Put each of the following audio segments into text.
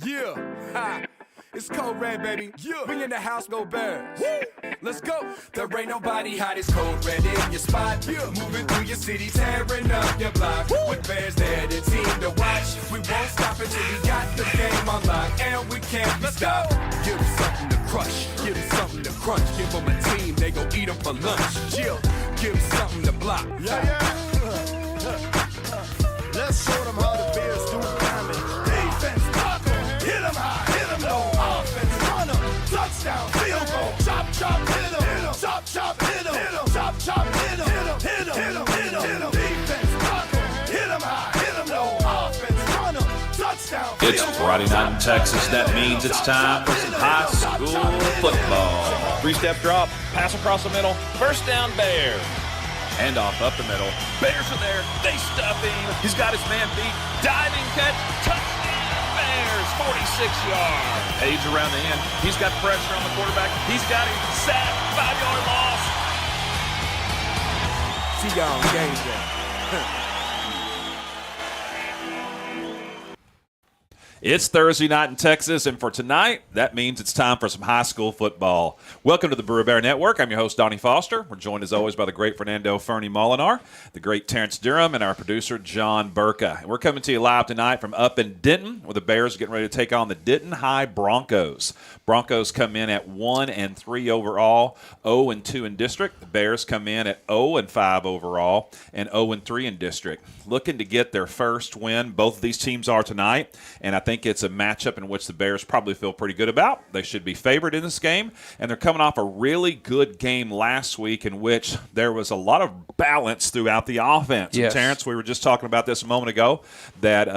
Yeah, ha. It's Cold Red, baby. Yeah. We in the house, go Bears. Woo. Let's go. There ain't nobody hot as Cold Red in your spot. Yeah. Moving through your city, tearing up your block. Woo. With Bears, they're the team to watch. We won't stop until we got the game unlocked, and we can't be stopped. Give them something to crush. Give them something to crunch. Give them a team, they gon' eat them for lunch. Chill. Give them something to block. Yeah. Let's show them how the Bears do damage. Defense, block 'em. Hit 'em high, hit 'em low. Offense, run 'em. Touchdown, field goal. Chop, chop, hit 'em. Chop, chop, hit 'em. Chop, chop, hit 'em. Hit 'em, hit 'em, hit 'em. Defense, block 'em. Hit 'em high, hit 'em low. Offense, run 'em. Touchdown, field goal. It's Friday night in Texas. That means it's time for some high school football. Three-step drop, pass across the middle, first down Bears. Handoff up the middle. Bears are there, they stuff him. He's got his man beat, diving catch, touchdown Bears, 46 yards. Page around the end. He's got pressure on the quarterback. He's got him sacked, 5-yard loss. See y'all on game day. It's Thursday night in Texas, and for tonight, that means it's time for some high school football. Welcome to the Brewer Bear Network. I'm your host, Donnie Foster. We're joined, as always, by the great Fernando Fernie Molinar, the great Terrence Durham, and our producer, John Burka. And we're coming to you live tonight from up in Denton, where the Bears are getting ready to take on the Denton High Broncos. Broncos come in at 1-3 overall, 0-2 in district. The Bears come in at 0-5 overall and 0-3 in district. Looking to get their first win. Both of these teams are tonight, and I think it's a matchup in which the Bears probably feel pretty good about. They should be favored in this game, and they're coming off a really good game last week in which there was a lot of balance throughout the offense. Yes. And Terrence, we were just talking about this a moment ago, that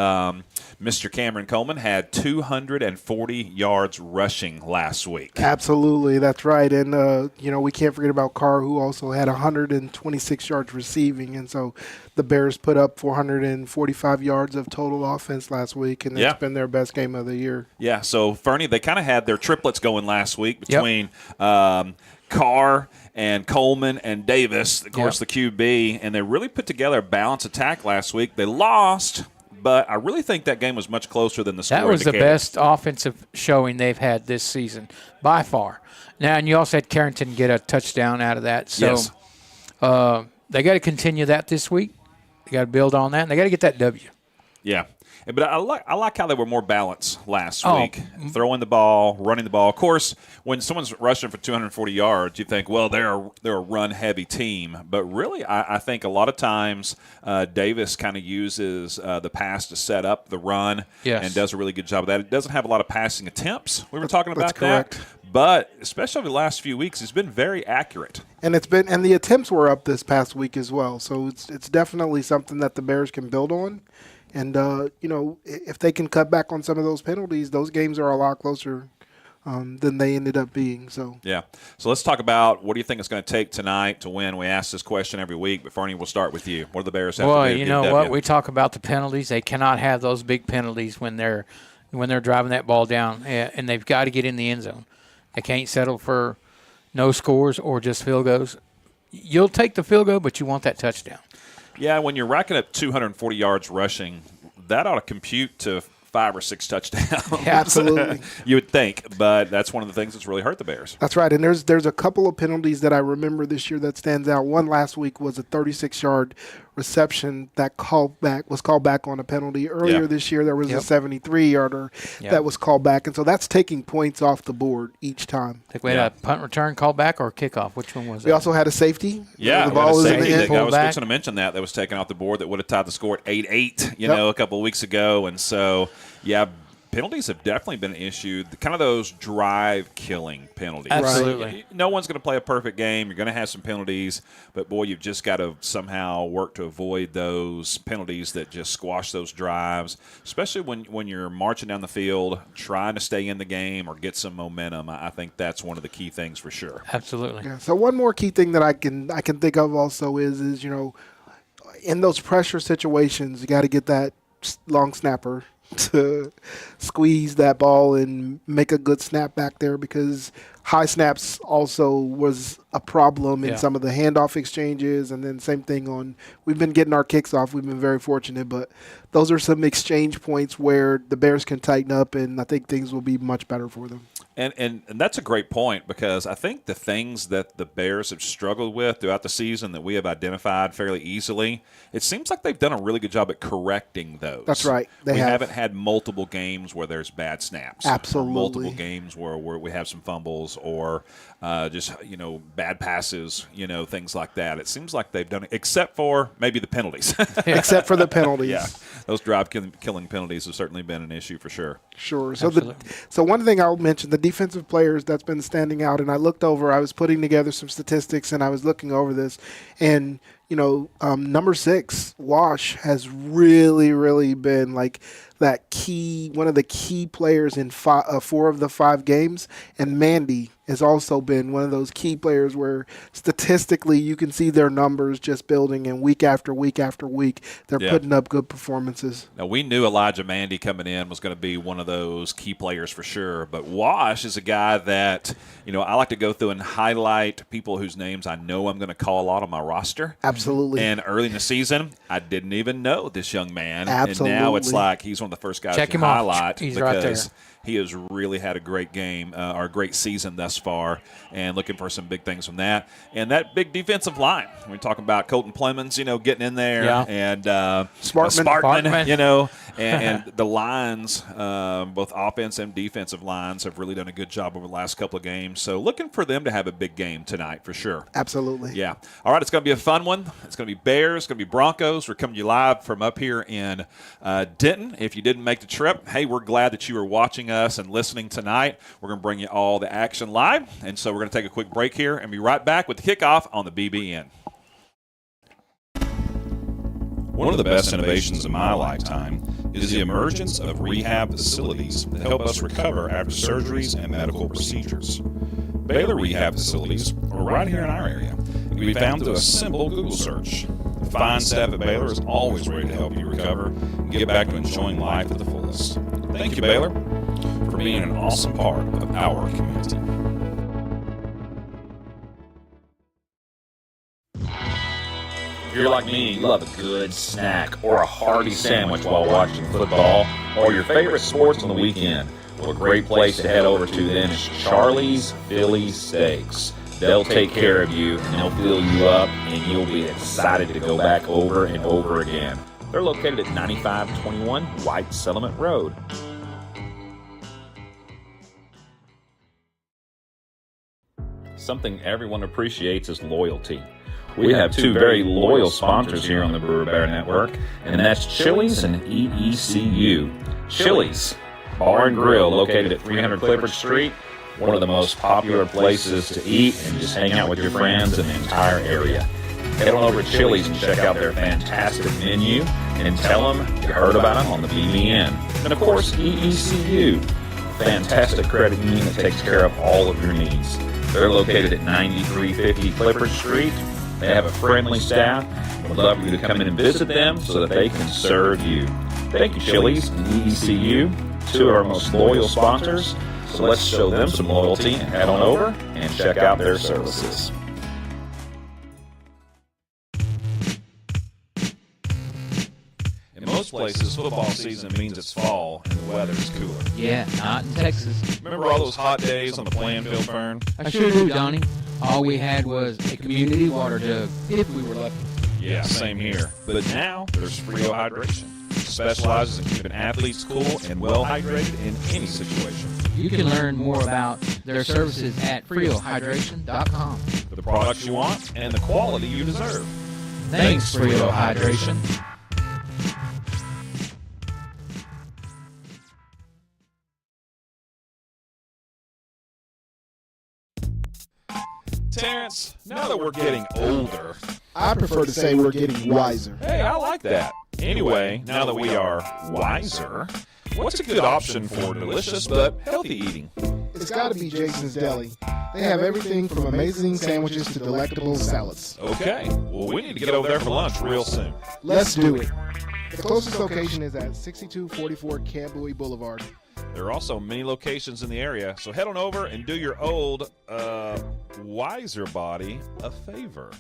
Mr. Cameron Coleman had 240 yards rushing last week. Absolutely, that's right. And, we can't forget about Carr, who also had 126 yards receiving. And so the Bears put up 445 yards of total offense last week, and it's been their best game of the year. Yeah, so, Fernie, they kind of had their triplets going last week between Carr and Coleman and Davis, of course, the QB, and they really put together a balanced attack last week. They lost, but I really think that game was much closer than the score That was indicated. the best offensive showing they've had this season, by far. Now, and you also had Carrington get a touchdown out of that. So Yes. They got to continue that this week. They got to build on that, and they got to get that W. Yeah. But I like how they were more balanced last Oh. week, throwing the ball, running the ball. Of course, when someone's rushing for 240 yards, you think, well, they're a run-heavy team. But really, I think a lot of times Davis kind of uses the pass to set up the run and does a really good job of that. It doesn't have a lot of passing attempts. We were talking about That's correct. that. But especially over the last few weeks, he's been very accurate. And the attempts were up this past week as well. So it's definitely something that the Bears can build on. And, if they can cut back on some of those penalties, those games are a lot closer than they ended up being. So So let's talk about what do you think it's going to take tonight to win. We ask this question every week, but Fernie, we'll start with you. What do the Bears have to do? Well, to you get know a what? W? We talk about the penalties. They cannot have those big penalties when they're driving that ball down, and they've got to get in the end zone. They can't settle for no scores or just field goals. You'll take the field goal, but you want that touchdown. Yeah, when you're racking up 240 yards rushing, that ought to compute to 5 or 6 touchdowns. Absolutely. You would think, but that's one of the things that's really hurt the Bears. That's right. And there's a couple of penalties that I remember this year that stands out. One last week was a 36-yard reception that was called back on a penalty. Earlier this year there was a 73-yarder that was called back. And so that's taking points off the board each time. I think we had a punt return called back or kickoff. Which one was that? We also had a safety. Yeah, the ball was in the end. I was back. fixing to mention that was taken off the board that would have tied the score at 8-8, a couple of weeks ago. And so, penalties have definitely been an issue. Kind of those drive-killing penalties. Absolutely. No one's going to play a perfect game. You're going to have some penalties, but, boy, you've just got to somehow work to avoid those penalties that just squash those drives, especially when you're marching down the field, trying to stay in the game or get some momentum. I think that's one of the key things for sure. Absolutely. Yeah, so one more key thing that I can think of also is in those pressure situations, you got to get that long snapper to squeeze that ball and make a good snap back there because high snaps also was a problem in Yeah. some of the handoff exchanges, and then same thing on. We've been getting our kicks off. We've been very fortunate, but those are some exchange points where the Bears can tighten up, and I think things will be much better for them. And that's a great point, because I think the things that the Bears have struggled with throughout the season that we have identified fairly easily, it seems like they've done a really good job at correcting those. That's right. We haven't had multiple games where there's bad snaps. Absolutely. Or multiple games where we have some fumbles or just, bad passes, things like that. It seems like they've done it, except for maybe the penalties. Except for the penalties. Yeah, those drive-killing penalties have certainly been an issue for sure. Sure. So Absolutely. so one thing I'll mention, the defensive players that's been standing out, and I was putting together some statistics, and I was looking over this, and number 6, Wash, has really, really been like that one of the key players in 4 of the 5 games, and Mandy has also been one of those key players where statistically you can see their numbers just building, and week after week after week they're putting up good performances. Now, we knew Elijah Mandy coming in was going to be one of those key players for sure, but Wash is a guy that, I like to go through and highlight people whose names I know I'm going to call a lot on my roster. Absolutely. And early in the season, I didn't even know this young man. Absolutely. And now it's like he's one of the first guys Check to him off. highlight He's because right there. he has really had a great game or a great season thus far, and looking for some big things from that. And that big defensive line, we're talking about Colton Plemons, getting in there, and Spartman, and the lines, both offense and defensive lines, have really done a good job over the last couple of games. So looking for them to have a big game tonight for sure. Absolutely. Yeah. All right, it's going to be a fun one. It's going to be Bears, it's going to be Broncos. We're coming to you live from up here in Denton. If you didn't make the trip, hey, we're glad that you were watching us and listening tonight. We're going to bring you all the action live, and so we're going to take a quick break here and be right back with the kickoff on the BBN. One of the best innovations of my lifetime is the emergence of rehab facilities that help us recover after surgeries and medical procedures. Baylor Rehab Facilities are right here in our area and can be found through a simple Google search. The fine staff at Baylor is always ready to help you recover and get back to enjoying life at the fullest. Thank you, Baylor, for being an awesome part of our community. If you're like me, you love a good snack or a hearty sandwich while watching football or your favorite sports on the weekend. Well, a great place to head over to then is Charlie's Philly Steaks. They'll take care of you and they'll fill you up and you'll be excited to go back over and over again. They're located at 9521 White Settlement Road. Something everyone appreciates is loyalty. We have 2 very loyal sponsors here on the Brewer Bear Network, and that's Chili's and EECU. Chili's Bar and Grill, located at 300 Clifford Street, one of the most popular places to eat and just hang out with your friends in the entire area. Head on over to Chili's and check out their fantastic menu and tell them you heard about them on the BBN. And of course, EECU, fantastic credit union that takes care of all of your needs. They're located at 9350 Clifford Street. They have a friendly staff. Would love for you to come in and visit them so that they can serve you. Thank you, Chili's and EECU, 2 of our most loyal sponsors. So let's show them some loyalty and head on over and check out their services. In most places, football season means it's fall and the weather is cooler. Yeah, not in Texas. Remember all those hot days on the playing field, Fern? I sure do, Donnie. All we had was a community water jug, if we were lucky. Yeah, same here. But now there's Frio Hydration. It specializes in keeping athletes cool and well hydrated in any situation. You can learn more about their services at FrioHydration.com. For the products you want and the quality you deserve. Thanks, Frio Hydration. Terrence, now that we're getting older, I prefer to say we're getting wiser. hey, I like that. Anyway, now that we are wiser, what's a good option for delicious but healthy eating? It's got to be Jason's Deli. They have everything from amazing sandwiches to delectable salads. Okay, well, we need to get over there for lunch real soon. Let's do it. The closest location is at 6244 Camp Bowie Boulevard. There are also many locations in the area, so head on over and do your old, wiser body a favor.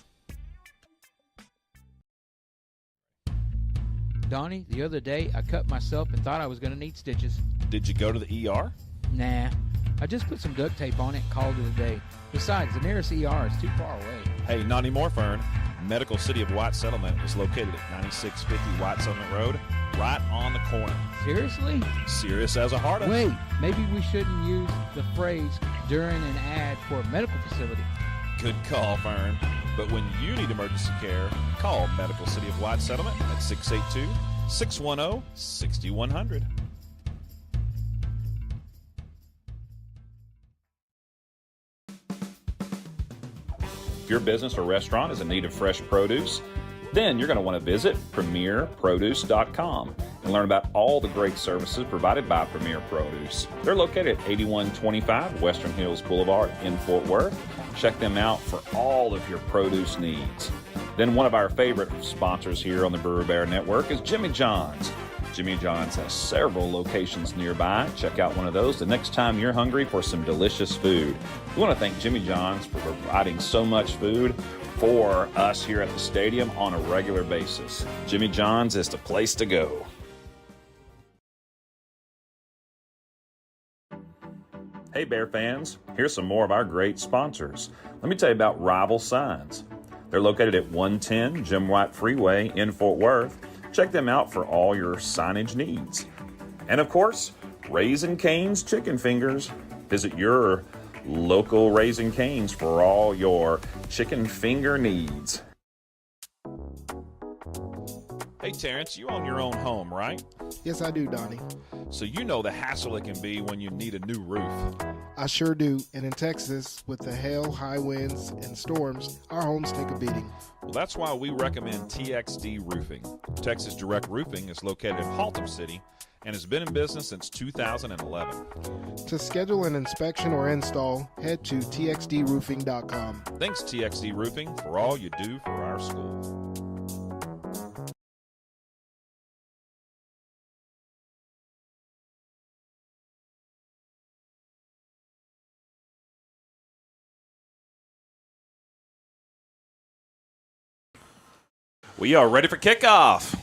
Donnie, the other day I cut myself and thought I was going to need stitches. Did you go to the ER? Nah, I just put some duct tape on it and called it a day. Besides, the nearest ER is too far away. Hey, not anymore, Fern. Medical City of White Settlement is located at 9650 White Settlement Road, right on the corner. Seriously? Serious as a heart. Wait, maybe we shouldn't use the phrase during an ad for a medical facility. Good call, Fern. But when you need emergency care, call Medical City of White Settlement at 682-610-6100. If your business or restaurant is in need of fresh produce, then you're going to want to visit premierproduce.com and learn about all the great services provided by Premier Produce. They're located at 8125 Western Hills Boulevard in Fort Worth. Check them out for all of your produce needs. Then one of our favorite sponsors here on the Brewer Bear Network is Jimmy John's. Jimmy John's has several locations nearby. Check out one of those the next time you're hungry for some delicious food. We want to thank Jimmy John's for providing so much food for us here at the stadium on a regular basis. Jimmy John's is the place to go. Hey Bear fans, here's some more of our great sponsors. Let me tell you about Rival Signs. They're located at 110 Jim White Freeway in Fort Worth. Check them out for all your signage needs. And of course, Raising Cane's Chicken Fingers. Visit your local Raising Cane's for all your chicken finger needs. Hey, Terrence, you own your own home, right? Yes, I do, Donnie. So you know the hassle it can be when you need a new roof. I sure do. And in Texas, with the hail, high winds, and storms, our homes take a beating. Well, that's why we recommend TXD Roofing. Texas Direct Roofing is located in Haltom City and has been in business since 2011. To schedule an inspection or install, head to txdroofing.com. Thanks, TXD Roofing, for all you do for our school. We are ready for kickoff.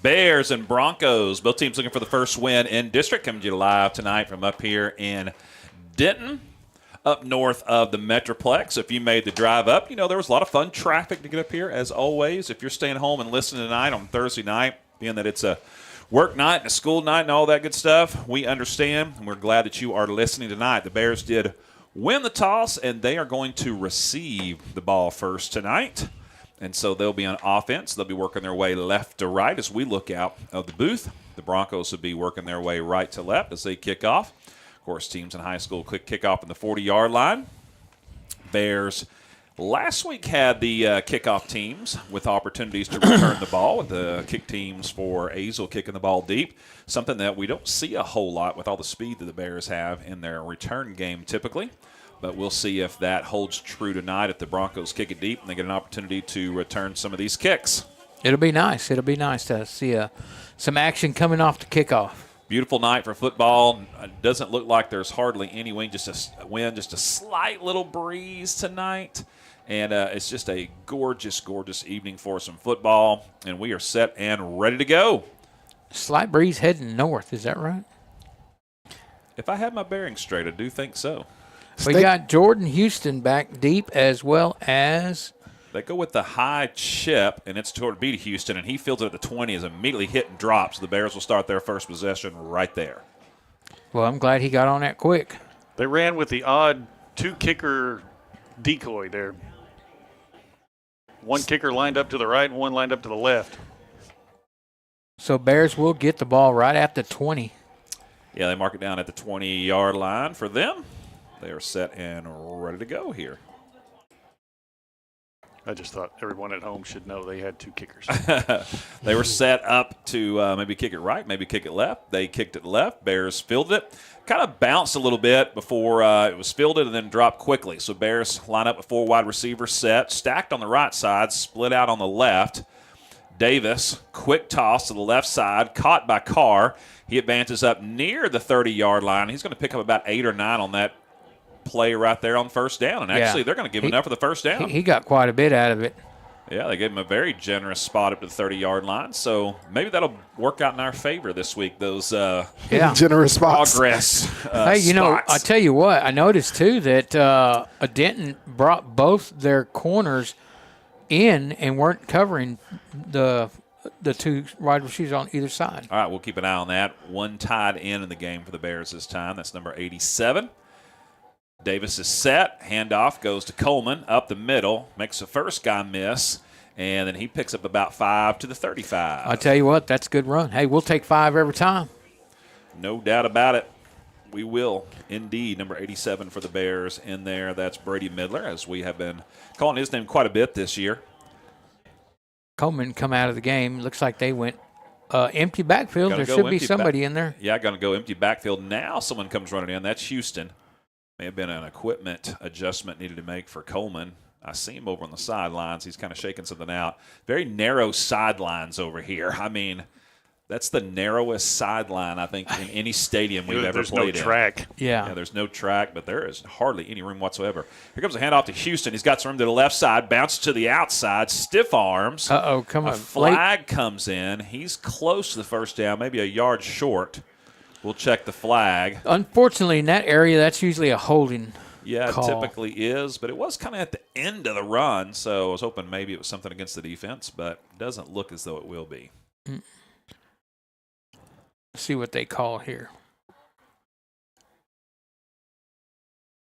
Bears and Broncos, both teams looking for the first win in district. Coming to you live tonight from up here in Denton, up north of the Metroplex. If you made the drive up, you know there was a lot of fun traffic to get up here, as always. If you're staying home and listening tonight on Thursday night, being that it's a work night and a school night and all that good stuff, we understand, and we're glad that you are listening tonight. The Bears did win the toss, and they are going to receive the ball first tonight. And so they'll be on offense. They'll be working their way left to right as we look out of the booth. The Broncos will be working their way right to left as they kick off. Of course, teams in high school quick kickoff in the 40-yard line. Bears last week had the kickoff teams with opportunities to return the ball, with the kick teams for Azle kicking the ball deep, something that we don't see a whole lot with all the speed that the Bears have in their return game typically. But we'll see if that holds true tonight if the Broncos kick it deep and they get an opportunity to return some of these kicks. It'll be nice. It'll be nice to see some action coming off the kickoff. Beautiful night for football. It doesn't look like there's hardly any wind, just a slight little breeze tonight. And it's just a gorgeous, gorgeous evening for some football. And we are set and ready to go. Slight breeze heading north. Is that right? If I had my bearings straight, I do think so. We got Jordan Houston back deep, as well as they go with the high chip, and it's toward B to Houston, and he fields it at the 20, is immediately hit and drops. The Bears will start their first possession right there. Well, I'm glad he got on that quick. They ran with the odd two-kicker decoy there. One kicker lined up to the right and one lined up to the left. So Bears will get the ball right at the 20. Yeah, they mark it down at the 20-yard line for them. They are set and ready to go here. I just thought everyone at home should know they had two kickers. They were set up to maybe kick it right, maybe kick it left. They kicked it left. Bears fielded it. Kind of bounced a little bit before it was fielded and then dropped quickly. So Bears line up with four wide receivers set, stacked on the right side, split out on the left. Davis. Quick toss to the left side, caught by Carr. He advances up near the 30-yard line. He's going to pick up about 8 or 9 on that play right there on first down. And actually, they're going to give him enough for the first down. He got quite a bit out of it. Yeah, they gave him a very generous spot up to the 30-yard line. So maybe that'll work out in our favor this week, those generous spots. progress Hey, you know, spots. I tell you what, I noticed, too, that Denton brought both their corners in and weren't covering the two wide receivers on either side. All right, we'll keep an eye on that. One tied in the game for the Bears this time. That's number 87. Davis is set. Handoff goes to Coleman up the middle. Makes the first guy miss. And then he picks up about 5 to the 35. I tell you what, that's a good run. Hey, we'll take 5 every time. No doubt about it. We will indeed. Number 87 for the Bears in there. That's Brady Midler, as we have been calling his name quite a bit this year. Coleman come out of the game. Looks like they went empty backfield. Gonna There go should be empty somebody in there. Yeah, going to go empty backfield. Now someone comes running in. That's Houston. May have been an equipment adjustment needed to make for Coleman. I see him over on the sidelines. He's kind of shaking something out. Very narrow sidelines over here. I mean, that's the narrowest sideline, I think, in any stadium we've ever played in. There's no track. Yeah. There's no track, but there is hardly any room whatsoever. Here comes a handoff to Houston. He's got some room to the left side, bounces to the outside, stiff arms. Come on. A flag comes in. He's close to the first down, maybe a yard short. We'll check the flag. Unfortunately, in that area, that's usually a holding Yeah, call. it typically is, but it was kind of at the end of the run, so I was hoping maybe it was something against the defense, but it doesn't look as though it will be. See what they call here.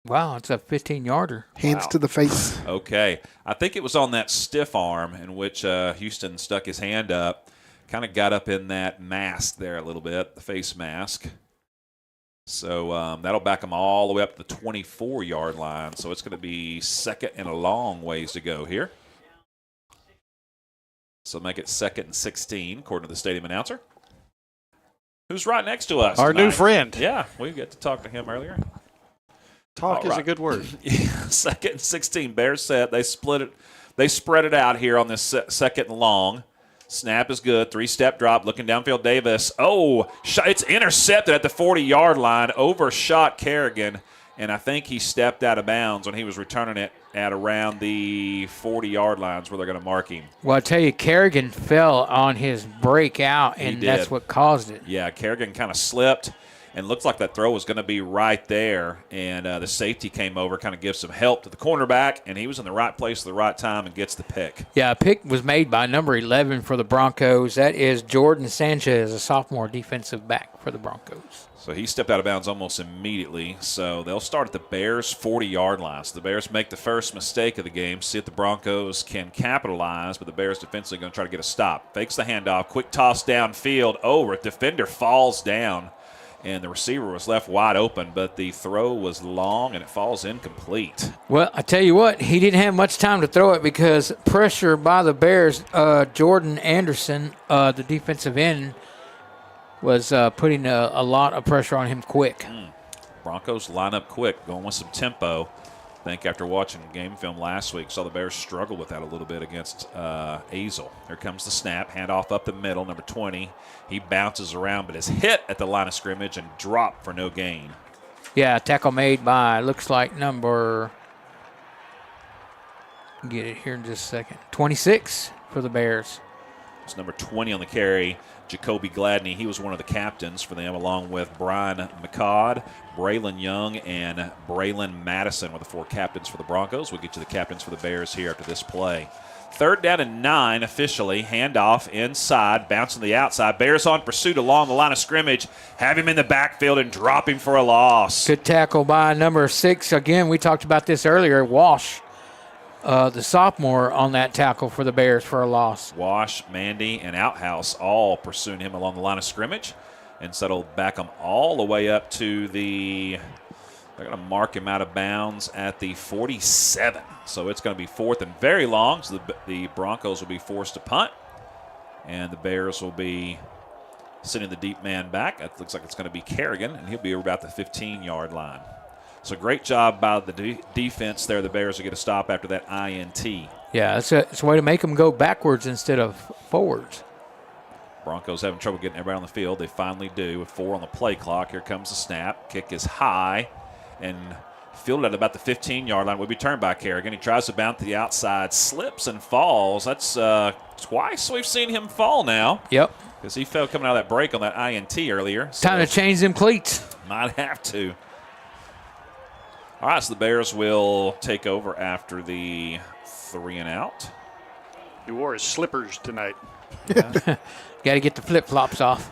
Wow, it's a 15-yarder. Hands to the face. Okay. I think it was on that stiff arm in which Houston stuck his hand up, kind of got up in that mask there a little bit, the face mask. So that'll back him all the way up to the 24-yard line. So it's going to be second and a long ways to go here. So make it 2nd and 16, according to the stadium announcer. Who's right next to us Our tonight? new friend. Yeah, we got to talk to him earlier. Talk All is right. a good word. Yeah, 2nd and 16. Bears set. They split it. They spread it out here on this second and long. Snap is good. 3-step drop. Looking downfield. Davis. Oh, it's intercepted at the 40-yard line. Overshot Kerrigan, and I think he stepped out of bounds when he was returning it at around the 40-yard lines where they're going to mark him. Well, I tell you, Kerrigan fell on his breakout, and did. that's what caused it. Yeah, Kerrigan kind of slipped, and looks like that throw was going to be right there. And the safety came over, kind of gives some help to the cornerback, and he was in the right place at the right time and gets the pick. Yeah, a pick was made by number 11 for the Broncos. That is Jordan Sanchez, a sophomore defensive back for the Broncos. So he stepped out of bounds almost immediately. So they'll start at the Bears' 40-yard line. So the Bears make the first mistake of the game, see if the Broncos can capitalize, but the Bears defensively going to try to get a stop. Fakes the handoff, quick toss downfield. Oh, a defender falls down, and the receiver was left wide open, but the throw was long, and it falls incomplete. Well, I tell you what, he didn't have much time to throw it because pressure by the Bears, Jordan Anderson, the defensive end, was putting a lot of pressure on him quick. Broncos line up quick, going with some tempo. I think after watching game film last week, saw the Bears struggle with that a little bit against Azle. Here comes the snap, handoff up the middle, number 20. He bounces around, but is hit at the line of scrimmage and dropped for no gain. Yeah, tackle made by, looks like number, get it here in just a second, 26 for the Bears. It's number 20 on the carry, Jacoby Gladney. He was one of the captains for them, along with Brian McCod, Braylon Young, and Braylon Madison were the 4 captains for the Broncos. We'll get you the captains for the Bears here after this play. 3rd down and 9 officially. Handoff inside, bouncing to the outside. Bears on pursuit along the line of scrimmage. Have him in the backfield and drop him for a loss. Good tackle by number 6. Again, we talked about this earlier, Walsh, the sophomore on that tackle for the Bears for a loss. Wash, Mandy, and Outhouse all pursuing him along the line of scrimmage. And so it'll back him all the way up to the, they're going to mark him out of bounds at the 47. So it's going to be 4th and very long. So the Broncos will be forced to punt. And the Bears will be sending the deep man back. It looks like it's going to be Kerrigan, and he'll be about the 15-yard line. So great job by the defense there. The Bears will get a stop after that INT. Yeah, it's a way to make them go backwards instead of forwards. Broncos having trouble getting everybody on the field. They finally do with 4 on the play clock. Here comes the snap. Kick is high and fielded at about the 15-yard line. Will be turned by Kerrigan. He tries to bounce to the outside, slips and falls. That's twice we've seen him fall now. Yep. Because he fell coming out of that break on that INT earlier. Time to change them cleats. Might have to. All right, so the Bears will take over after the 3 and out. He wore his slippers tonight. Got to get the flip-flops off.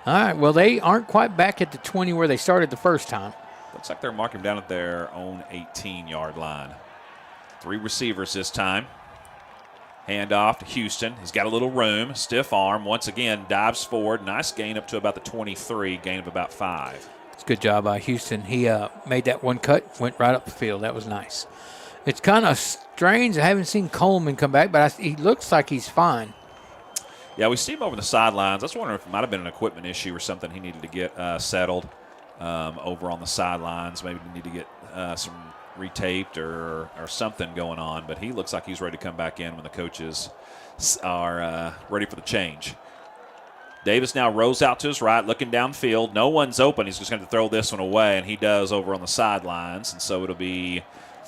All right, well, they aren't quite back at the 20 where they started the first time. Looks like they're marking down at their own 18-yard line. 3 receivers this time. Hand off to Houston. He's got a little room. Stiff arm. Once again, dives forward. Nice gain up to about the 23. Gain of about 5. It's a good job by Houston. He made that one cut, went right up the field. That was nice. It's kind of strange. I haven't seen Coleman come back, but he looks like he's fine. Yeah, we see him over the sidelines. I was wondering if it might have been an equipment issue or something he needed to get settled over on the sidelines. Maybe need to get some retaped or something going on. But he looks like he's ready to come back in when the coaches are ready for the change. Davis now rolls out to his right, looking downfield. No one's open. He's just going to throw this one away, and he does over on the sidelines. And so it'll be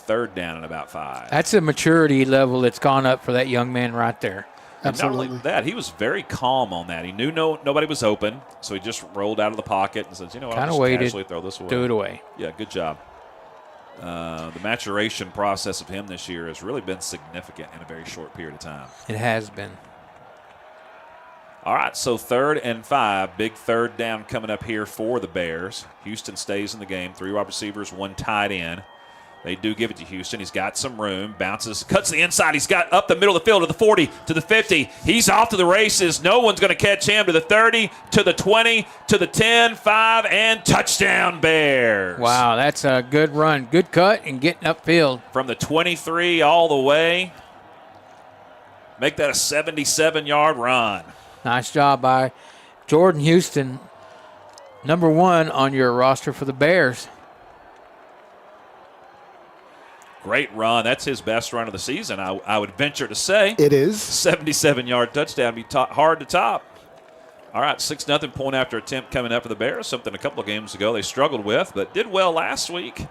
3rd down and about 5. That's a maturity level that's gone up for that young man right there. And not only that, he was very calm on that. He knew nobody was open, so he just rolled out of the pocket and says, you know what, I'll just waited, casually throw this away. Do it away. Yeah, good job. The maturation process of him this year has really been significant in a very short period of time. It has been. All right, so 3rd and 5. Big 3rd down coming up here for the Bears. Houston stays in the game. 3 wide receivers, 1 tight end. They do give it to Houston. He's got some room. Bounces, cuts the inside. He's got up the middle of the field to the 40, to the 50. He's off to the races. No one's going to catch him. To the 30, to the 20, to the 10, 5, and touchdown Bears. Wow, that's a good run. Good cut and getting upfield. From the 23 all the way. Make that a 77-yard run. Nice job by Jordan Houston, number 1 on your roster for the Bears. Great run. That's his best run of the season, I would venture to say. It is. 77-yard touchdown. Be hard to top. All right, 6-0 point after attempt coming up for the Bears, something a couple of games ago they struggled with, but did well last week.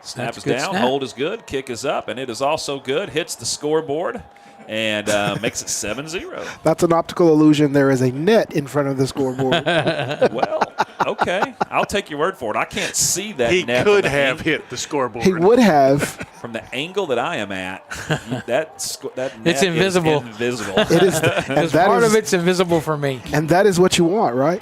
Snap is down, hold is good, kick is up, and it is also good. Hits the scoreboard and makes it 7-0. That's an optical illusion. There is a net in front of the scoreboard. Well, okay. I'll take your word for it. I can't see that he net. He could have hit the scoreboard. He would have. From the angle that I am at, that net it's invisible. Is invisible. It is. And part of it's invisible for me. And that is what you want, right?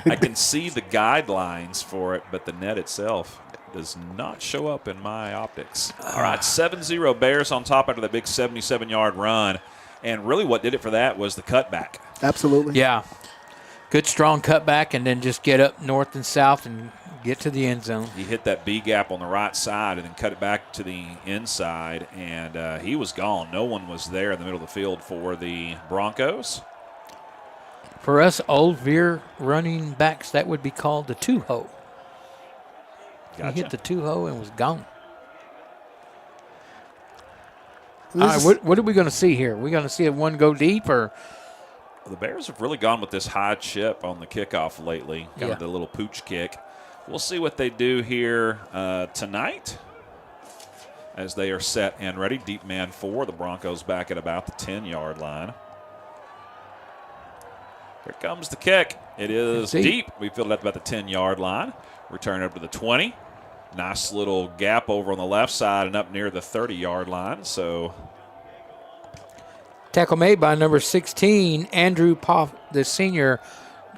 I can see the guidelines for it, but the net itself does not show up in my optics. All right, 7-0 Bears on top after the big 77-yard run. And really what did it for that was the cutback. Absolutely. Yeah. Good, strong cutback, and then just get up north and south and get to the end zone. He hit that B gap on the right side and then cut it back to the inside, and he was gone. No one was there in the middle of the field for the Broncos. For us old veer running backs, that would be called the two-hole. Gotcha. He hit the two-hole and was gone. All right, what are we going to see here? Are we going to see a one go deep or? The Bears have really gone with this high chip on the kickoff lately, kind of the little pooch kick. We'll see what they do here tonight as they are set and ready. Deep man 4, the Broncos back at about the 10-yard line. Here comes the kick. It is deep. We filled it up about the 10-yard line. Return up to the 20. Nice little gap over on the left side and up near the 30-yard line. So tackle made by number 16, Andrew Poff, the senior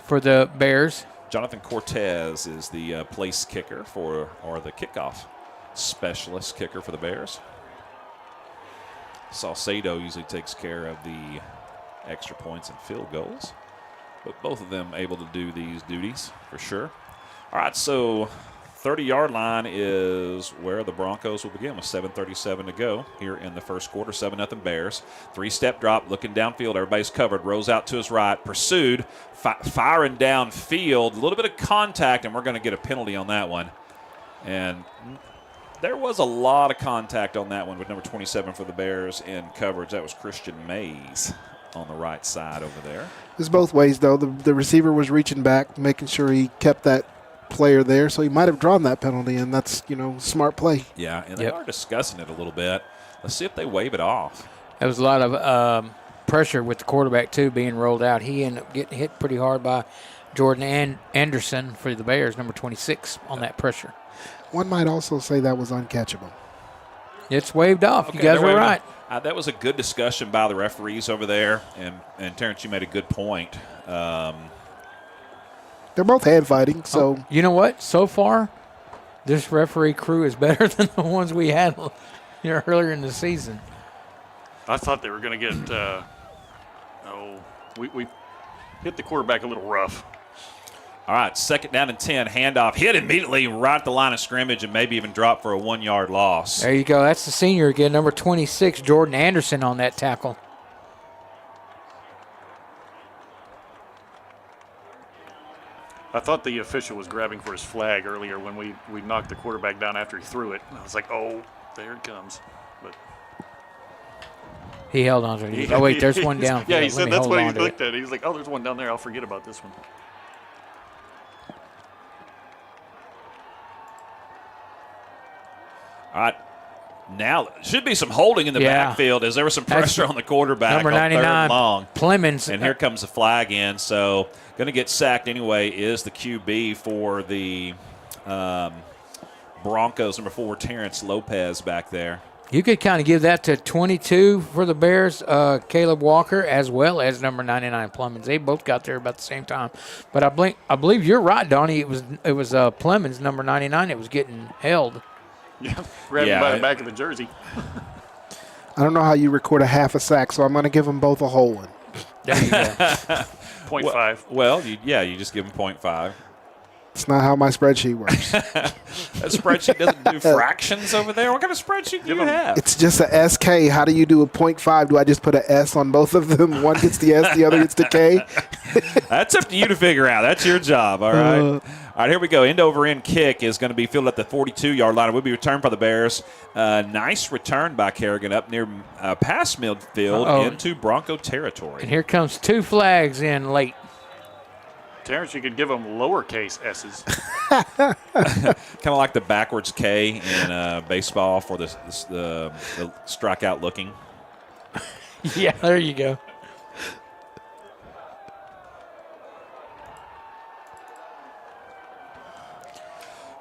for the Bears. Jonathan Cortez is the place kicker or the kickoff specialist kicker for the Bears. Salcedo usually takes care of the extra points and field goals, but both of them able to do these duties for sure. All right, so 30-yard line is where the Broncos will begin with 7:37 to go here in the first quarter. 7-0 Bears. 3-step drop, looking downfield. Everybody's covered. Rolls out to his right. Pursued. Firing downfield. A little bit of contact, and we're going to get a penalty on that one. And There was a lot of contact on that one with number 27 for the Bears in coverage. That was Christian Mays on the right side over there. It's both ways, though. The receiver was reaching back, making sure he kept that player there, so he might have drawn that penalty, and that's, smart play. Yeah, and they are discussing it a little bit. Let's see if they wave it off. There was a lot of pressure with the quarterback, too, being rolled out. He ended up getting hit pretty hard by Jordan Anderson for the Bears, number 26, on that pressure. One might also say that was uncatchable. It's waved off. Okay, you guys were right. That was a good discussion by the referees over there, and Terrence, you made a good point. They're both hand fighting, so. You know what? So far, this referee crew is better than the ones we had earlier in the season. I thought they were going to get we hit the quarterback a little rough. All right, 2nd down and 10, handoff, hit immediately right at the line of scrimmage and maybe even drop for a 1-yard loss. There you go. That's the senior again, number 26, Jordan Anderson on that tackle. I thought the official was grabbing for his flag earlier when we knocked the quarterback down after he threw it. I was like, oh, there it comes. But he held on to it. Oh, wait, there's one down. Yeah, he said that's what he looked at. He was like, oh, there's one down there. I'll forget about this one. All right, now should be some holding in the backfield as there was some pressure on the quarterback. Number 99, 3rd and long. Clemens. And here comes the flag in. So going to get sacked anyway is the QB for the Broncos, number 4, Terrence Lopez back there. You could kind of give that to 22 for the Bears, Caleb Walker, as well as number 99, Plemons. They both got there about the same time. But I believe you're right, Donnie. It was Plemons, number 99, that was getting held. Yeah, grabbed him by the back of the jersey. I don't know how you record a half a sack, so I'm going to give them both a whole one. There you go. 0.5. Well, you just give them 0.5. It's not how my spreadsheet works. That spreadsheet doesn't do fractions over there. What kind of spreadsheet do you have? It's just a SK. How do you do a 0.5? Do I just put an S on both of them? One gets the S, the other gets the K? That's up to you to figure out. That's your job, all right? All right, here we go. End-over-end kick is going to be fielded at the 42-yard line. It will be returned by the Bears. Nice return by Kerrigan up near past midfield into Bronco territory. And here comes 2 flags in late. Terrence, you could give them lowercase s's. Kind of like the backwards K in baseball for the strikeout looking. Yeah, there you go.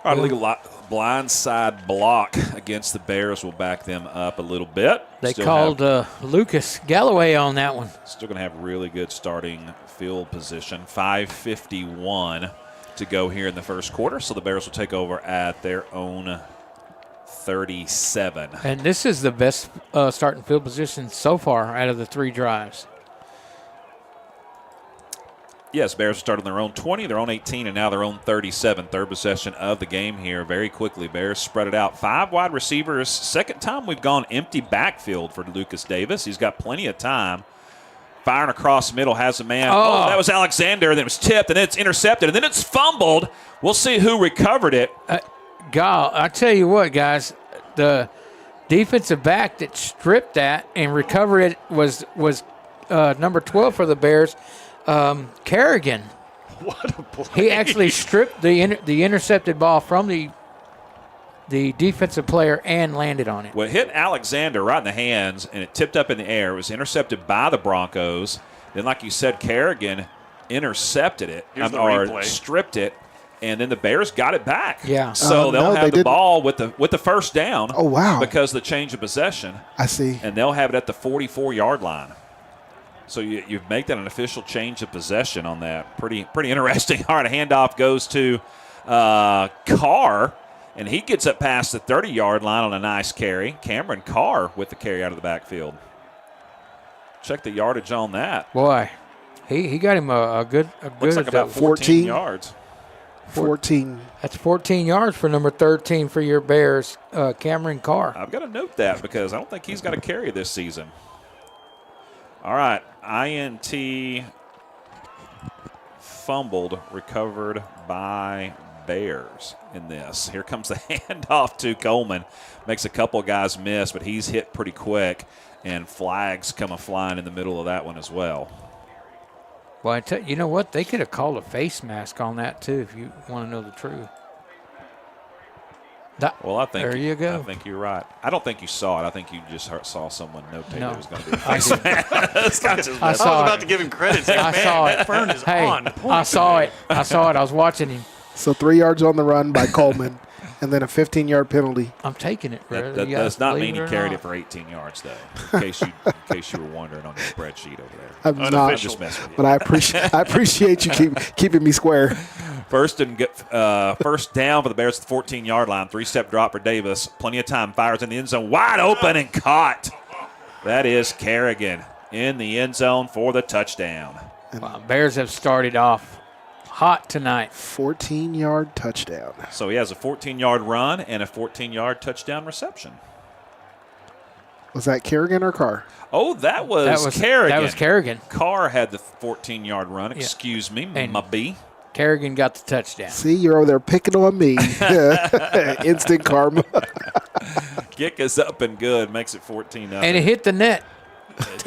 All right, a legal blindside block against the Bears will back them up a little bit. They called Lucas Galloway on that one. Still going to have really good starting field position. 5:51 to go here in the first quarter, so the Bears will take over at their own 37. And this is the best starting field position so far out of the 3 drives. Yes, Bears started on their own 20, their own 18, and now their own 37. Third possession of the game here. Very quickly, Bears spread it out. 5 wide receivers. Second time we've gone empty backfield for Lucas Davis. He's got plenty of time. Firing across the middle, has a man. Oh, that was Alexander. Then it was tipped, and then it's intercepted, and then it's fumbled. We'll see who recovered it. I tell you what, guys, the defensive back that stripped that and recovered it was number 12 for the Bears. Kerrigan. What a play. He actually stripped the intercepted ball from the defensive player and landed on it. Well, it hit Alexander right in the hands, and it tipped up in the air. It was intercepted by the Broncos. Then, like you said, Kerrigan intercepted it or stripped it, and then the Bears got it back. Yeah. So they'll have the ball with the first down. Oh, wow. Because of the change of possession. I see. And they'll have it at the 44-yard line. So you make that an official change of possession on that. Pretty interesting. All right, a handoff goes to Carr, and he gets up past the 30-yard line on a nice carry. Cameron Carr with the carry out of the backfield. Check the yardage on that. Boy, he got him a good. Looks like about 14 yards. 14. That's 14 yards for number 13 for your Bears, Cameron Carr. I've got to note that because I don't think he's got a carry this season. All right, INT fumbled, recovered by Bears in this. Here comes the handoff to Coleman. Makes a couple guys miss, but he's hit pretty quick, and flags come a-flying in the middle of that one as well. Well, you know what? They could have called a face mask on that, too, if you want to know the truth. Well, I think there you go. I think you're right. I don't think you saw it. I think you just saw someone notate No. it was going to be a face mask. I I was saw about it. to give him credit. Say, I man, saw it. Fern is Hey, on point. I saw it. I saw it. I was watching him. So 3 yards on the run by Coleman, and then a 15-yard penalty. I'm taking it, brother. That You guys does not believe mean he or carried not. it for 18 yards, though. In case you were wondering on your spreadsheet over there. I'm not, Unofficial. Just messing with you. but I appreciate you keeping me square. First down for the Bears at the 14-yard line. 3-step drop for Davis. Plenty of time. Fires in the end zone. Wide open and caught. That is Kerrigan in the end zone for the touchdown. Wow, Bears have started off hot tonight. 14-yard touchdown. So he has a 14-yard run and a 14-yard touchdown reception. Was that Kerrigan or Carr? Oh, that was Kerrigan. That was Kerrigan. Carr had the 14-yard run. Excuse me, And- my B. Kerrigan got the touchdown. See, you're over there picking on me. Instant karma. Kick is up and good. Makes it 14-0. And it hit the net.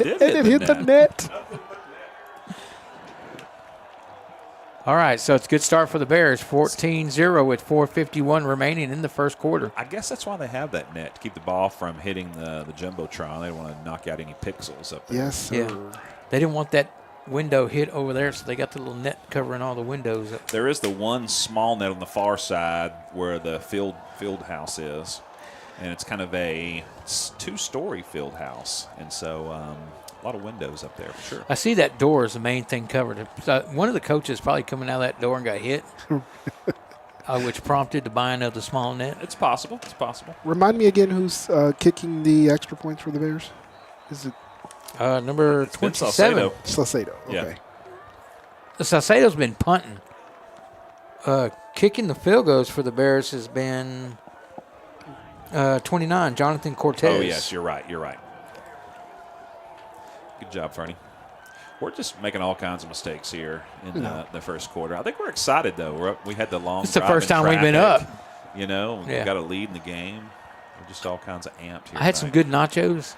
It And it hit the net. All right, so it's a good start for the Bears. 14-0 with 4:51 remaining in the first quarter. I guess that's why they have that net, to keep the ball from hitting the Jumbotron. They don't want to knock out any pixels up there. Yes, sir. Yeah. They didn't want that window hit over there, so they got the little net covering all the windows up. There is the one small net on the far side where the field house is, and it's kind of a 2-story field house, and so a lot of windows up there for sure. I see that door is the main thing covered. So one of the coaches probably coming out of that door and got hit, which prompted the buying of the small net. It's possible. It's possible. Remind me again who's kicking the extra points for the Bears? Is it Number It's been 27. Salcedo. Salcedo? Yeah. Okay. Salcedo's been punting. Kicking the field goals for the Bears has been 29, Jonathan Cortez. Oh, yes, you're right. You're right. Good job, Fernie. We're just making all kinds of mistakes here in the first quarter. I think we're excited, though. We had the long It's the drive first in time we've been traffic. up. You know, we Yeah. got a lead in the game. We're just all kinds of amped here. I had some tonight. good nachos.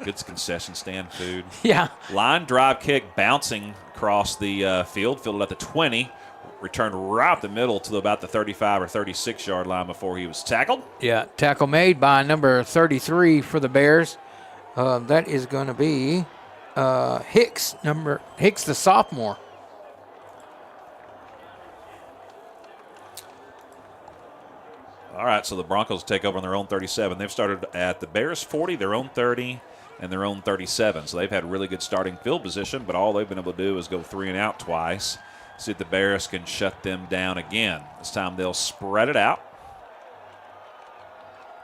Good concession stand food. Yeah. Line drive kick bouncing across the field, fielded at the 20, returned right up the middle to about the 35 or 36-yard line before he was tackled. Yeah, tackle made by number 33 for the Bears. That is going to be Hicks, the sophomore. All right, so the Broncos take over on their own 37. They've started at the Bears 40, their own 30, and their own 37. So they've had really good starting field position, but all they've been able to do is go 3 and out twice. See if the Bears can shut them down again. This time they'll spread it out.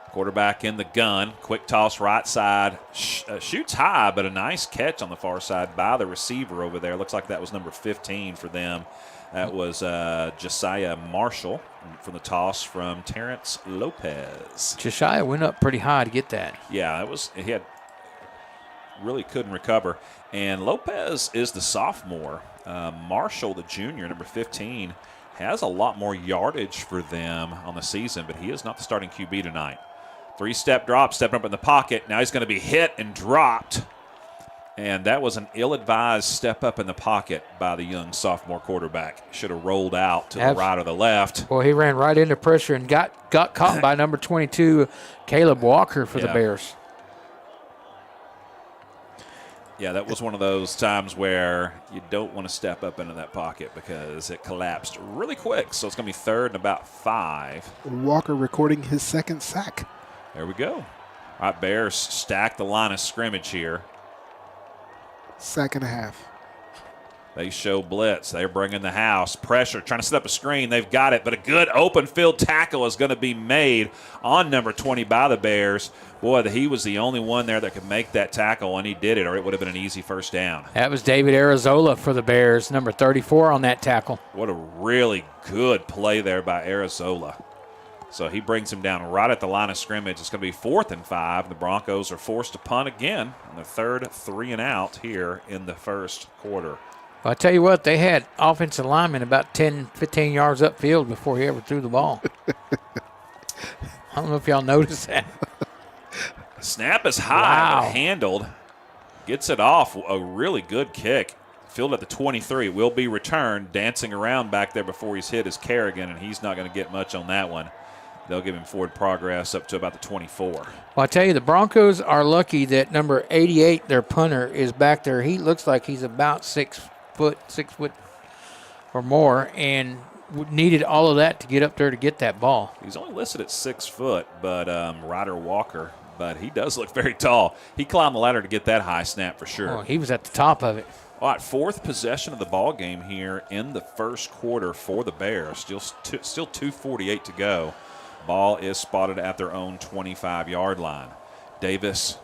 Quarterback in the gun. Quick toss right side. Shoots high, but a nice catch on the far side by the receiver over there. Looks like that was number 15 for them. That was Josiah Marshall from the toss from Terrence Lopez. Josiah went up pretty high to get that. Yeah, he had really couldn't recover. And Lopez is the sophomore. Marshall, the junior, number 15, has a lot more yardage for them on the season, but he is not the starting QB tonight. 3-step drop, stepping up in the pocket. Now he's going to be hit and dropped. And that was an ill-advised step up in the pocket by the young sophomore quarterback. Should have rolled out to the right or the left. Well, he ran right into pressure and got caught by number 22, Caleb Walker for the Yeah. Bears. Yeah, that was one of those times where you don't want to step up into that pocket because it collapsed really quick. So it's going to be 3rd and about 5. Walker recording his second sack. There we go. All right, Bears stack the line of scrimmage here. Sack and a half. They show blitz. They're bringing the house. Pressure, trying to set up a screen. They've got it, but a good open field tackle is going to be made on number 20 by the Bears. Boy, he was the only one there that could make that tackle, and he did it, or it would have been an easy first down. That was David Arizola for the Bears, number 34 on that tackle. What a really good play there by Arizola. So he brings him down right at the line of scrimmage. It's going to be 4th and 5. The Broncos are forced to punt again on their 3rd 3 and out here in the first quarter. Well, I tell you what, they had offensive linemen about 10, 15 yards upfield before he ever threw the ball. I don't know if y'all noticed that. Snap is high, Wow. but handled. Gets it off. A really good kick. Fielded at the 23. Will be returned. Dancing around back there before he's hit is Kerrigan, and he's not going to get much on that one. They'll give him forward progress up to about the 24. Well, I tell you, the Broncos are lucky that number 88, their punter, is back there. He looks like he's about 6 foot or more, and needed all of that to get up there to get that ball. He's only listed at 6 foot, but Ryder Walker, but he does look very tall. He climbed the ladder to get that high snap for sure. Oh, he was at the top of it. All right, fourth possession of the ball game here in the first quarter for the Bears. Still 2:48 to go. Ball is spotted at their own 25-yard line. Davis,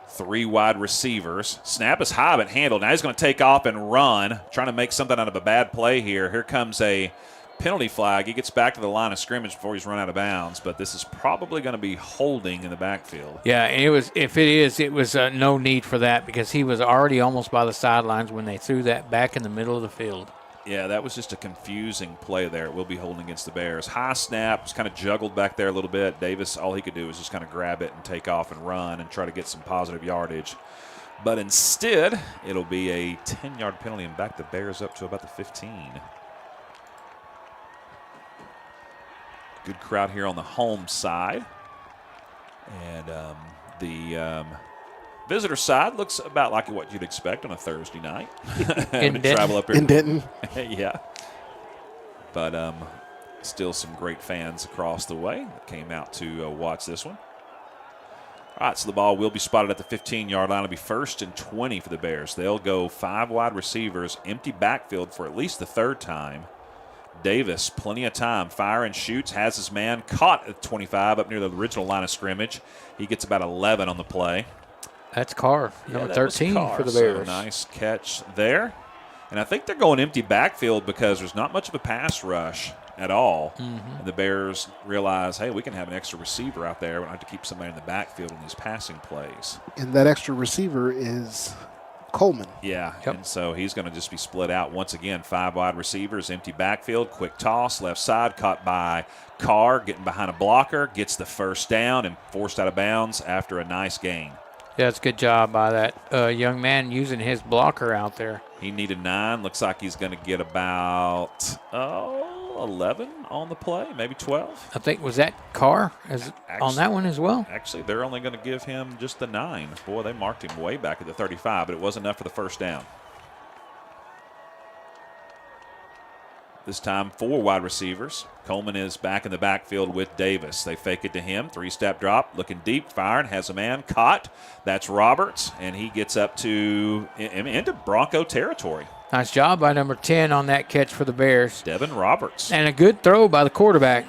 3 wide receivers. Snap is high but handled. Now he's going to take off and run, trying to make something out of a bad play here. Here comes a penalty flag. He gets back to the line of scrimmage before he's run out of bounds, but this is probably going to be holding in the backfield. Yeah, and it was no need for that because he was already almost by the sidelines when they threw that back in the middle of the field. Yeah, that was just a confusing play there. It will be holding against the Bears. High snap, was kind of juggled back there a little bit. Davis, all he could do was just kind of grab it and take off and run and try to get some positive yardage. But instead, it'll be a 10-yard penalty and back the Bears up to about the 15. Good crowd here on the home side. And the visitor side looks about like what you'd expect on a Thursday night. In Denton. Travel up here. In Denton. Yeah. But still some great fans across the way that came out to watch this one. All right, so the ball will be spotted at the 15-yard line. It'll be 1st and 20 for the Bears. They'll go 5 wide receivers, empty backfield for at least the 3rd time. Davis, plenty of time, fire and shoots, has his man caught at 25 up near the original line of scrimmage. He gets about 11 on the play. That's Carr, number that was 13 Carr, for the so Bears. nice catch there. And I think they're going empty backfield because there's not much of a pass rush at all. Mm-hmm. And the Bears realize, hey, we can have an extra receiver out there. We don't have to keep somebody in the backfield on these passing plays. And that extra receiver is Coleman. Yeah, Yep. and so he's going to just be split out once again. 5 wide receivers, empty backfield, quick toss, left side, caught by Carr, getting behind a blocker, gets the first down and forced out of bounds after a nice gain. Yeah, it's a good job by that young man using his blocker out there. He needed 9. Looks like he's going to get about 11 on the play, maybe 12. I think, was that Carr on that one as well? Actually, they're only going to give him just the 9. Boy, they marked him way back at the 35, but it wasn't enough for the first down. This time, 4 wide receivers. Coleman is back in the backfield with Davis. They fake it to him. 3-step drop, looking deep, firing, has a man caught. That's Roberts, and he gets up to into Bronco territory. Nice job by number 10 on that catch for the Bears. Devin Roberts. And a good throw by the quarterback.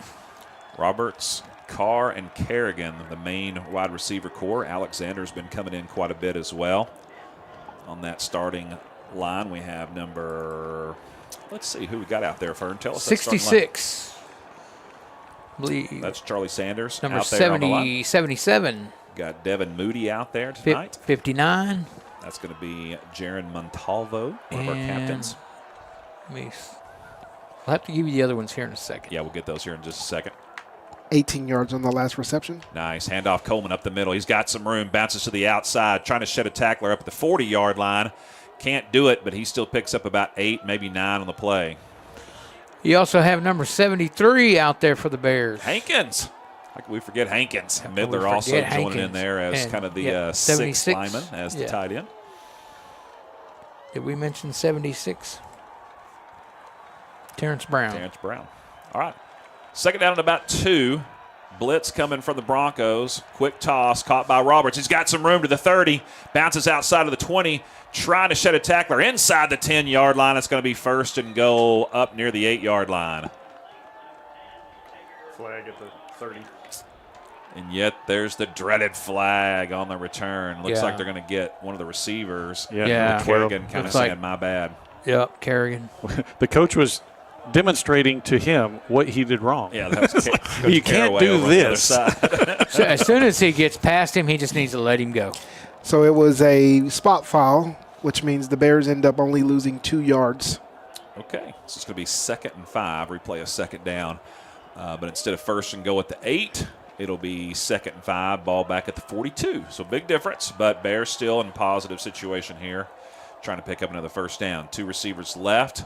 Roberts, Carr, and Kerrigan, the main wide receiver core. Alexander's been coming in quite a bit as well. On that starting line, we have number, let's see who we got out there, Fern. Tell us. 66. I believe. That's Charlie Sanders. Number out there on the 70, line. 77. Got Devin Moody out there tonight. 59. That's going to be Jaron Montalvo, one of our captains. I'll have to give you the other ones here in a second. Yeah, we'll get those here in just a second. 18 yards on the last reception. Nice. Handoff Coleman up the middle. He's got some room. Bounces to the outside. Trying to shed a tackler up at the 40-yard line. Can't do it, but he still picks up about 8, maybe 9 on the play. You also have number 73 out there for the Bears. Hankins. How can we forget Hankins? How can Midler we also forget joining in Hankins? there as And, kind of the yeah, 6th 76. lineman as the Yeah. tight end. Did we mention 76? Terrence Brown. Terrence Brown. All right. 2nd down and about 2. Blitz coming from the Broncos. Quick toss caught by Roberts. He's got some room to the 30. Bounces outside of the 20. Trying to shed a tackler inside the 10-yard line. It's going to be 1st and goal up near the 8-yard line. Flag at the 30. And yet there's the dreaded flag on the return. Looks Yeah. like they're going to get one of the receivers. Yeah. Kerrigan kind of Looks like- saying, my bad. Yep, Kerrigan. The coach was demonstrating to him what he did wrong. Yeah, that was Coach You can't Caraway do over on the other this. side. So as soon as he gets past him, he just needs to let him go. So it was a spot foul which means the Bears end up only losing 2 yards. Okay, so it's going to be 2nd and 5. Replay a second down. But instead of 1st and goal at the 8, it'll be 2nd and 5, ball back at the 42. So big difference, but Bears still in positive situation here, trying to pick up another 1st down. 2 receivers left.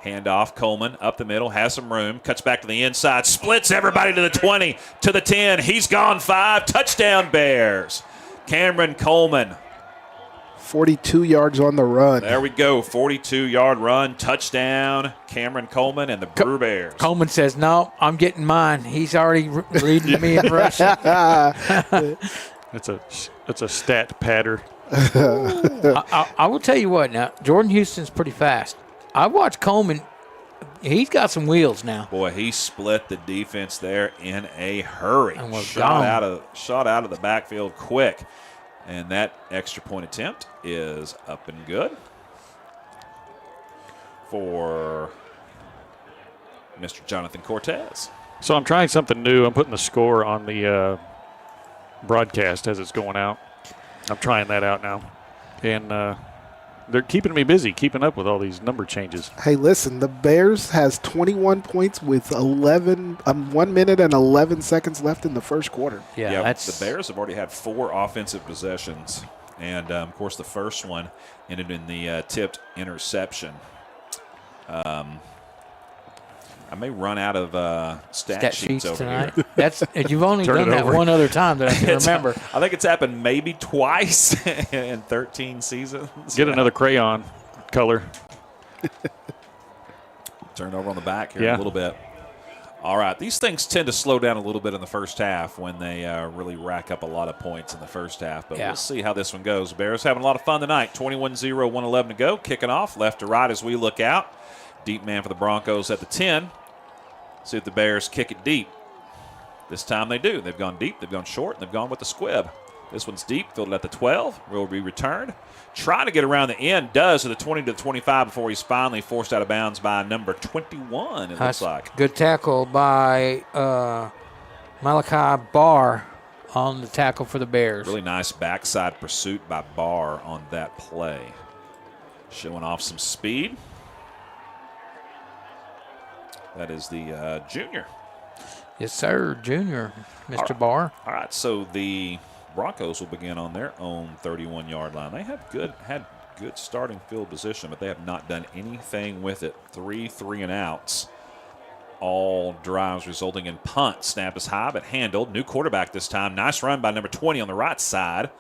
Handoff, Coleman up the middle, has some room, cuts back to the inside, splits everybody to the 20, to the 10. He's gone 5. Touchdown Bears. Cameron Coleman. 42 yards on the run. There we go, 42-yard run, touchdown, Cameron Coleman and the Brewer Bears. Coleman says, no, I'm getting mine. He's already leading me in rushing. It's a stat patter. I will tell you what now, Jordan Houston's pretty fast. I watched Coleman. He's got some wheels now. Boy, he split the defense there in a hurry. And was shot gone. out of the backfield quick. And that extra point attempt is up and good for Mr. Jonathan Cortez. So I'm trying something new. I'm putting the score on the broadcast as it's going out. I'm trying that out now. And they're keeping me busy, keeping up with all these number changes. Hey, listen, the Bears has 21 points with 1 minute and 11 seconds left in the first quarter. Yeah, that's the Bears have already had 4 offensive possessions. And, of course, the first one ended in the tipped interception. I may run out of stat sheets over tonight. here. That's you've only Turn done it that over. one other time that I can remember. I think it's happened maybe twice in 13 seasons. Get another crayon color. Turn over on the back here Yeah. a little bit. All right, these things tend to slow down a little bit in the first half when they really rack up a lot of points in the first half. But we'll see how this one goes. Bears having a lot of fun tonight. 21-0, 1:11 to go. Kicking off left to right as we look out. Deep man for the Broncos at the 10. See if the Bears kick it deep. This time they do. They've gone deep, they've gone short, and they've gone with the squib. This one's deep, fielded at the 12. Will be returned. Trying to get around the end, does to the 20 to the 25 before he's finally forced out of bounds by number 21, it looks like. Good tackle by Malachi Barr on the tackle for the Bears. Really nice backside pursuit by Barr on that play. Showing off some speed. That is the junior. Yes, sir, junior, Mr. Barr. All right, so the Broncos will begin on their own 31-yard line. They have had good starting field position, but they have not done anything with it. 3 and outs. All drives resulting in punt. Snap is high, but handled. New quarterback this time. Nice run by number 20 on the right side.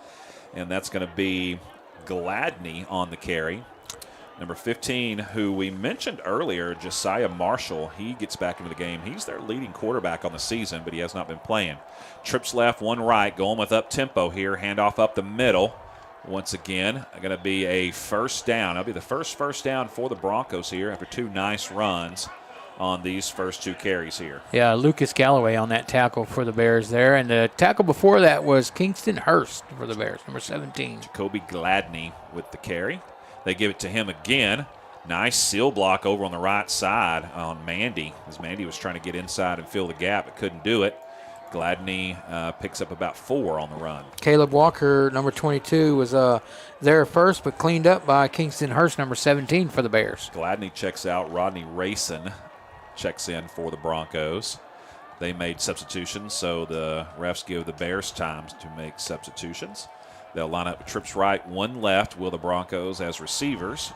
And that's going to be Gladney on the carry. Number 15, who we mentioned earlier, Josiah Marshall, he gets back into the game. He's their leading quarterback on the season, but he has not been playing. Trips left, 1 right, going with up-tempo here. Handoff up the middle. Once again, going to be a 1st down. That'll be the first down for the Broncos here after 2 nice runs on these first 2 carries here. Yeah, Lucas Galloway on that tackle for the Bears there. And the tackle before that was Kingston Hurst for the Bears, number 17. Jacoby Gladney with the carry. They give it to him again. Nice seal block over on the right side on Mandy, as Mandy was trying to get inside and fill the gap, but couldn't do it. Gladney picks up about 4 on the run. Caleb Walker, number 22, was there first, but cleaned up by Kingston Hurst, number 17 for the Bears. Gladney checks out. Rodney Rayson checks in for the Broncos. They made substitutions, so the refs give the Bears time to make substitutions. They'll line up trips right, 1 left. Will the Broncos as receivers.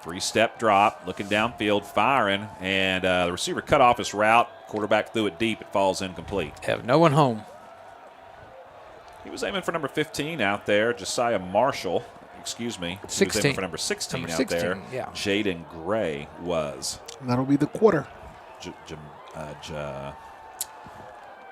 3-step drop, looking downfield, firing, and the receiver cut off his route. Quarterback threw it deep. It falls incomplete. Have no one home. He was aiming for number 15 out there, Josiah Marshall. Excuse me. He was 16. aiming for number 16 Number out 16, there. yeah. Jaden Gray was. And that'll be the quarter.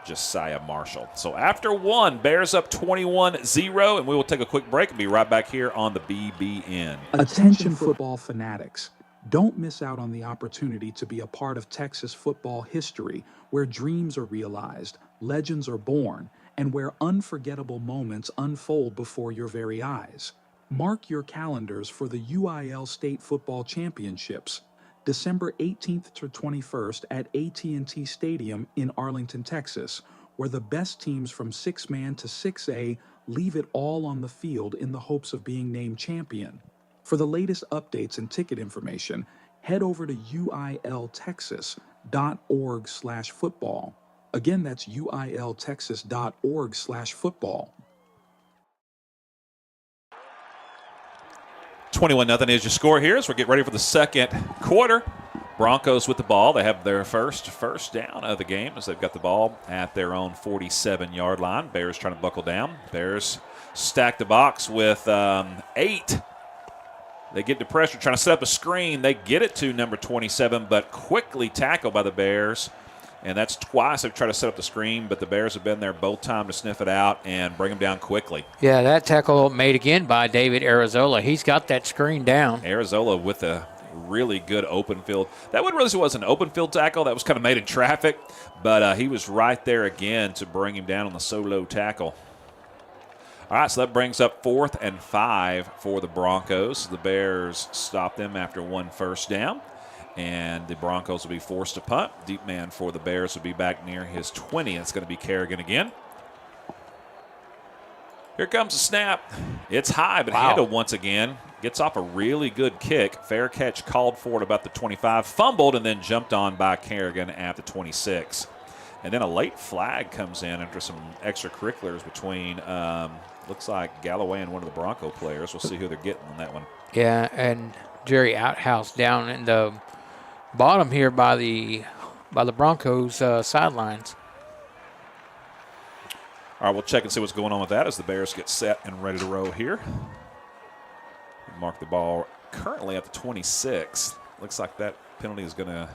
Josiah Marshall. So after 1, Bears up 21-0, and we will take a quick break and be right back here on the BBN. Attention football fanatics. Don't miss out on the opportunity to be a part of Texas football history, where dreams are realized, legends are born, and where unforgettable moments unfold before your very eyes. Mark your calendars for the UIL State Football Championships, December 18th to 21st at AT&T Stadium in Arlington, Texas, where the best teams from 6-man to 6A leave it all on the field in the hopes of being named champion. For the latest updates and ticket information, head over to uiltexas.org/football. Again, that's uiltexas.org/football. 21-0 is your score here as we get ready for the second quarter. Broncos with the ball. They have their first down of the game as they've got the ball at their own 47-yard line. Bears trying to buckle down. Bears stack the box with 8. They get to pressure, trying to set up a screen. They get it to number 27, but quickly tackled by the Bears. And that's twice they've tried to set up the screen, but the Bears have been there both times to sniff it out and bring them down quickly. Yeah, that tackle made again by David Arizola. He's got that screen down. Arizola with a really good open field. That one really was an open field tackle. That was kind of made in traffic, but he was right there again to bring him down on the solo tackle. All right, so that brings up 4th and 5 for the Broncos. The Bears stop them after 1 first down, and the Broncos will be forced to punt. Deep man for the Bears will be back near his 20. It's going to be Kerrigan again. Here comes the snap. It's high, but handled once again. Gets off a really good kick. Fair catch called for it about the 25. Fumbled and then jumped on by Kerrigan at the 26. And then a late flag comes in after some extracurriculars between, looks like Galloway and one of the Bronco players. We'll see who they're getting on that one. Yeah, and Jerry Outhouse down in the bottom here by the Broncos sidelines. All right, we'll check and see what's going on with that as the Bears get set and ready to roll here. Mark the ball currently at the 26. Looks like that penalty is going to.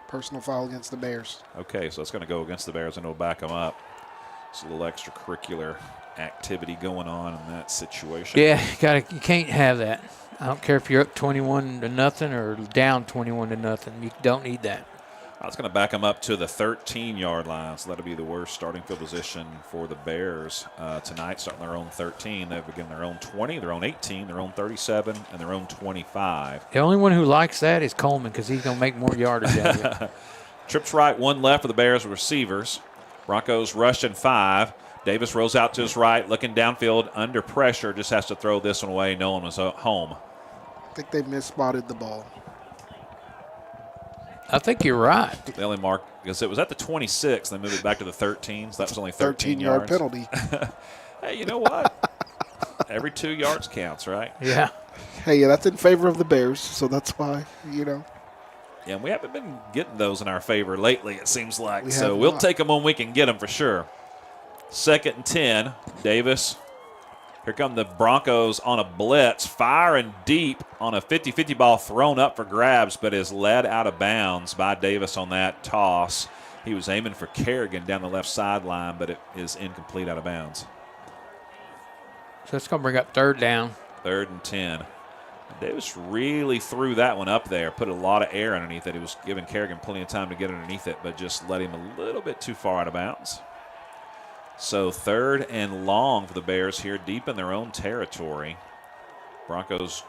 Personal foul against the Bears. Okay, so it's going to go against the Bears and it'll back them up. It's a little extracurricular activity going on in that situation. Yeah, you can't have that. I don't care if you're up 21-0 or down 21-0. You don't need that. It's going to back them up to the 13-yard line, so that'll be the worst starting field position for the Bears tonight, starting their own 13. They begin their own 20, their own 18, their own 37, and their own 25. The only one who likes that is Coleman because he's going to make more yardage out of it. Trips right, 1 left for the Bears receivers. Broncos rush in 5. Davis rolls out to his right, looking downfield under pressure, just has to throw this one away. No one was home. I think they misspotted the ball. I think you're right. They only marked because it was at the 26. They moved it back to the 13, so that was only 13 13-yard yards. penalty. Hey, you know what? Every 2 yards counts, right? Yeah. Hey, yeah, that's in favor of the Bears, so that's why, Yeah, and we haven't been getting those in our favor lately, it seems like. So we'll take them when we can get them for sure. 2nd and 10. Davis. Here come the Broncos on a blitz, firing deep on a 50-50 ball thrown up for grabs, but is led out of bounds by Davis on that toss. He was aiming for Kerrigan down the left sideline, but it is incomplete out of bounds. So it's going to bring up 3rd down. 3rd and 10. Davis really threw that one up there, put a lot of air underneath it. He was giving Kerrigan plenty of time to get underneath it, but just let him a little bit too far out of bounds. So 3rd and long for the Bears here, deep in their own territory. Broncos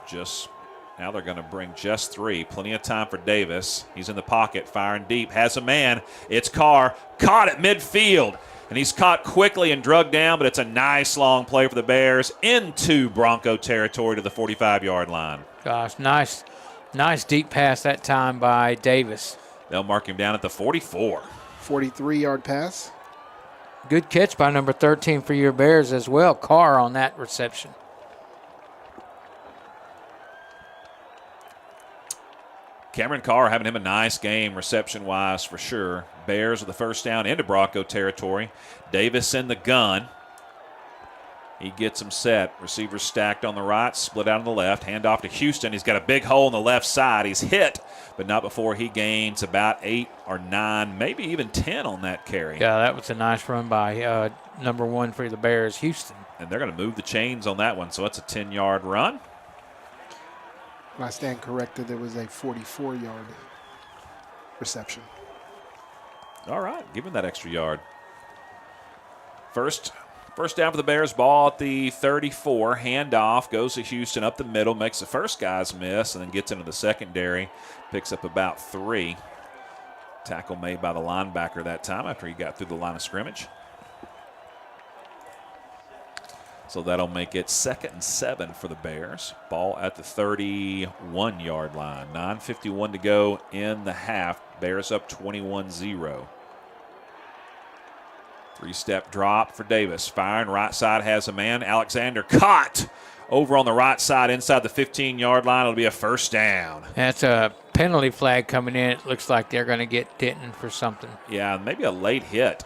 now they're going to bring just 3. Plenty of time for Davis. He's in the pocket, firing deep, has a man. It's Carr, caught at midfield. And he's caught quickly and drugged down, but it's a nice long play for the Bears into Bronco territory to the 45-yard line. Gosh, nice deep pass that time by Davis. They'll mark him down at the 44. 43-yard pass. Good catch by number 13 for your Bears as well. Carr on that reception. Cameron Carr having him a nice game reception-wise for sure. Bears with the first down into Bronco territory. Davis in the gun. He gets him set. Receivers stacked on the right, split out on the left. Hand off to Houston. He's got a big hole on the left side. He's hit, but not before he gains about 8 or 9, maybe even 10 on that carry. Yeah, that was a nice run by number 1 for the Bears, Houston. And they're going to move the chains on that one, so it's a 10-yard run. When I stand corrected, there was a 44-yard reception. All right, give him that extra yard. First down for the Bears, ball at the 34. Handoff goes to Houston up the middle, makes the first guys miss, and then gets into the secondary. Picks up about 3. Tackle made by the linebacker that time after he got through the line of scrimmage. So that'll make it 2nd and 7 for the Bears. Ball at the 31-yard line. 9:51 to go in the half. Bears up 21-0. 3-step drop for Davis. Firing right side has a man. Alexander caught over on the right side inside the 15-yard line. It'll be a first down. That's a penalty flag coming in. It looks like they're going to get Denton for something. Yeah, maybe a late hit,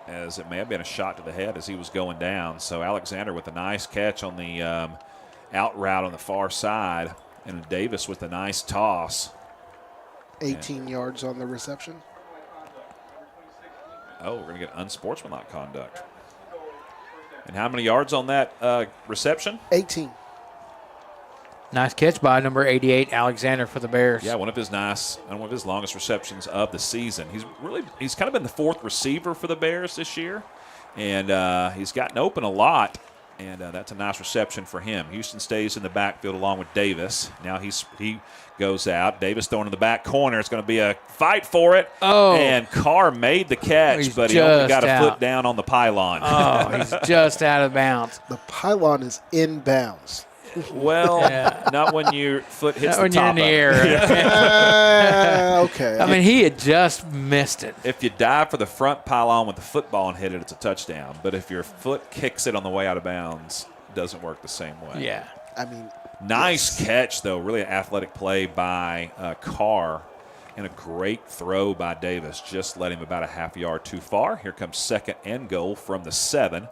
as it may have been a shot to the head as he was going down. So Alexander with a nice catch on the out route on the far side, and Davis with a nice toss. 18 yards on the reception. Oh, we're going to get unsportsmanlike conduct. And how many yards on that reception? 18. Nice catch by number 88, Alexander, for the Bears. Yeah, one of his longest receptions of the season. He's kind of been the 4th receiver for the Bears this year, and he's gotten open a lot, and that's a nice reception for him. Houston stays in the backfield along with Davis. Now he goes out. Davis throwing in the back corner. It's going to be a fight for it. Oh. And Carr made the catch, but he only got a foot down on the pylon. Oh, he's just out of bounds. The pylon is in bounds. Well, not when your foot hits Not the top when you're in of the it. air. Okay. I mean, he had just missed it. If you dive for the front pylon with the football and hit it, it's a touchdown. But if your foot kicks it on the way out of bounds, it doesn't work the same way. Yeah. I mean, Nice catch, though. Really an athletic play by Carr, and a great throw by Davis. Just let him about a half yard too far. Here comes 2nd and goal from the 7.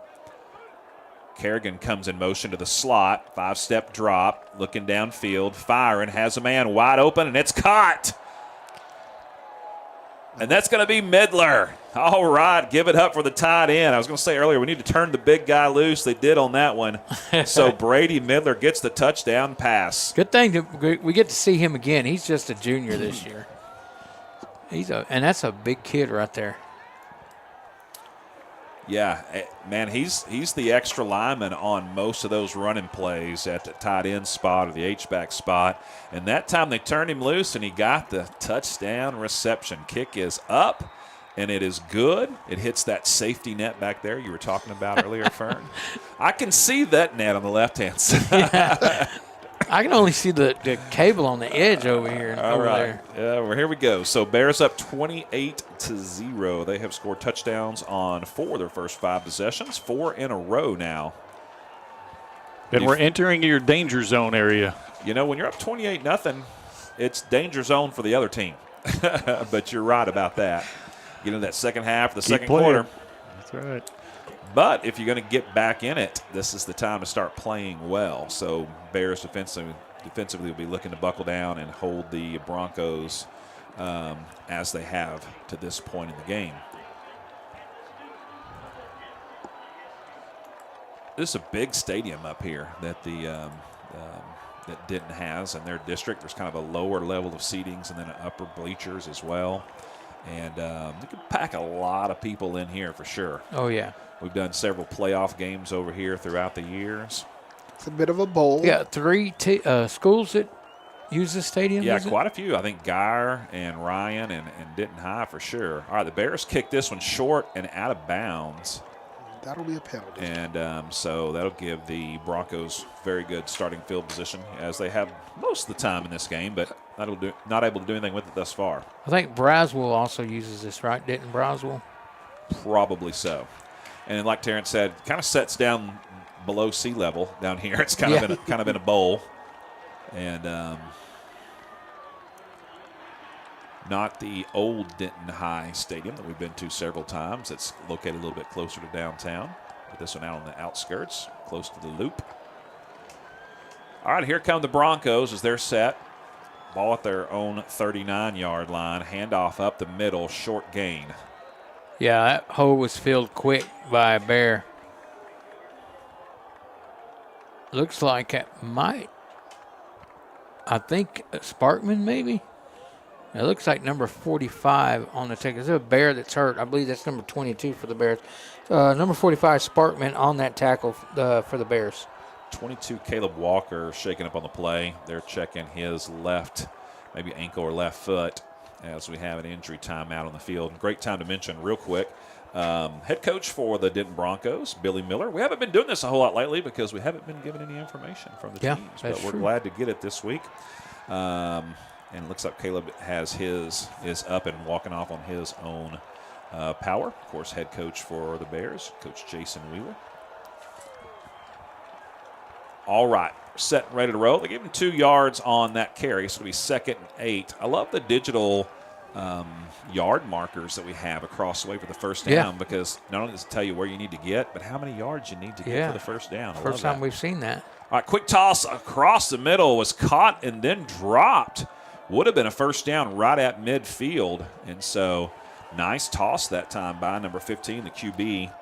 Kerrigan comes in motion to the slot. 5-step drop, looking downfield, firing, has a man wide open, and it's caught. And that's going to be Midler. All right, give it up for the tight end. I was going to say earlier, we need to turn the big guy loose. They did on that one. So Brady Midler gets the touchdown pass. Good thing that we get to see him again. He's just a junior this year. And that's a big kid right there. Yeah, man, he's the extra lineman on most of those running plays at the tight end spot or the H-back spot. And that time they turned him loose, and he got the touchdown reception. Kick is up, and it is good. It hits that safety net back there you were talking about earlier, Fern. I can see that net on the left-hand side. Yeah. I can only see the cable on the edge over here. All over right. there. Yeah, well, here we go. So Bears up 28-0. They have scored touchdowns on 4 of their first 5 possessions, 4 in a row now. And we're entering your danger zone area. You know, when you're up 28-0, it's danger zone for the other team. But you're right about that. Get into that second half, the second quarter. That's right. But if you're going to get back in it, this is the time to start playing well. So Bears defensively will be looking to buckle down and hold the Broncos as they have to this point in the game. This is a big stadium up here that that Denton has in their district. There's kind of a lower level of seatings and then upper bleachers as well. And you can pack a lot of people in here for sure. Oh, yeah. We've done several playoff games over here throughout the years. it's a bit of a bowl. Yeah, 3 schools that use the stadium. Yeah, is it? quite a few. I think Geyer and Ryan and Denton High for sure. All right, the Bears kicked this one short and out of bounds. That'll be a penalty. And so that'll give the Broncos very good starting field position, as they have most of the time in this game, but not able to do anything with it thus far. I think Braswell also uses this, right? Denton Braswell? Probably so. And like Terrence said, kind of sets down below sea level down here. It's kind of in a bowl. And not the old Denton High Stadium that we've been to several times. It's located a little bit closer to downtown. But this one out on the outskirts, close to the loop. All right, here come the Broncos as they're set. Ball at their own 39-yard line. Handoff up the middle, short gain. Yeah, that hole was filled quick by a Bear. Looks like it might. I think Sparkman maybe. It looks like number 45 on the ticket. There's a Bear that's hurt. I believe that's number 22 for the Bears. Number 45, Sparkman on that tackle for the Bears. 22, Caleb Walker shaking up on the play. They're checking his left, maybe ankle or left foot. as we have an injury timeout on the field. Great time to mention real quick. Head coach for the Denton Broncos, Billy Miller. We haven't been doing this a whole lot lately because we haven't been given any information from the teams, but we're glad to get it this week. And it looks like Caleb is up and walking off on his own power. Of course, head coach for the Bears, Coach Jason Wheeler. All right, set and ready to roll. They gave him 2 yards on that carry, so it'll be 2nd and 8. I love the digital yard markers that we have across the way for the first down because not only does it tell you where you need to get, but how many yards you need to get for the first down. First time we've seen that. All right, quick toss across the middle, was caught and then dropped. Would have been a first down right at midfield. And so nice toss that time by number 15, the QB,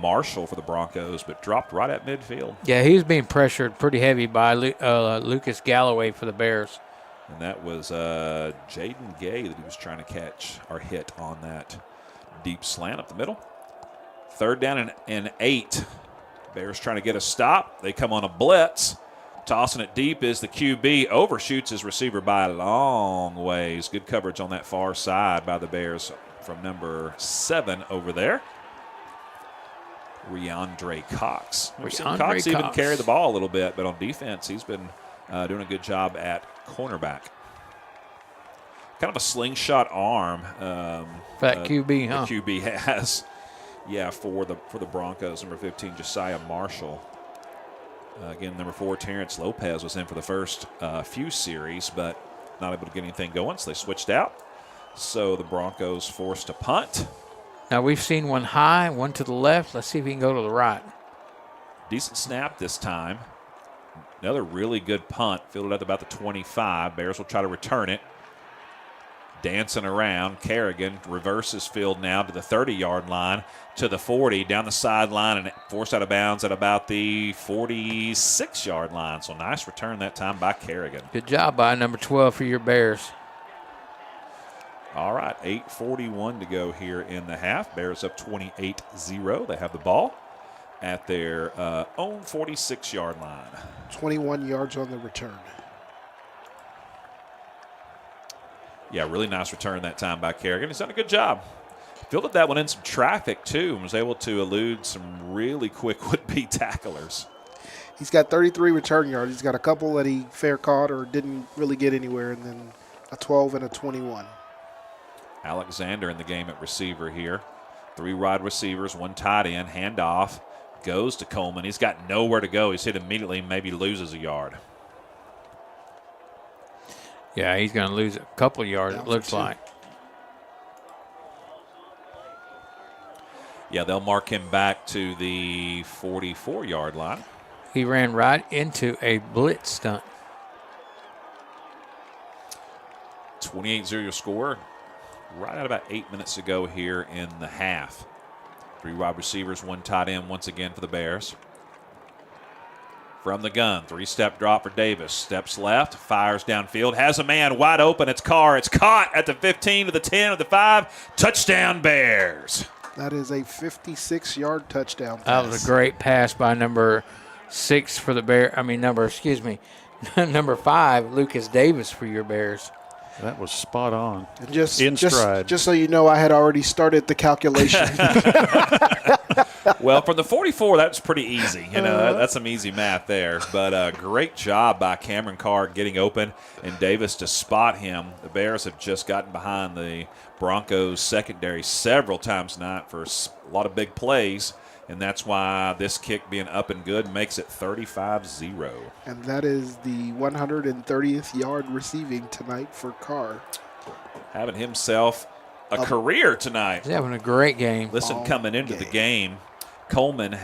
Marshall for the Broncos, but dropped right at midfield. Yeah, he was being pressured pretty heavy by Lucas Galloway for the Bears. And that was Jaden Gay that he was trying to catch or hit on that deep slant up the middle. 3rd down and 8. Bears trying to get a stop. They come on a blitz. Tossing it deep is the QB. Overshoots his receiver by a long ways. Good coverage on that far side by the Bears from number 7 over there. Reandre Cox. We've seen Cox even carry the ball a little bit, but on defense he's been doing a good job at cornerback. Kind of a slingshot arm. Fat QB, huh? The QB has. Yeah, for the Broncos, number 15, Josiah Marshall. Again, number 4, Terrence Lopez was in for the first few series, but not able to get anything going, so they switched out. So the Broncos forced a punt. Now we've seen one high, one to the left. Let's see if he can go to the right. Decent snap this time. Another really good punt, fielded at about the 25. Bears will try to return it. Dancing around, Kerrigan reverses field now to the 30-yard line, to the 40, down the sideline, and forced out of bounds at about the 46-yard line. So nice return that time by Kerrigan. Good job by number 12 for your Bears. All right, 8:41 to go here in the half. Bears up 28-0. They have the ball at their own 46-yard line. 21 yards on the return. Yeah, really nice return that time by Kerrigan. He's done a good job. Fielded that one in some traffic, too, and was able to elude some really quick would-be tacklers. He's got 33 return yards. He's got a couple that he fair caught or didn't really get anywhere, and then a 12 and a 21. Alexander in the game at receiver here. 3 wide receivers, 1 tight end, handoff, goes to Coleman. He's got nowhere to go. He's hit immediately, maybe loses a yard. Yeah, he's going to lose a couple of yards, it looks like. Yeah, they'll mark him back to the 44-yard line. He ran right into a blitz stunt. 28-0 your score. Right at about 8 minutes to go here in the half. 3 wide receivers, 1 tight end once again for the Bears. From the gun, 3-step drop for Davis. Steps left, fires downfield, has a man wide open. It's Carr. It's caught at the 15 to the 10 of the 5. Touchdown Bears. That is a 56-yard touchdown pass. That was a great pass by number 6 for the Bears. Number 5, Lucas Davis for your Bears. That was spot on. And just stride. Just so you know, I had already started the calculation. Well, from the 44, that's pretty easy. That's some easy math there. But great job by Cameron Carr getting open and Davis to spot him. The Bears have just gotten behind the Broncos secondary several times tonight for a lot of big plays. And that's why this kick being up and good makes it 35-0. And that is the 130th yard receiving tonight for Carr. Having himself a career tonight. He's having a great game. Listen, coming into the game, Cameron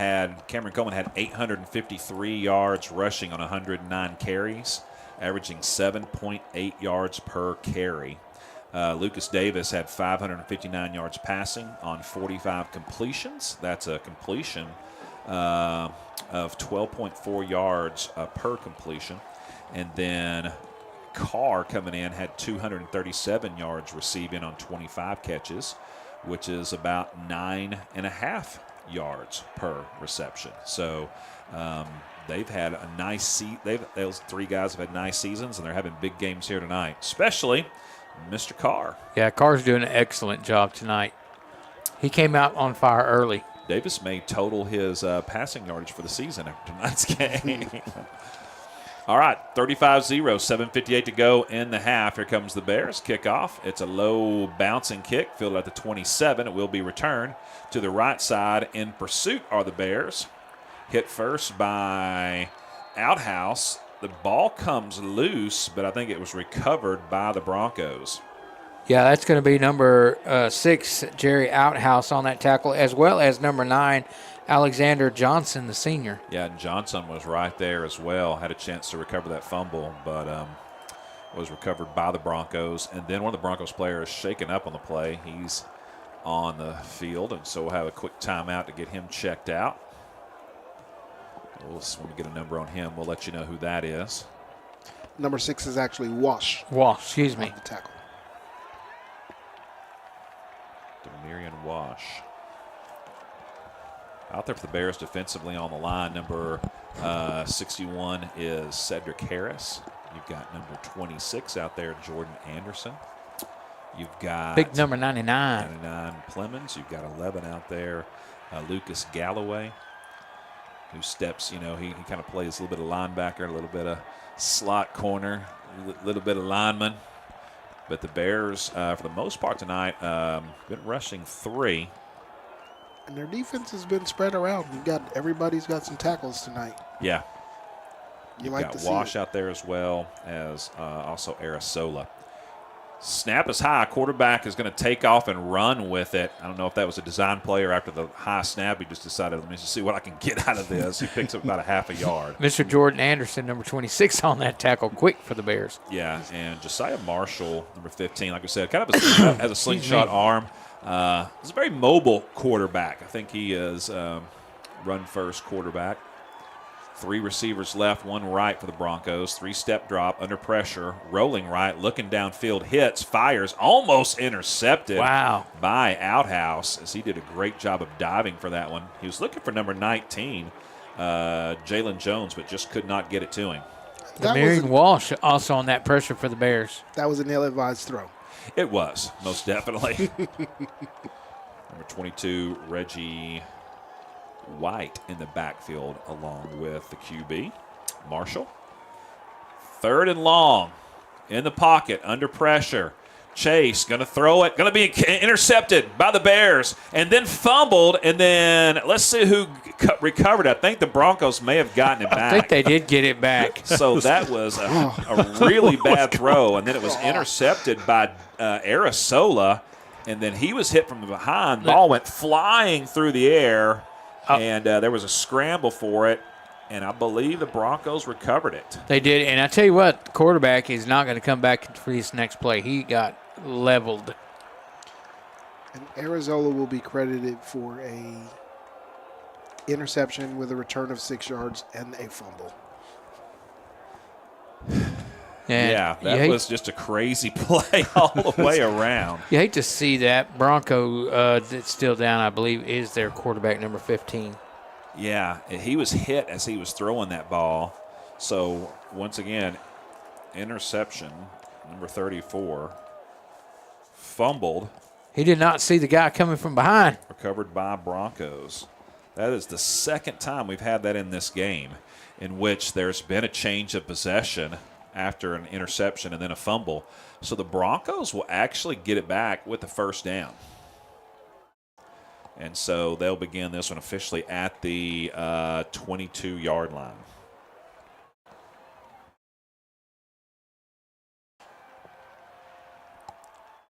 Coleman had 853 yards rushing on 109 carries, averaging 7.8 yards per carry. Lucas Davis had 559 yards passing on 45 completions. That's a completion of 12.4 yards per completion. And then Carr coming in had 237 yards receiving on 25 catches, which is about 9.5 yards per reception. So they've had a nice those 3 guys have had nice seasons, and they're having big games here tonight, especially Mr. Carr. Yeah, Carr's doing an excellent job tonight. He came out on fire early. Davis may total his passing yardage for the season after tonight's game. All right, 35-0, 7:58 to go in the half. Here comes the Bears. Kickoff. It's a low bouncing kick, fielded at the 27. It will be returned to the right side. In pursuit are the Bears. Hit first by Outhouse. The ball comes loose, but I think it was recovered by the Broncos. Yeah, that's going to be number 6, Jerry Outhouse on that tackle, as well as number 9, Alexander Johnson, the senior. Yeah, and Johnson was right there as well. Had a chance to recover that fumble, but was recovered by the Broncos. And then one of the Broncos players shaken up on the play. He's on the field, and so we'll have a quick timeout to get him checked out. When we get a number on him, we'll let you know who that is. Number 6 is actually Wash. Excuse me. The tackle. Demarion Wash. Out there for the Bears defensively on the line, number 61 is Cedric Harris. You've got number 26 out there, Jordan Anderson. You've got big number 99. 99 Clemens. You've got 11 out there, Lucas Galloway, who steps, he kind of plays a little bit of linebacker, a little bit of slot corner, a little bit of lineman. But the Bears, for the most part tonight, been rushing 3. And their defense has been spread around. Everybody's got some tackles tonight. Yeah. You've got Wash out there as well as also Arisola. Snap is high. Quarterback is going to take off and run with it. I don't know if that was a design play or after the high snap, he just decided, let me just see what I can get out of this. He picks up about a half a yard. Mr. Jordan Anderson, number 26 on that tackle, quick for the Bears. Yeah, and Josiah Marshall, number 15, like I said, kind of has a slingshot arm. He's a very mobile quarterback. I think he is run-first quarterback. 3 receivers left, 1 right for the Broncos. 3-step drop, under pressure, rolling right, looking downfield, hits, fires, almost intercepted by Outhouse, as he did a great job of diving for that one. He was looking for number 19, Jalen Jones, but just could not get it to him. Demarion Walsh also on that pressure for the Bears. That was an ill-advised throw. It was, most definitely. Number 22, Reggie White in the backfield along with the QB, Marshall. 3rd and long in the pocket, under pressure. Chase going to throw it, going to be intercepted by the Bears, and then fumbled, and then let's see who recovered it. I think the Broncos may have gotten it back. I think they did get it back. So that was a really bad throw, and then it was intercepted by Arisola, and then he was hit from behind. Ball went flying through the air, and there was a scramble for it, and I believe the Broncos recovered it. They did, and I tell you what, the quarterback is not going to come back for his next play. He got leveled. And Arizola will be credited for a interception with a return of 6 yards and a fumble. Yeah, that was just a crazy play all the way around. You hate to see that. Bronco that's still down, I believe, is their quarterback, number 15. Yeah, he was hit as he was throwing that ball. So, once again, interception, number 34, fumbled. He did not see the guy coming from behind. Recovered by Broncos. That is the second time we've had that in this game in which there's been a change of possession after an interception and then a fumble. So the Broncos will actually get it back with the first down. And so they'll begin this one officially at the 22-yard line.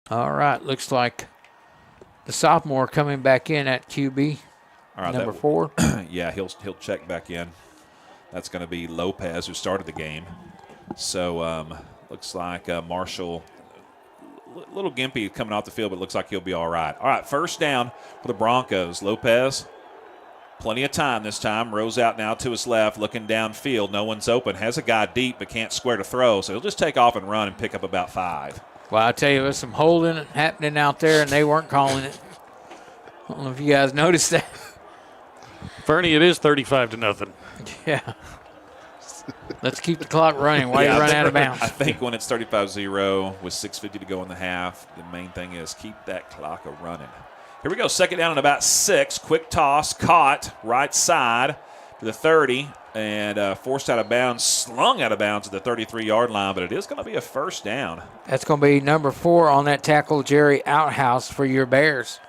All right, looks like the sophomore coming back in at QB, all right, number 4. Yeah, he'll check back in. That's going to be Lopez, who started the game. So looks like Marshall, a little gimpy coming off the field, but looks like he'll be all right. All right, first down for the Broncos. Lopez, plenty of time this time. Rows out now to his left, looking downfield. No one's open. Has a guy deep, but can't square to throw. So he'll just take off and run and pick up about 5. Well, I tell you, there's some holding happening out there, and they weren't calling it. I don't know if you guys noticed that. Fernie, it is 35-0. Yeah. Let's keep the clock running while you run out of bounds. I think when it's 35-0 with 6:50 to go in the half, the main thing is keep that clock a-running. Here we go, second down and about 6. Quick toss, caught, right side to the 30, and forced out of bounds, slung out of bounds at the 33-yard line, but it is going to be a first down. That's going to be number 4 on that tackle, Jerry Outhouse, for your Bears.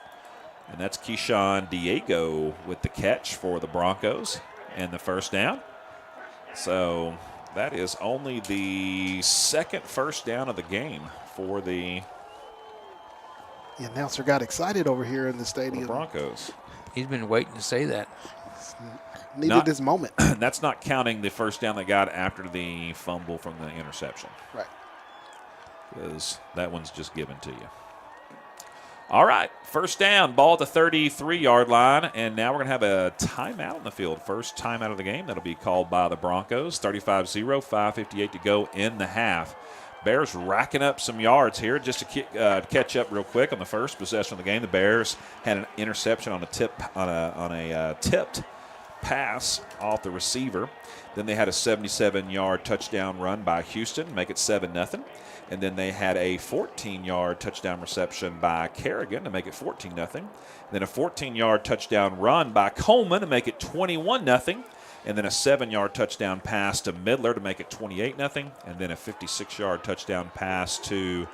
And that's Keyshawn Diego with the catch for the Broncos and the first down. So that is only the second first down of the game for the The announcer got excited over here in the stadium. Broncos. He's been waiting to say that. Needed his moment. That's not counting the first down they got after the fumble from the interception. Right. Because that one's just given to you. All right, first down, ball at the 33-yard line, and now we're going to have a timeout in the field. First timeout of the game. That'll be called by the Broncos. 35-0, 5:58 to go in the half. Bears racking up some yards here. Just to catch up real quick on the first possession of the game, the Bears had an interception on a tipped pass off the receiver. Then they had a 77-yard touchdown run by Houston, make it 7-0. And then they had a 14-yard touchdown reception by Kerrigan to make it 14-0. Then a 14-yard touchdown run by Coleman to make it 21-0. And then a 7-yard touchdown pass to Midler to make it 28-0. And then a 56-yard touchdown pass to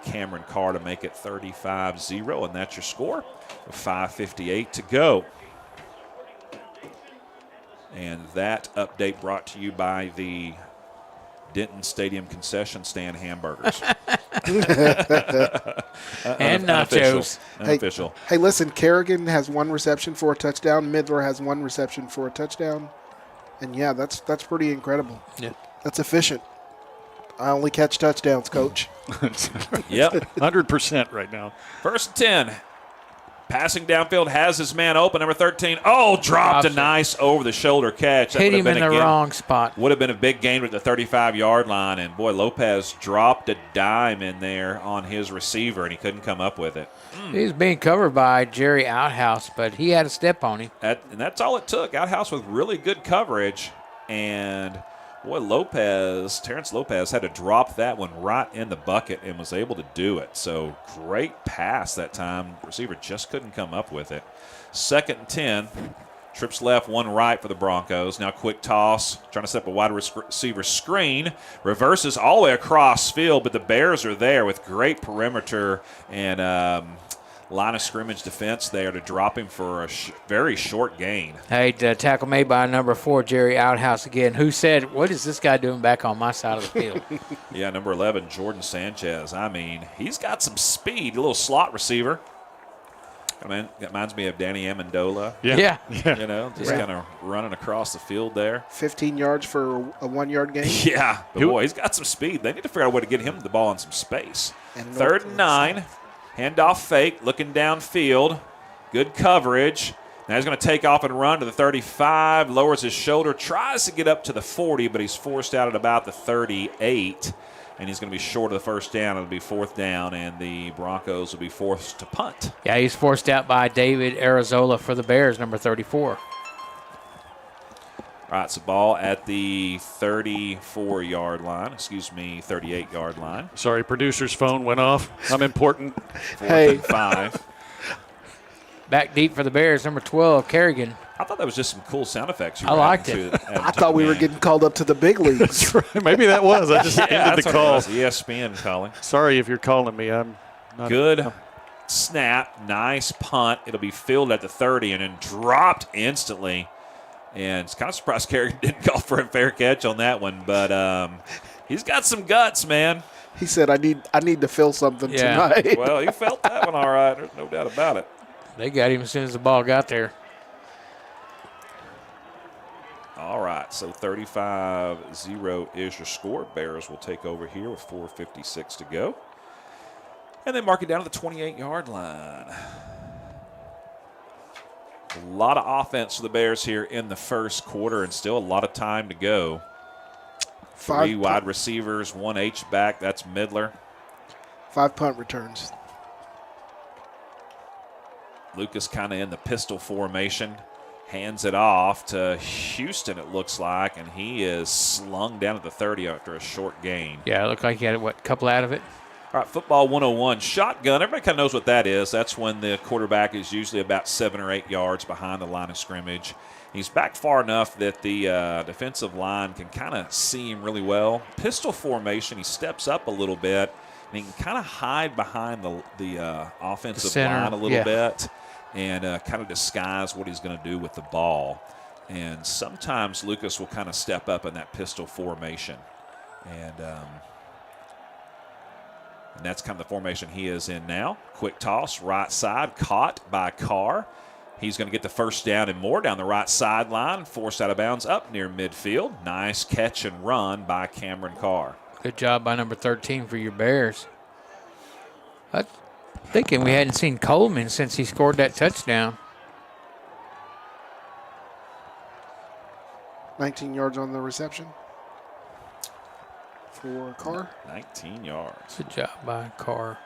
Cameron Carr to make it 35-0. And that's your score with 5:58 to go. And that update brought to you by the Denton Stadium concession stand hamburgers. And nachos. Unofficial. Hey, listen, Kerrigan has 1 reception for a touchdown. Midler has 1 reception for a touchdown. And, yeah, that's pretty incredible. Yeah. That's efficient. I only catch touchdowns, Coach. Yep. 100% right now. First and 10. Passing downfield, has his man open, number 13. Oh, dropped a nice over-the-shoulder catch. That Hit would have him in been the wrong spot. Would have been a big gain at the 35-yard line. And, boy, Lopez dropped a dime in there on his receiver, and he couldn't come up with it. He was being covered by Jerry Outhouse, but he had a step on him. And that's all it took. Outhouse with really good coverage. And, boy, Terrence Lopez had to drop that one right in the bucket and was able to do it. So great pass that time. Receiver just couldn't come up with it. Second and 10. Trips left, 1 right for the Broncos. Now quick toss, trying to set up a wide receiver screen. Reverses all the way across field, but the Bears are there with great perimeter and line of scrimmage defense there to drop him for a very short gain. Hey, tackle made by number 4, Jerry Outhouse again, who said, what is this guy doing back on my side of the field? Yeah, number 11, Jordan Sanchez. I mean, he's got some speed, a little slot receiver. I mean, that reminds me of Danny Amendola. Yeah. You know, just kind of running across the field there. 15 yards for a 1-yard gain. Yeah, but boy, he's got some speed. They need to figure out a way to get him the ball in some space. And Third and 9. Handoff fake, looking downfield. Good coverage. Now he's going to take off and run to the 35, lowers his shoulder, tries to get up to the 40, but he's forced out at about the 38, and he's going to be short of the first down. It'll be 4th down, and the Broncos will be forced to punt. Yeah, he's forced out by David Arizola for the Bears, number 34. All right, so ball at the 38-yard line. Sorry, producer's phone went off. I'm important. 4th and 5. Back deep for the Bears, number 12, Kerrigan. I thought that was just some cool sound effects. I liked it. I thought we were getting called up to the big leagues. That's right. Maybe that was. I just ended the call. ESPN calling. Sorry if you're calling me. I'm not. Good snap, nice punt. It'll be fielded at the 30 and then dropped instantly. And it's kind of surprised Kerrigan didn't call for a fair catch on that one, but he's got some guts, man. He said, I need to feel something tonight. Well, he felt that one all right. There's no doubt about it. They got him as soon as the ball got there. All right, so 35-0 is your score. Bears will take over here with 4:56 to go. And they mark it down to the 28-yard line. A lot of offense for the Bears here in the first quarter and still a lot of time to go. 3 wide receivers, 1 H-back. That's Midler. 5 punt returns. Lucas kind of in the pistol formation. Hands it off to Houston, it looks like, and he is slung down at the 30 after a short gain. Yeah, it looked like he had, a couple out of it? All right, football 101, shotgun. Everybody kind of knows what that is. That's when the quarterback is usually about 7 or 8 yards behind the line of scrimmage. He's back far enough that the defensive line can kind of see him really well. Pistol formation, he steps up a little bit, and he can kind of hide behind the offensive line a little bit and kind of disguise what he's going to do with the ball. And sometimes Lucas will kind of step up in that pistol formation. And that's kind of the formation he is in now. Quick toss, right side, caught by Carr. He's going to get the first down and more down the right sideline, forced out of bounds up near midfield. Nice catch and run by Cameron Carr. Good job by number 13 for your Bears. I'm thinking we hadn't seen Coleman since he scored that touchdown. 19 yards on the reception for Carr. 19 yards. Good job by Carr.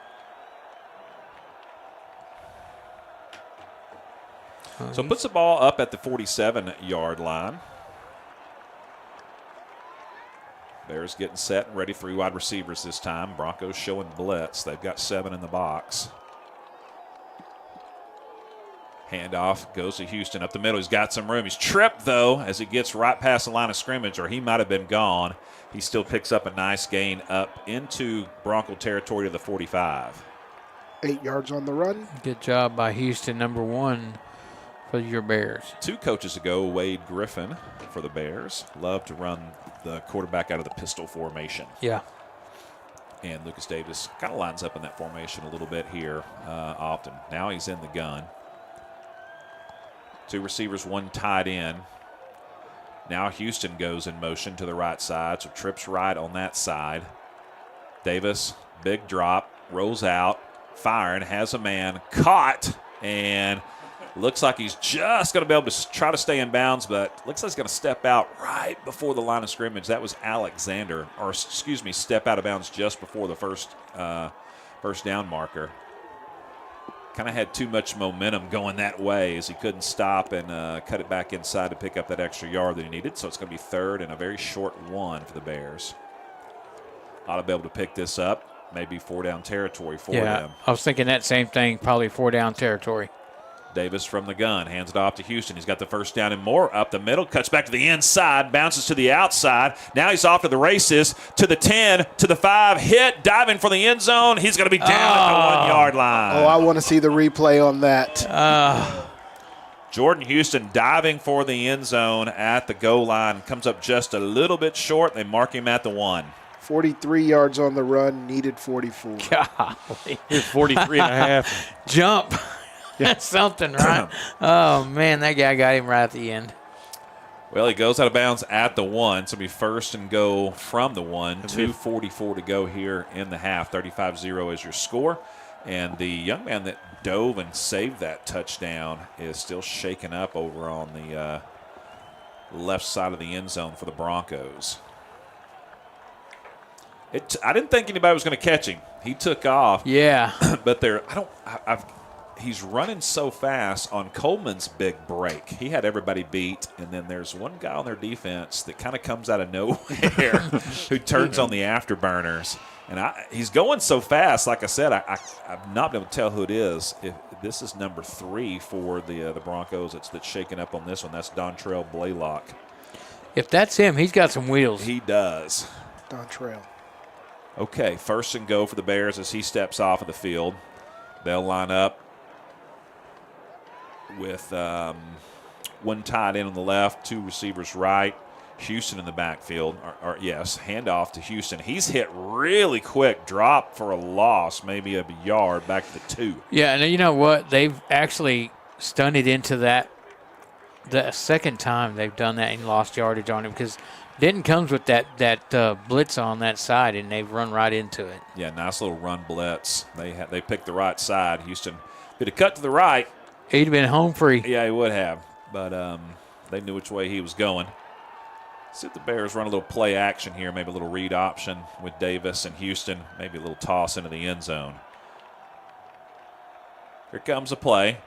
So puts the ball up at the 47-yard line. Bears getting set and ready. 3 wide receivers this time. Broncos showing blitz. They've got 7 in the box. Handoff goes to Houston up the middle. He's got some room. He's tripped, though, as he gets right past the line of scrimmage, or he might have been gone. He still picks up a nice gain up into Bronco territory to the 45. 8 yards on the run. Good job by Houston, number 1 for your Bears. 2 coaches ago, Wade Griffin for the Bears loved to run the quarterback out of the pistol formation. Yeah. And Lucas Davis kind of lines up in that formation a little bit here often. Now he's in the gun. 2 receivers, 1 tight end. Now Houston goes in motion to the right side, so trips right on that side. Davis, big drop, rolls out, firing, has a man, caught, and looks like he's just going to be able to try to stay in bounds, but looks like he's going to step out right before the line of scrimmage. That was Alexander, or excuse me, step out of bounds just before the first down marker. Kind of had too much momentum going that way as he couldn't stop and cut it back inside to pick up that extra yard that he needed. So it's going to be 3rd and a very short 1 for the Bears. Ought to be able to pick this up. Maybe 4-down territory for them. I was thinking that same thing, probably 4-down territory. Davis from the gun, hands it off to Houston. He's got the first down and more up the middle, cuts back to the inside, bounces to the outside. Now he's off to the races, to the 10, to the 5, hit, diving for the end zone. He's going to be down at the 1-yard line. Oh, I want to see the replay on that. Jordan Houston diving for the end zone at the goal line, comes up just a little bit short. They mark him at the 1. 43 yards on the run, needed 44. Golly. 43 and a half. Jump. That's something, right? Oh, man, that guy got him right at the end. Well, he goes out of bounds at the 1, so it'll be 1st and go from the 1. 2:44 to go here in the half. 35-0 is your score. And the young man that dove and saved that touchdown is still shaken up over on the left side of the end zone for the Broncos. I didn't think anybody was going to catch him. He took off. Yeah. But he's running so fast on Coleman's big break. He had everybody beat, and then there's one guy on their defense that kind of comes out of nowhere who turns on the afterburners. And he's going so fast, like I said, I've not been able to tell who it is. If this is number 3 for the Broncos that's shaking up on this one. That's Dontrell Blaylock. If that's him, he's got some wheels. He does. Dontrell. Okay, 1st and go for the Bears as he steps off of the field. They'll line up with 1 tight end on the left, 2 receivers right, Houston in the backfield. Handoff to Houston. He's hit really quick, drop for a loss, maybe a yard back to the 2. Yeah, and you know what? They've actually stunted into that. The second time they've done that and lost yardage on him because Denton comes with that blitz on that side, and they've run right into it. Yeah, nice little run blitz. They picked the right side. Houston did a cut to the right. He'd have been home free. Yeah, he would have, but they knew which way he was going. See if the Bears run a little play action here, maybe a little read option with Davis and Houston, maybe a little toss into the end zone. Here comes a play.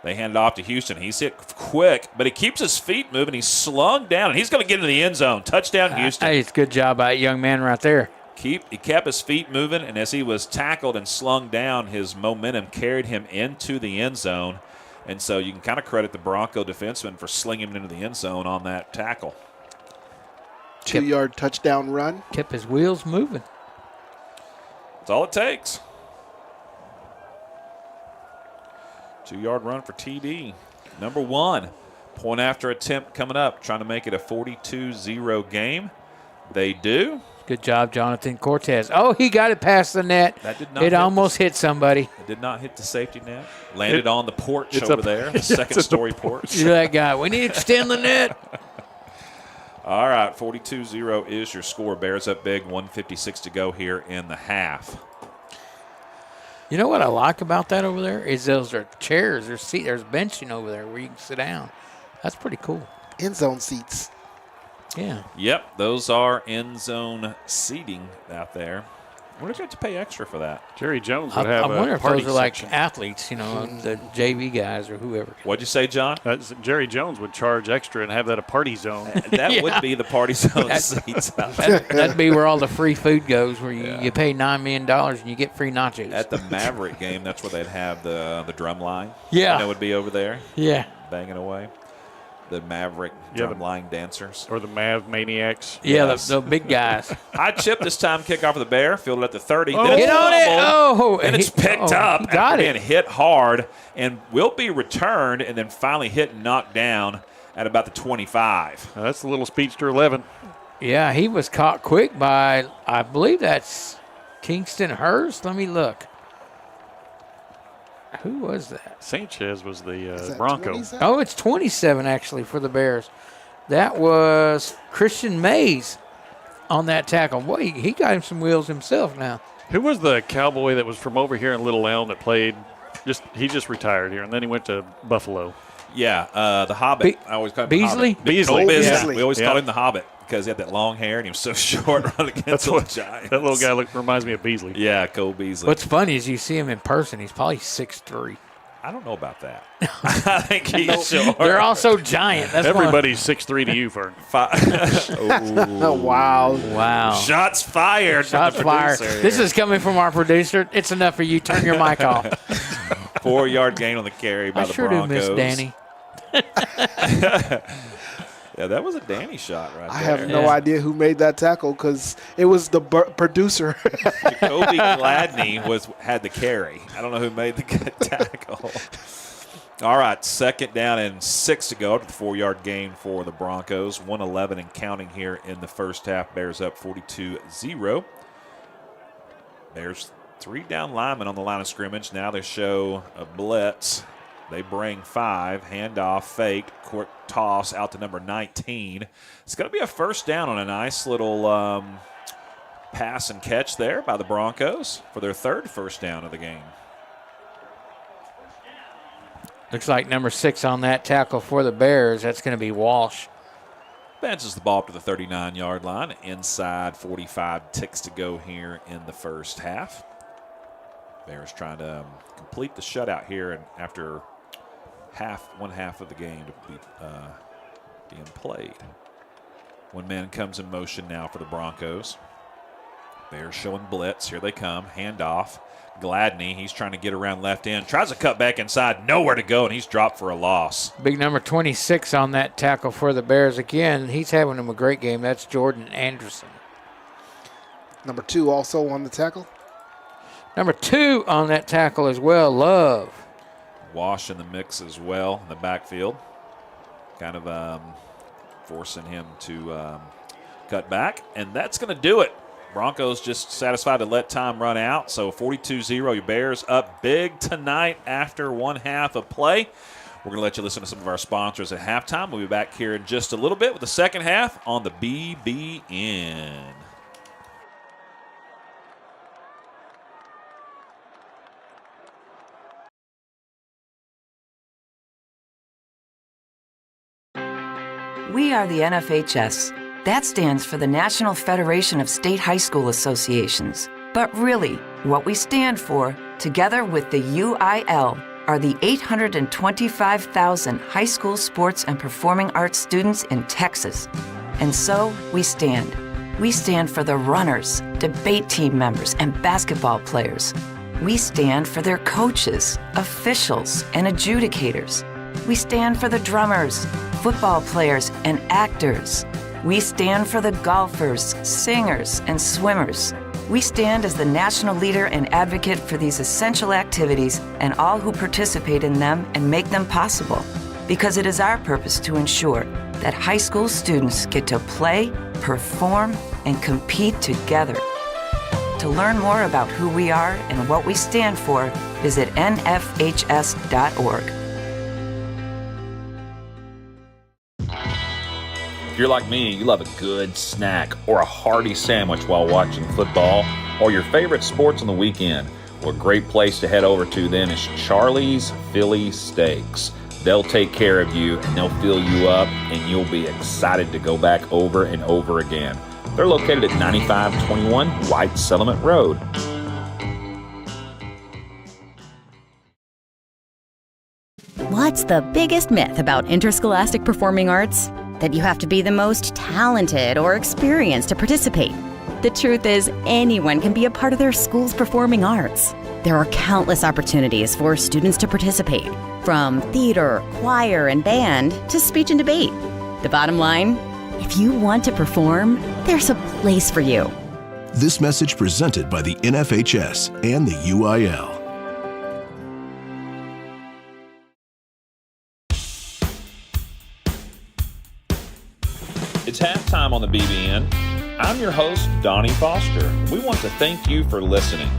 They hand it off to Houston. He's hit quick, but he keeps his feet moving. He's slung down, and he's going to get into the end zone. Touchdown, Houston. Hey, it's a good job by that young man right there. He kept his feet moving, and as he was tackled and slung down, his momentum carried him into the end zone. And so you can kind of credit the Bronco defenseman for slinging him into the end zone on that tackle. 2-yard touchdown run. Kept his wheels moving. That's all it takes. 2-yard run for TD. Number 1. Point after attempt coming up, trying to make it a 42-0 game. They do. Good job, Jonathan Cortez. Oh, he got it past the net. That did not it almost hit somebody. It did not hit the safety net. Landed on the porch over there, the second-story porch. You're that guy. We need to extend the net. All right, 42-0 is your score. Bears up big, 1:56 to go here in the half. You know what I like about that over there is those are chairs. There's benching over there where you can sit down. That's pretty cool. End zone seats. Yeah. Yep, those are end zone seating out there. I wonder if you have to pay extra for that. Jerry Jones would have I wonder a if party those are like section. athletes, the JV guys or whoever. What'd you say, John? Jerry Jones would charge extra and have that a party zone. That would be the party zone seats. That'd be where all the free food goes, where you pay $9 million and you get free nachos. At the Maverick game, that's where they'd have the drum line. Yeah. That would be over there. Yeah. Banging away. The Maverick drum line dancers. Or the Mav Maniacs. Yeah, Yes. the big guys. High chip this time, kickoff of the Bear, fielded at the 30. Oh, Then it's get on it. fumbled, Oh, and it's picked up he got after it. being hit hard and will be returned and then finally hit and knocked down at about the 25. That's the little Speedster 11. Yeah, he was caught quick by, I believe that's Kingston Hurst. Let me look. Who was that? Sanchez was Is the that Bronco. 27? Oh, it's 27 actually for the Bears. That was Christian Mays on that tackle. Boy, he got him some wheels himself now. Who was the cowboy that was from over here in Little Elm that played? He just retired here, and then he went to Buffalo. Yeah, the Hobbit. I always call him the Beasley? Hobbit. Beasley. Oh, Beasley. We always Yeah. called him the Hobbit because he had that long hair and he was so short running against the Giants. That little guy reminds me of Beasley. Yeah, Cole Beasley. What's funny is you see him in person. He's probably 6'3". I don't know about that. I think he's short. They're also giant. That's why- Everybody's 6'3" to you, Fern. Oh, wow. Wow. Shots fired. from Shots the fired. producer This here. is coming from our producer. It's enough for you. Turn your mic off. 4-yard gain on the carry by I the sure do Broncos. miss Danny. Yeah, that was a Danny shot right I there. have no idea who made that tackle because it was the producer. Jacoby Gladney had the carry. I don't know who made the good tackle. All right, 2nd down and 6 to go after the 4-yard gain for the Broncos. 1:11 and counting here in the first half. Bears up 42-0. Bears 3 down linemen on the line of scrimmage. Now they show a blitz. They bring 5, handoff, faked, court toss out to number 19. It's going to be a first down on a nice little pass and catch there by the Broncos for their 3rd first down of the game. Looks like number 6 on that tackle for the Bears. That's going to be Walsh. Bounces the ball up to the 39-yard line. Inside 45 ticks to go here in the first half. Bears trying to complete the shutout here and after one half of the game to be being played. One man comes in motion now for the Broncos. Bears showing blitz. Here they come. Handoff. Gladney, he's trying to get around left end. Tries to cut back inside. Nowhere to go, and he's dropped for a loss. Big number 26 on that tackle for the Bears. Again, he's having him a great game. That's Jordan Anderson. Number 2 also on the tackle. Number 2 on that tackle as well, Love. Wash in the mix as well in the backfield. Kind of forcing him to cut back. And that's going to do it. Broncos just satisfied to let time run out. So 42-0, your Bears up big tonight after one half of play. We're going to let you listen to some of our sponsors at halftime. We'll be back here in just a little bit with the second half on the BBN. We are the NFHS. That stands for the National Federation of State High School Associations. But really, what we stand for, together with the UIL, are the 825,000 high school sports and performing arts students in Texas. And so we stand. We stand for the runners, debate team members, and basketball players. We stand for their coaches, officials, and adjudicators. We stand for the drummers, football players, and actors. We stand for the golfers, singers, and swimmers. We stand as the national leader and advocate for these essential activities and all who participate in them and make them possible. Because it is our purpose to ensure that high school students get to play, perform, and compete together. To learn more about who we are and what we stand for, visit nfhs.org. If you're like me, you love a good snack or a hearty sandwich while watching football or your favorite sports on the weekend, well, a great place to head over to then is Charlie's Philly Steaks. They'll take care of you and they'll fill you up and you'll be excited to go back over and over again. They're located at 9521 White Settlement Road. What's the biggest myth about interscholastic performing arts? That you have to be the most talented or experienced to participate. The truth is, anyone can be a part of their school's performing arts. There are countless opportunities for students to participate, from theater, choir, and band to speech and debate. The bottom line, if you want to perform, there's a place for you. This message presented by the NFHS and the UIL. It's halftime on the BBN. I'm your host, Donnie Foster. We want to thank you for listening.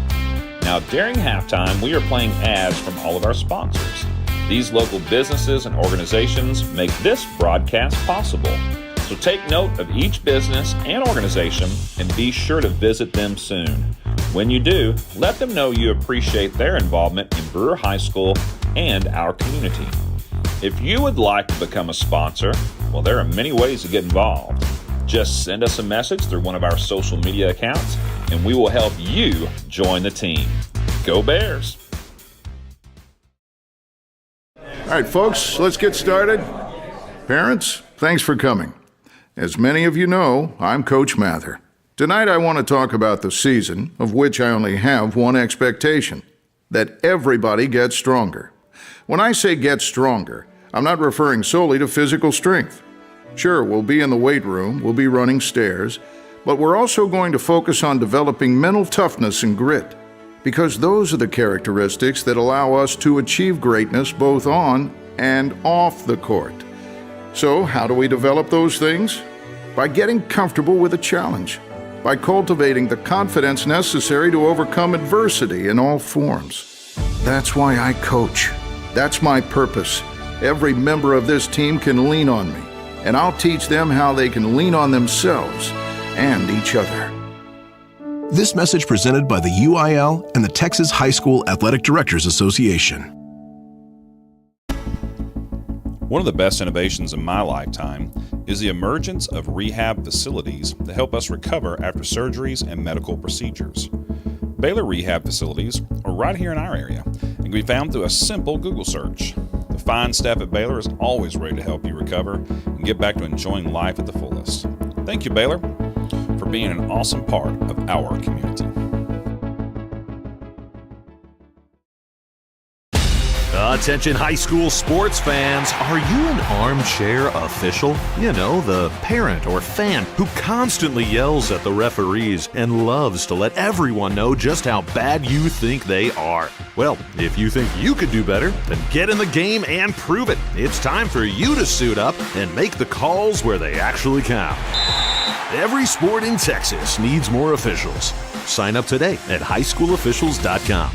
Now, during halftime, we are playing ads from all of our sponsors. These local businesses and organizations make this broadcast possible. So take note of each business and organization and be sure to visit them soon. When you do, let them know you appreciate their involvement in Brewer High School and our community. If you would like to become a sponsor, well, there are many ways to get involved. Just send us a message through one of our social media accounts, and we will help you join the team. Go Bears! All right, folks, let's get started. Parents, thanks for coming. As many of you know, I'm Coach Mather. Tonight I want to talk about the season, of which I only have one expectation, that everybody gets stronger. When I say get stronger, I'm not referring solely to physical strength. Sure, we'll be in the weight room, we'll be running stairs, but we're also going to focus on developing mental toughness and grit, because those are the characteristics that allow us to achieve greatness both on and off the court. So, how do we develop those things? By getting comfortable with a challenge, by cultivating the confidence necessary to overcome adversity in all forms. That's why I coach. That's my purpose. Every member of this team can lean on me, and I'll teach them how they can lean on themselves and each other. This message presented by the UIL and the Texas High School Athletic Directors Association. One of the best innovations in my lifetime is the emergence of rehab facilities that help us recover after surgeries and medical procedures. Baylor Rehab Facilities are right here in our area and can be found through a simple Google search. The fine staff at Baylor is always ready to help you recover and get back to enjoying life at the fullest. Thank you, Baylor, for being an awesome part of our community. Attention high school sports fans, are you an armchair official? You know, the parent or fan who constantly yells at the referees and loves to let everyone know just how bad you think they are. Well, if you think you could do better, then get in the game and prove it. It's time for you to suit up and make the calls where they actually count. Every sport in Texas needs more officials. Sign up today at highschoolofficials.com.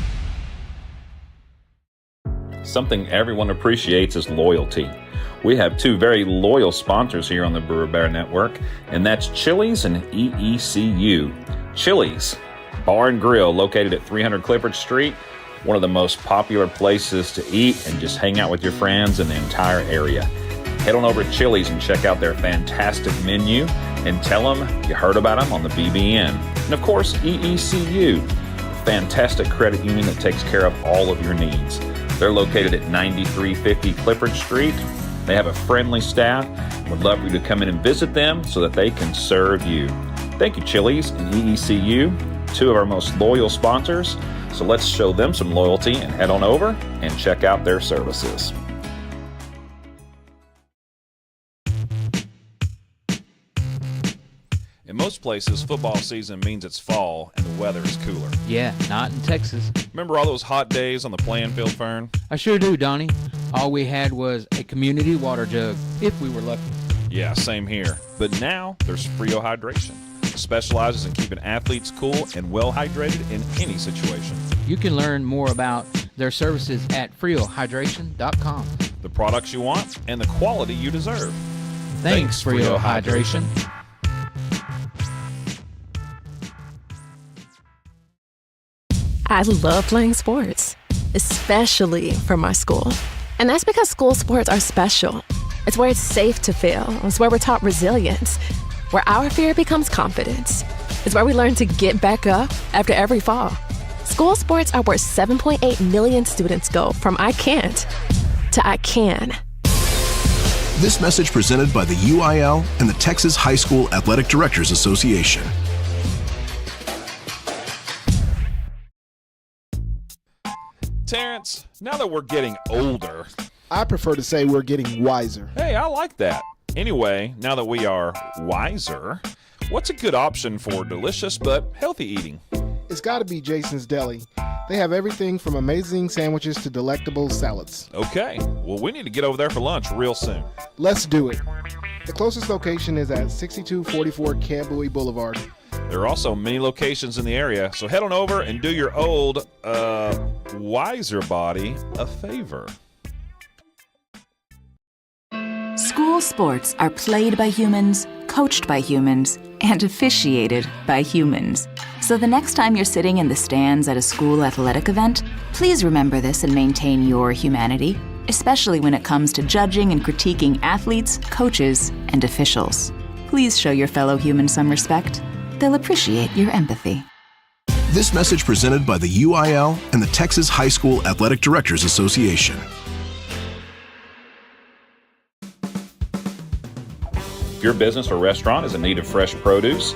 Something everyone appreciates is loyalty. We have two very loyal sponsors here on the Brewer Bear Network, and that's Chili's and EECU. Chili's Bar and Grill, located at 300 Clifford Street, one of the most popular places to eat and just hang out with your friends in the entire area. Head on over to Chili's and check out their fantastic menu and tell them you heard about them on the BBN. And of course, EECU, a fantastic credit union that takes care of all of your needs. They're located at 9350 Clifford Street. They have a friendly staff and would love for you to come in and visit them so that they can serve you. Thank you, Chili's and EECU, two of our most loyal sponsors. So let's show them some loyalty and head on over and check out their services. In most places, football season means it's fall and the weather is cooler. Yeah, not in Texas. Remember all those hot days on the playing field, Fern? I sure do, Donnie. All we had was a community water jug, if we were lucky. Yeah, same here. But now there's Frio Hydration. It specializes in keeping athletes cool and well hydrated in any situation. You can learn more about their services at FrioHydration.com. The products you want and the quality you deserve. Thanks, Frio Hydration. I love playing sports, especially for my school. And that's because school sports are special. It's where it's safe to fail. It's where we're taught resilience, where our fear becomes confidence. It's where we learn to get back up after every fall. School sports are where 7.8 million students go from I can't to I can. This message presented by the UIL and the Texas High School Athletic Directors Association. Terrence, now that we're getting older... I prefer to say we're getting wiser. Hey, I like that. Anyway, now that we are wiser, what's a good option for delicious but healthy eating? It's got to be Jason's Deli. They have everything from amazing sandwiches to delectable salads. Okay, well, we need to get over there for lunch real soon. Let's do it. The closest location is at 6244 Camboy Boulevard. There are also many locations in the area, so head on over and do your old, wiser body a favor. School sports are played by humans, coached by humans, and officiated by humans. So the next time you're sitting in the stands at a school athletic event, please remember this and maintain your humanity, especially when it comes to judging and critiquing athletes, coaches, and officials. Please show your fellow humans some respect. They'll appreciate your empathy. This message presented by the UIL and the Texas High School Athletic Directors Association. If your business or restaurant is in need of fresh produce,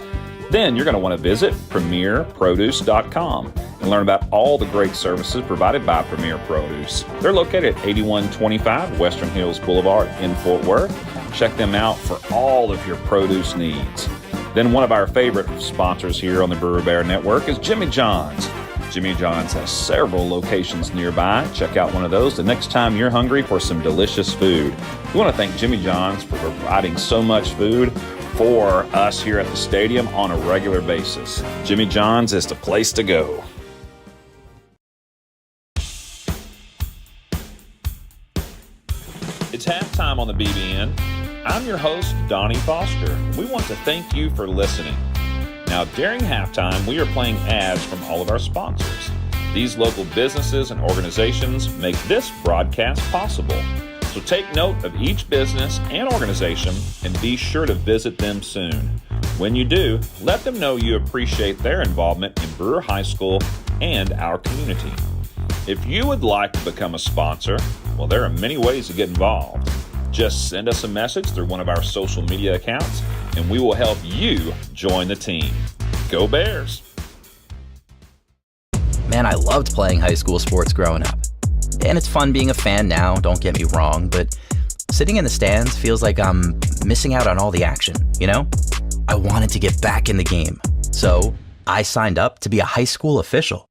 then you're going to want to visit premierproduce.com and learn about all the great services provided by Premier Produce. They're located at 8125 Western Hills Boulevard in Fort Worth. Check them out for all of your produce needs. Then one of our favorite sponsors here on the Brewer Bear Network is Jimmy John's. Jimmy John's has several locations nearby. Check out one of those the next time you're hungry for some delicious food. We want to thank Jimmy John's for providing so much food for us here at the stadium on a regular basis. Jimmy John's is the place to go. It's halftime on the BBN. I'm your host, Donnie Foster. We want to thank you for listening. Now, during halftime, we are playing ads from all of our sponsors. These local businesses and organizations make this broadcast possible. So take note of each business and organization and be sure to visit them soon. When you do, let them know you appreciate their involvement in Brewer High School and our community. If you would like to become a sponsor, well, there are many ways to get involved. Just send us a message through one of our social media accounts, and we will help you join the team. Go Bears! Man, I loved playing high school sports growing up. And it's fun being a fan now, don't get me wrong, but sitting in the stands feels like I'm missing out on all the action, you know? I wanted to get back in the game, so I signed up to be a high school official.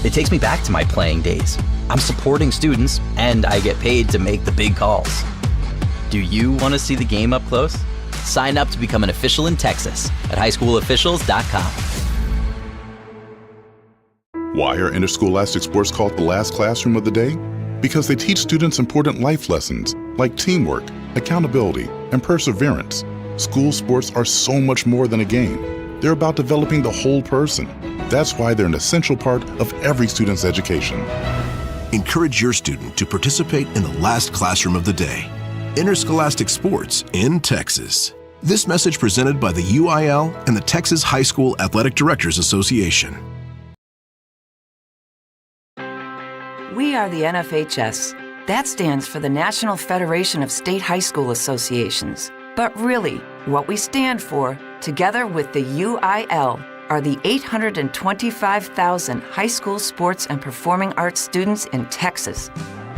It takes me back to my playing days. I'm supporting students, and I get paid to make the big calls. Do you want to see the game up close? Sign up to become an official in Texas at highschoolofficials.com. Why are interscholastic sports called the last classroom of the day? Because they teach students important life lessons like teamwork, accountability, and perseverance. School sports are so much more than a game. They're about developing the whole person. That's why they're an essential part of every student's education. Encourage your student to participate in the last classroom of the day. Interscholastic sports in Texas. This message presented by the UIL and the Texas High School Athletic Directors Association. We are the NFHS. That stands for the National Federation of State High School Associations. But really, what we stand for, together with the UIL, are the 825,000 high school sports and performing arts students in Texas.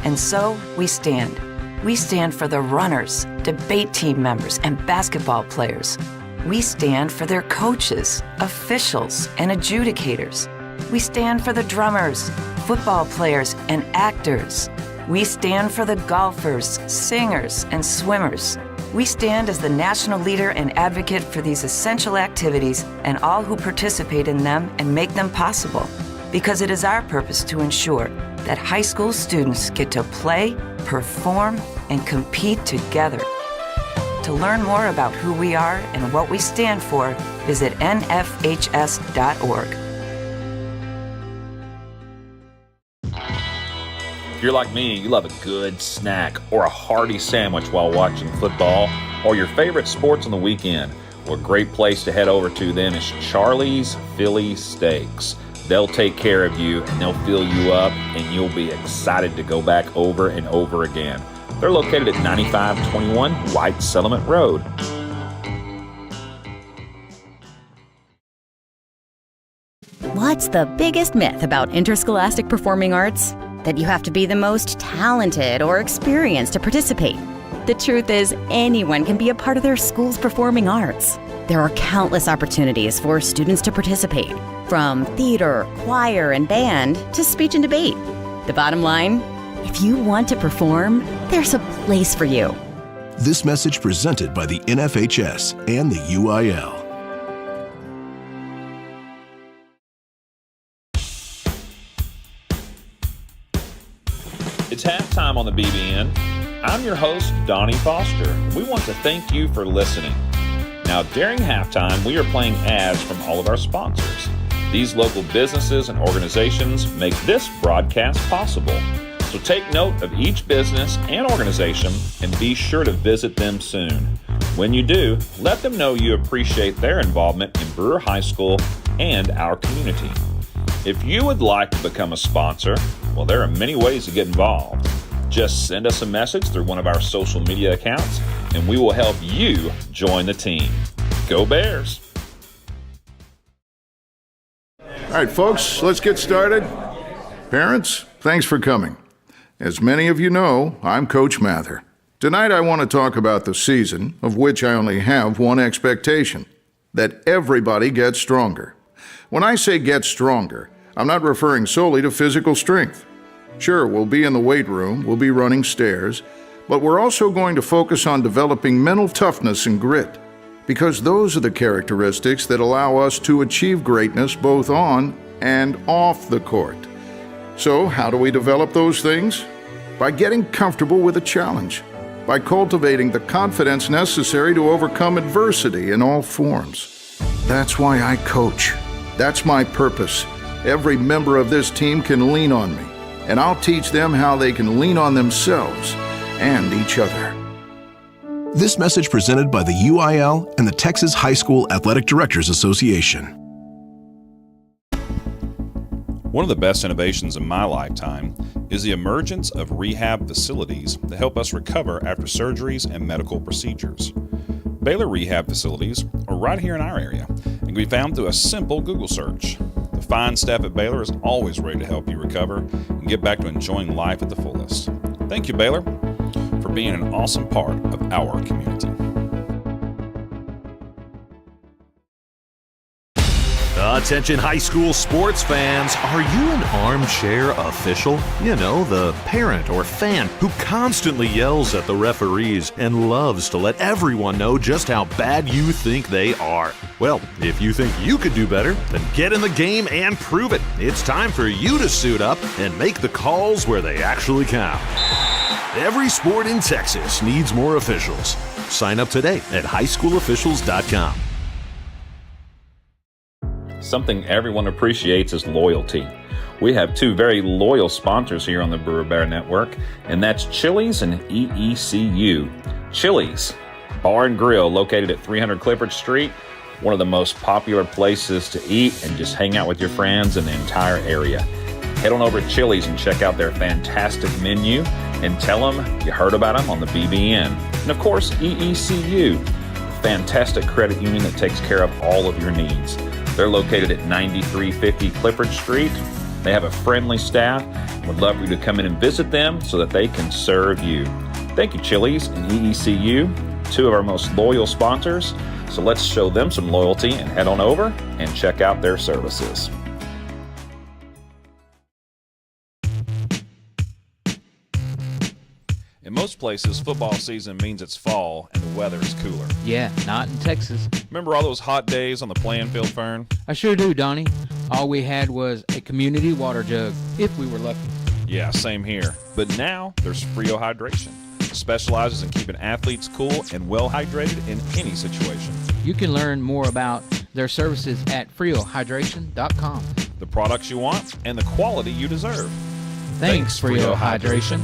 And so we stand. We stand for the runners, debate team members, and basketball players. We stand for their coaches, officials, and adjudicators. We stand for the drummers, football players, and actors. We stand for the golfers, singers, and swimmers. We stand as the national leader and advocate for these essential activities and all who participate in them and make them possible, because it is our purpose to ensure that high school students get to play, perform, and compete together. To learn more about who we are and what we stand for, visit nfhs.org. If you're like me, you love a good snack or a hearty sandwich while watching football, or your favorite sports on the weekend, well, a great place to head over to then is Charlie's Philly Steaks. They'll take care of you and they'll fill you up, and you'll be excited to go back over and over again. They're located at 9521 White Settlement Road. What's the biggest myth about interscholastic performing arts? That you have to be the most talented or experienced to participate. The truth is, anyone can be a part of their school's performing arts. There are countless opportunities for students to participate, from theater, choir, and band to speech and debate. The bottom line, if you want to perform, there's a place for you. This message presented by the NFHS and the UIL. It's halftime on the BBN. I'm your host, Donnie Foster. We want to thank you for listening. Now, during halftime, we are playing ads from all of our sponsors. These local businesses and organizations make this broadcast possible. So take note of each business and organization and be sure to visit them soon. When you do, let them know you appreciate their involvement in Brewer High School and our community. If you would like to become a sponsor, well, there are many ways to get involved. Just send us a message through one of our social media accounts, and we will help you join the team. Go Bears! All right, folks, let's get started. Parents, thanks for coming. As many of you know, I'm Coach Mather. Tonight I want to talk about the season, of which I only have one expectation: that everybody gets stronger. When I say get stronger, I'm not referring solely to physical strength. Sure, we'll be in the weight room, we'll be running stairs, but we're also going to focus on developing mental toughness and grit, because those are the characteristics that allow us to achieve greatness both on and off the court. So, how do we develop those things? By getting comfortable with a challenge, by cultivating the confidence necessary to overcome adversity in all forms. That's why I coach. That's my purpose. Every member of this team can lean on me, and I'll teach them how they can lean on themselves and each other. This message presented by the UIL and the Texas High School Athletic Directors Association. One of the best innovations in my lifetime is the emergence of rehab facilities that help us recover after surgeries and medical procedures. Baylor Rehab Facilities are right here in our area and can be found through a simple Google search. The fine staff at Baylor is always ready to help you recover and get back to enjoying life at the fullest. Thank you, Baylor, for being an awesome part of our community. Attention high school sports fans, are you an armchair official? You know, the parent or fan who constantly yells at the referees and loves to let everyone know just how bad you think they are. Well, if you think you could do better, then get in the game and prove it. It's time for you to suit up and make the calls where they actually count. Every sport in Texas needs more officials. Sign up today at highschoolofficials.com. Something everyone appreciates is loyalty. We have two very loyal sponsors here on the Brewer Bear Network, and that's Chili's and EECU. Chili's Bar and Grill, located at 300 Clifford Street, one of the most popular places to eat and just hang out with your friends in the entire area. head on over to Chili's and check out their fantastic menu and tell them you heard about them on the BBN. And of course, EECU, a fantastic credit union that takes care of all of your needs. They're located at 9350 Clifford Street. They have a friendly staff and would love for you to come in and visit them so that they can serve you. Thank you, Chili's and EECU, two of our most loyal sponsors. So let's show them some loyalty and head on over and check out their services. In most places, football season means it's fall and the weather is cooler. Yeah, not in Texas. Remember all those hot days on the playing field, Fern? I sure do, Donnie. All we had was a community water jug, if we were lucky. Yeah, same here. But now there's Frio Hydration. It specializes in keeping athletes cool and well hydrated in any situation. You can learn more about their services at FrioHydration.com. The products you want and the quality you deserve. Thanks Frio Hydration.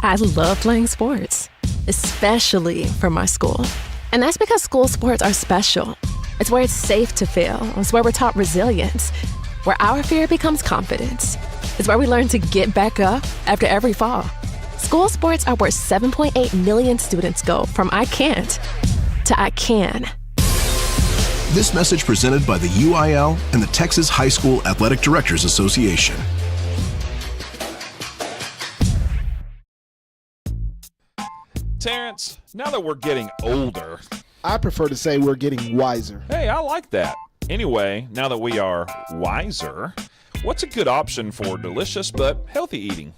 I love playing sports, especially for my school. And that's because school sports are special. It's where it's safe to fail. It's where we're taught resilience, where our fear becomes confidence. It's where we learn to get back up after every fall. School sports are where 7.8 million students go from I can't to I can. This message presented by the UIL and the Texas High School Athletic Directors Association. Terrence, now that we're getting older... I prefer to say we're getting wiser. Hey, I like that. Anyway, now that we are wiser, what's a good option for delicious but healthy eating?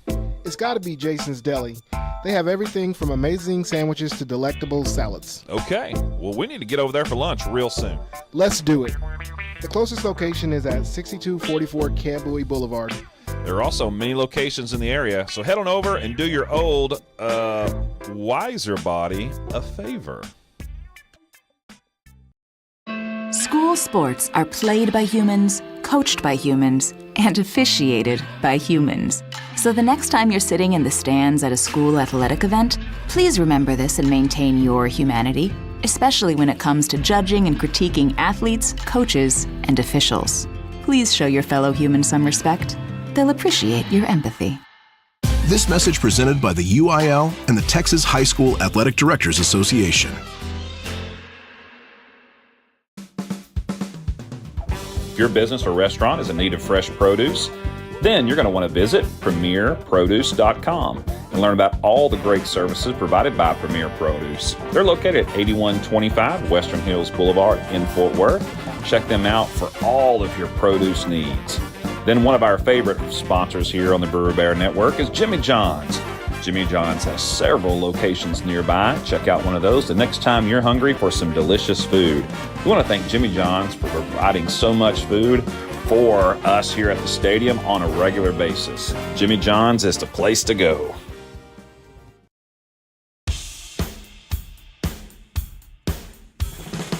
It's got to be Jason's Deli. They have everything from amazing sandwiches to delectable salads. Okay, well, we need to get over there for lunch real soon. Let's do it. The closest location is at 6244 Camp Bowie Boulevard. There are also many locations in the area, so head on over and do your old, wiser body a favor. School sports are played by humans, coached by humans, and officiated by humans. So the next time you're sitting in the stands at a school athletic event, please remember this and maintain your humanity, especially when it comes to judging and critiquing athletes, coaches, and officials. Please show your fellow humans some respect. They'll appreciate your empathy. This message presented by the UIL and the Texas High School Athletic Directors Association. If your business or restaurant is in need of fresh produce, then you're going to want to visit premierproduce.com and learn about all the great services provided by Premier Produce. They're located at 8125 Western Hills Boulevard in Fort Worth. Check them out for all of your produce needs. Then one of our favorite sponsors here on the Brewer Bear Network is Jimmy John's. Jimmy John's has several locations nearby. Check out one of those the next time you're hungry for some delicious food. We want to thank Jimmy John's for providing so much food for us here at the stadium on a regular basis. Jimmy John's is the place to go.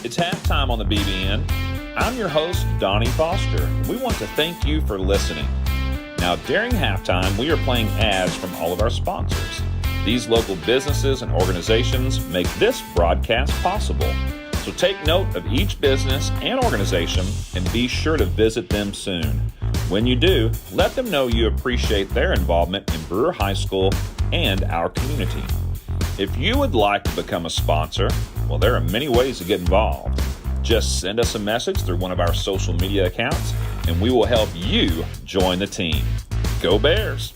It's halftime on the BBN. I'm your host, Donnie Foster. We want to thank you for listening. Now, during halftime, we are playing ads from all of our sponsors. These local businesses and organizations make this broadcast possible. So take note of each business and organization and be sure to visit them soon. When you do, let them know you appreciate their involvement in Brewer High School and our community. If you would like to become a sponsor, well, there are many ways to get involved. Just send us a message through one of our social media accounts, and we will help you join the team. Go Bears!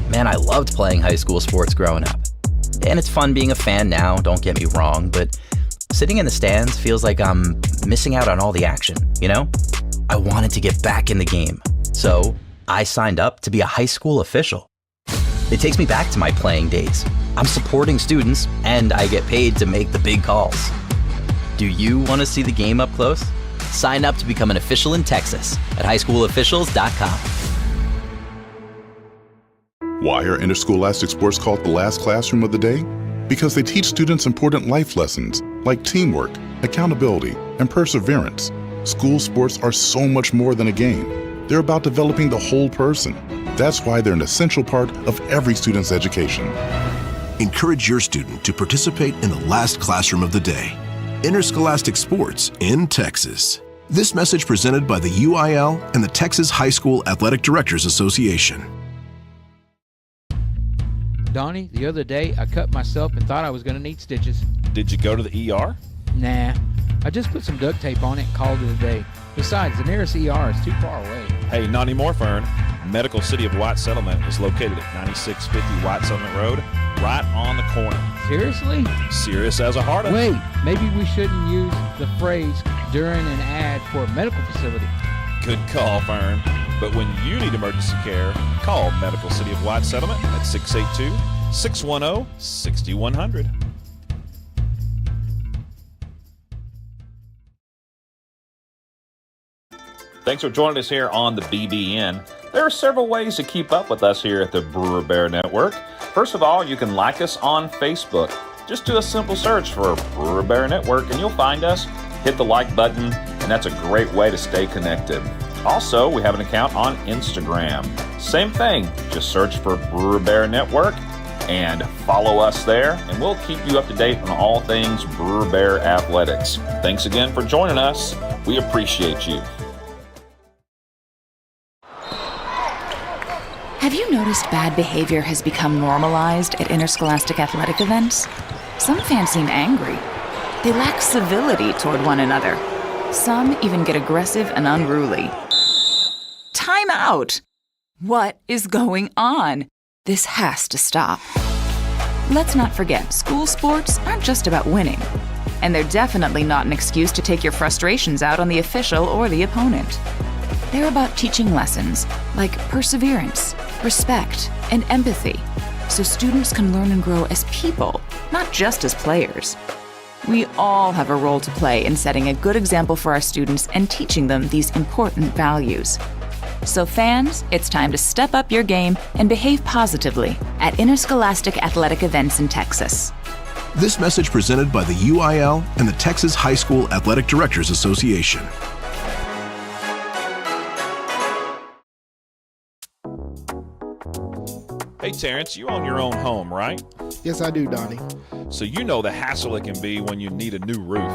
Man, I loved playing high school sports growing up. And it's fun being a fan now, don't get me wrong, but sitting in the stands feels like I'm missing out on all the action, you know? I wanted to get back in the game, so I signed up to be a high school official. It takes me back to my playing days. I'm supporting students, and I get paid to make the big calls. Do you want to see the game up close? Sign up to become an official in Texas at highschoolofficials.com. Why are interscholastic sports called the last classroom of the day? Because they teach students important life lessons like teamwork, accountability, and perseverance. School sports are so much more than a game. They're about developing the whole person. That's why they're an essential part of every student's education. Encourage your student to participate in the last classroom of the day. interscholastic sports in Texas. This message presented by the UIL and the Texas High School Athletic Directors Association. Donnie, the other day I cut myself and thought I was going to need stitches. Did you go to the ER? Nah, I just put some duct tape on it and called it a day. Besides, the nearest ER is too far away. Hey, not anymore, Fern. Medical City of White Settlement is located at 9650 White Settlement Road, right on the corner. Seriously? Serious as a heart. Wait, maybe we shouldn't use the phrase during an ad for a medical facility. Good call, Fern. But when you need emergency care, call Medical City of White Settlement at 682-610-6100. Thanks for joining us here on the BBN. There are several ways to keep up with us here at the Brewer Bear Network. First of all, you can like us on Facebook. Just do a simple search for Brewer Bear Network and you'll find us. Hit the like button, and that's a great way to stay connected. Also, we have an account on Instagram. Same thing, just search for Brewer Bear Network and follow us there, and we'll keep you up to date on all things Brewer Bear athletics. Thanks again for joining us. We appreciate you. Have you noticed bad behavior has become normalized at interscholastic athletic events? Some fans seem angry. They lack civility toward one another. Some even get aggressive and unruly. Time out! What is going on? This has to stop. Let's not forget, school sports aren't just about winning. And they're definitely not an excuse to take your frustrations out on the official or the opponent. They're about teaching lessons like perseverance, respect, and empathy, so students can learn and grow as people, not just as players. We all have a role to play in setting a good example for our students and teaching them these important values. So fans, it's time to step up your game and behave positively at interscholastic athletic events in Texas. This message presented by the UIL and the Texas High School Athletic Directors Association. Hey, Terrence, you own your own home, right? Yes, I do, Donnie. So you know the hassle it can be when you need a new roof.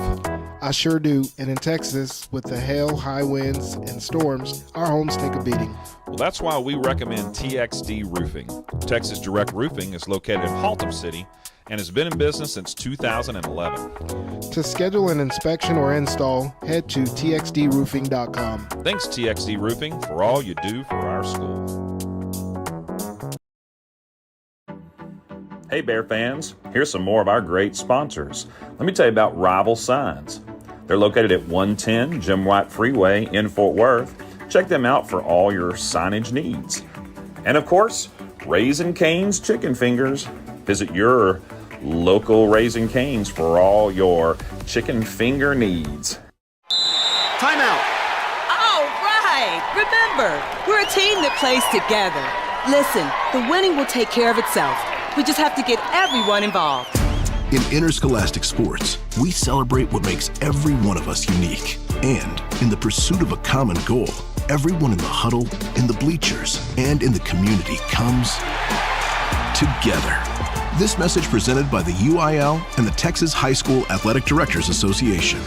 I sure do. And in Texas, with the hail, high winds, and storms, our homes take a beating. Well, that's why we recommend TXD Roofing. Texas Direct Roofing is located in Haltom City and has been in business since 2011. To schedule an inspection or install, head to txdroofing.com. Thanks, TXD Roofing, for all you do for our school. Hey Bear fans, here's some more of our great sponsors. Let me tell you about Rival Signs. They're located at 110 Jim White Freeway in Fort Worth. Check them out for all your signage needs. And of course, Raising Cane's Chicken Fingers. Visit your local Raising Cane's for all your chicken finger needs. Time out. All right. Remember, we're a team that plays together. Listen, the winning will take care of itself. We just have to get everyone involved. In interscholastic sports, we celebrate what makes every one of us unique. And in the pursuit of a common goal, everyone in the huddle, in the bleachers, and in the community comes together. This message presented by the UIL and the Texas High School Athletic Directors Association.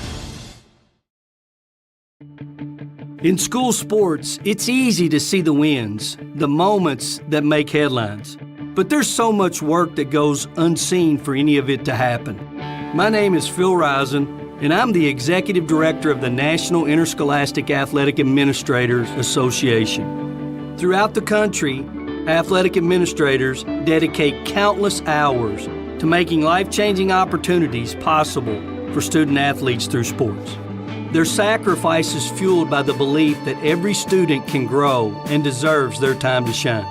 In school sports, it's easy to see the wins, the moments that make headlines. But there's so much work that goes unseen for any of it to happen. My name is Phil Risen, and I'm the Executive Director of the National Interscholastic Athletic Administrators Association. Throughout the country, athletic administrators dedicate countless hours to making life-changing opportunities possible for student athletes through sports. Their sacrifice is fueled by the belief that every student can grow and deserves their time to shine.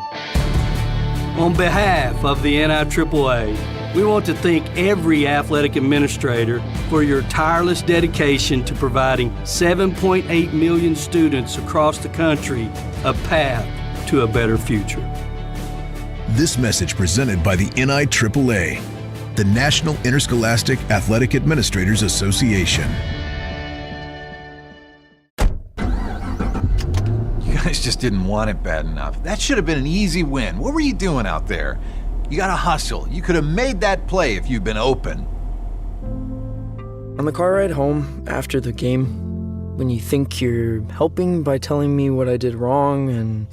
On behalf of the NIAAA, we want to thank every athletic administrator for your tireless dedication to providing 7.8 million students across the country a path to a better future. This message presented by the NIAAA, the National Interscholastic Athletic Administrators Association. You guys just didn't want it bad enough. That should have been an easy win. What were you doing out there? You gotta hustle. You could have made that play if you'd been open. On the car ride home after the game, when you think you're helping by telling me what I did wrong and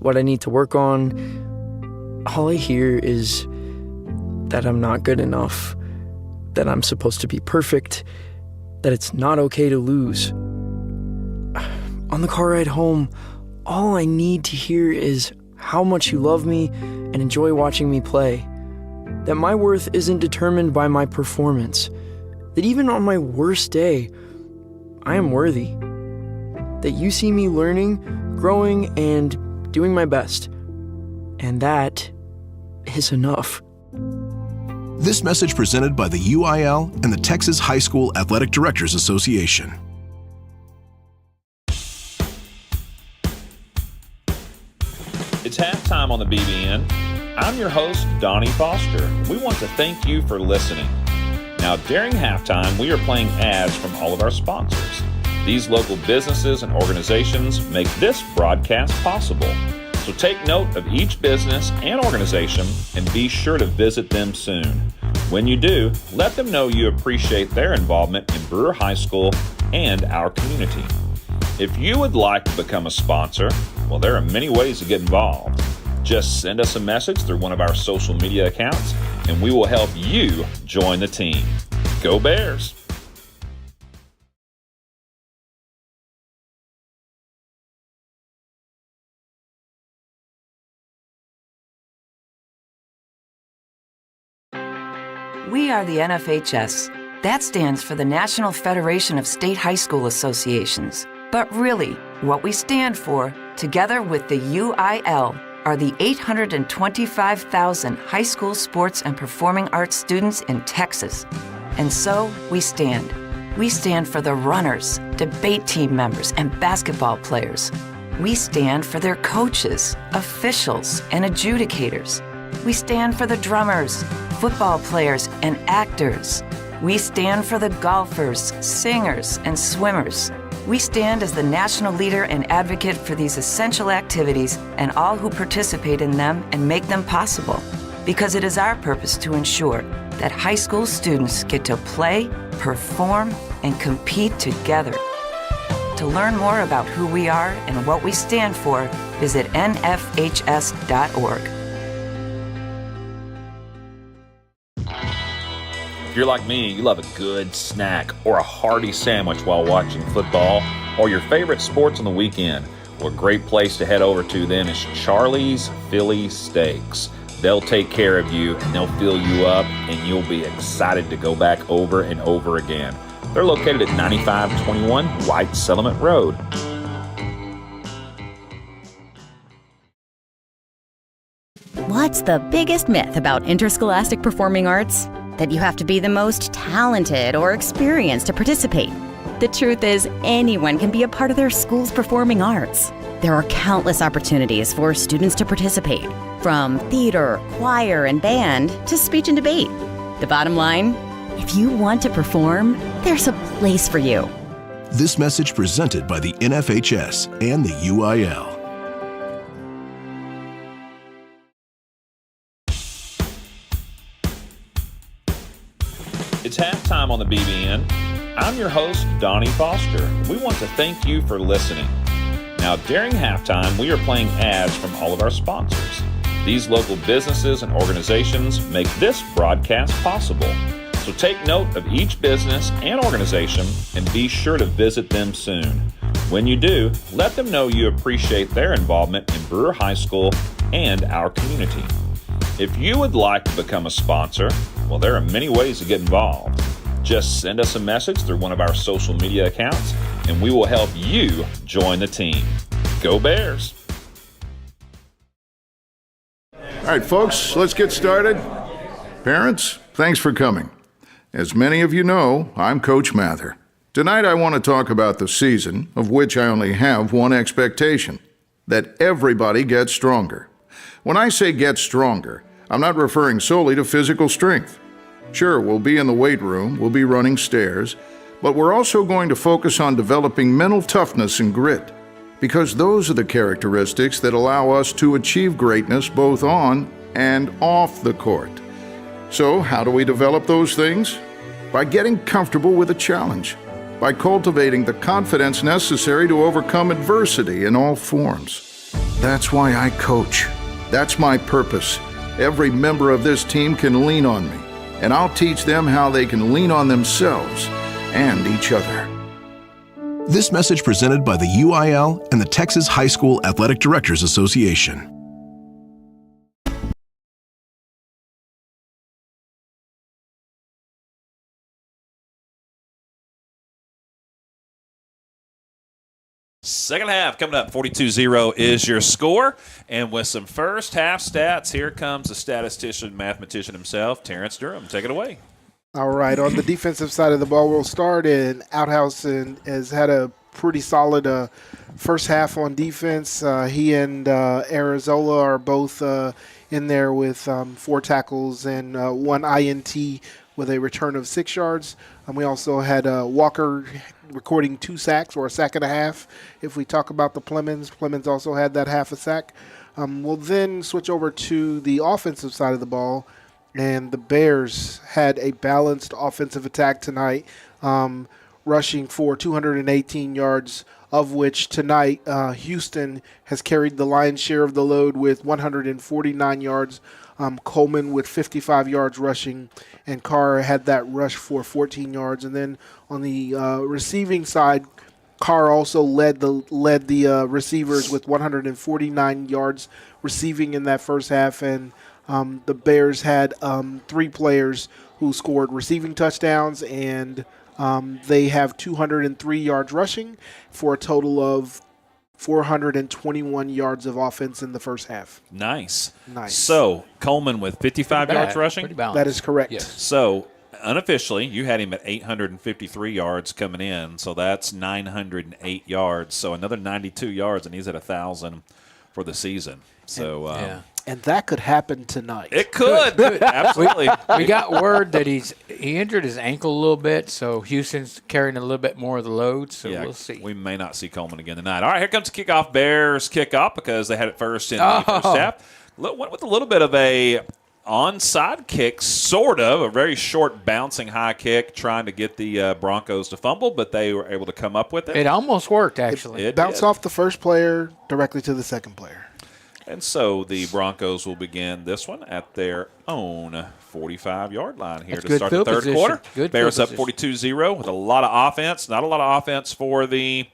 what I need to work on, all I hear is that I'm not good enough, that I'm supposed to be perfect, that it's not okay to lose. On the car ride home, all I need to hear is how much you love me and enjoy watching me play, that my worth isn't determined by my performance, that even on my worst day, I am worthy, that you see me learning, growing, and doing my best, and that is enough. This message presented by the UIL and the Texas High School Athletic Directors Association. It's halftime on the BBN. I'm your host, Donnie Foster. We want to thank you for listening. Now, during halftime, we are playing ads from all of our sponsors. These local businesses and organizations make this broadcast possible. So take note of each business and organization and be sure to visit them soon. When you do, let them know you appreciate their involvement in Brewer High School and our community. If you would like to become a sponsor, well, there are many ways to get involved. Just send us a message through one of our social media accounts, and we will help you join the team. Go Bears! We are the NFHS. That stands for the National Federation of State High School Associations. But really, what we stand for, together with the UIL, are the 825,000 high school sports and performing arts students in Texas. And so we stand. We stand for the runners, debate team members, and basketball players. We stand for their coaches, officials, and adjudicators. We stand for the drummers, football players, and actors. We stand for the golfers, singers, and swimmers. We stand as the national leader and advocate for these essential activities and all who participate in them and make them possible. Because it is our purpose to ensure that high school students get to play, perform, and compete together. To learn more about who we are and what we stand for, visit nfhs.org. If you're like me, you love a good snack or a hearty sandwich while watching football or your favorite sports on the weekend, well, a great place to head over to then is Charlie's Philly Steaks. They'll take care of you and they'll fill you up and you'll be excited to go back over and over again. They're located at 9521 White Settlement Road. What's the biggest myth about interscholastic performing arts? That you have to be the most talented or experienced to participate. The truth is, anyone can be a part of their school's performing arts. There are countless opportunities for students to participate, from theater, choir, and band to speech and debate. The bottom line, if you want to perform, there's a place for you. This message presented by the NFHS and the UIL. It's halftime on the BBN. I'm your host, Donnie Foster. We want to thank you for listening. Now, during halftime, we are playing ads from all of our sponsors. These local businesses and organizations make this broadcast possible. So take note of each business and organization and be sure to visit them soon. When you do, let them know you appreciate their involvement in Brewer High School and our community. If you would like to become a sponsor, well, there are many ways to get involved. Just send us a message through one of our social media accounts, and we will help you join the team. Go Bears! All right, folks, let's get started. Parents, thanks for coming. As many of you know, I'm Coach Mather. Tonight I want to talk about the season, of which I only have one expectation: that everybody gets stronger. When I say get stronger, I'm not referring solely to physical strength. Sure, we'll be in the weight room, we'll be running stairs, but we're also going to focus on developing mental toughness and grit, because those are the characteristics that allow us to achieve greatness both on and off the court. So, how do we develop those things? by getting comfortable with a challenge, by cultivating the confidence necessary to overcome adversity in all forms. That's why I coach. That's my purpose. Every member of this team can lean on me, and I'll teach them how they can lean on themselves and each other. This message presented by the UIL and the Texas High School Athletic Directors Association. Second half coming up, 42-0 is your score. And with some first half stats, here comes the statistician, mathematician himself, Terrence Durham. Take it away. All right, on the defensive side of the ball, we'll start. And Outhouse has had a pretty solid first half on defense. He and Arizola are both in there with 4 tackles and 1 INT with a return of 6 yards. We also had Walker recording 2 sacks, or a sack and a half. If we talk about the Plemons also had that half a sack. We'll then switch over to the offensive side of the ball, and the Bears had a balanced offensive attack tonight, rushing for 218 yards, of which tonight Houston has carried the lion's share of the load with 149 yards. Coleman with 55 yards rushing, and Carr had that rush for 14 yards. And then on the receiving side, Carr also led the receivers with 149 yards receiving in that first half. And the Bears had 3 players who scored receiving touchdowns, and they have 203 yards rushing for a total of 421 yards of offense in the first half. Nice. So, Coleman with 55 yards rushing? That is correct. Yes. So, unofficially, you had him at 853 yards coming in, so that's 908 yards. So, another 92 yards, and he's at 1,000 for the season. So, and that could happen tonight. It could. Absolutely. We got word that he injured his ankle a little bit, so Houston's carrying a little bit more of the load, so we'll see. We may not see Coleman again tonight. All right, here comes the kickoff. Bears kickoff because they had it first in the first half. Went with a little bit of a onside kick, sort of, a very short bouncing high kick, trying to get the Broncos to fumble, but they were able to come up with it. It almost worked, actually. It bounced off the first player directly to the second player. And so the Broncos will begin this one at their own 45-yard line here to start the third quarter. Bears up 42-0 with a lot of offense. Not a lot of offense for the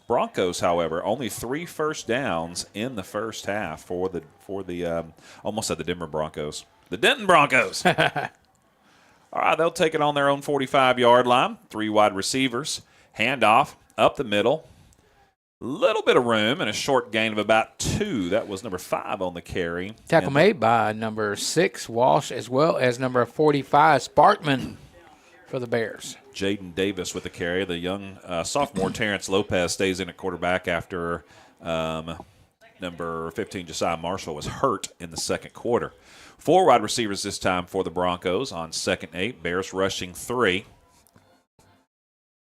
Broncos, however. Only 3 first downs in the first half for the almost said the Denver Broncos. The Denton Broncos. All right, they'll take it on their own 45-yard line. 3 wide receivers. Handoff up the middle. Little bit of room and a short gain of about 2. That was number 5 on the carry. Tackle made by number 6, Walsh, as well as number 45, Sparkman, for the Bears. Jaden Davis with the carry. The young sophomore Terrence Lopez stays in at quarterback after number 15, Josiah Marshall, was hurt in the second quarter. 4 wide receivers this time for the Broncos on 2nd and 8. Bears rushing 3.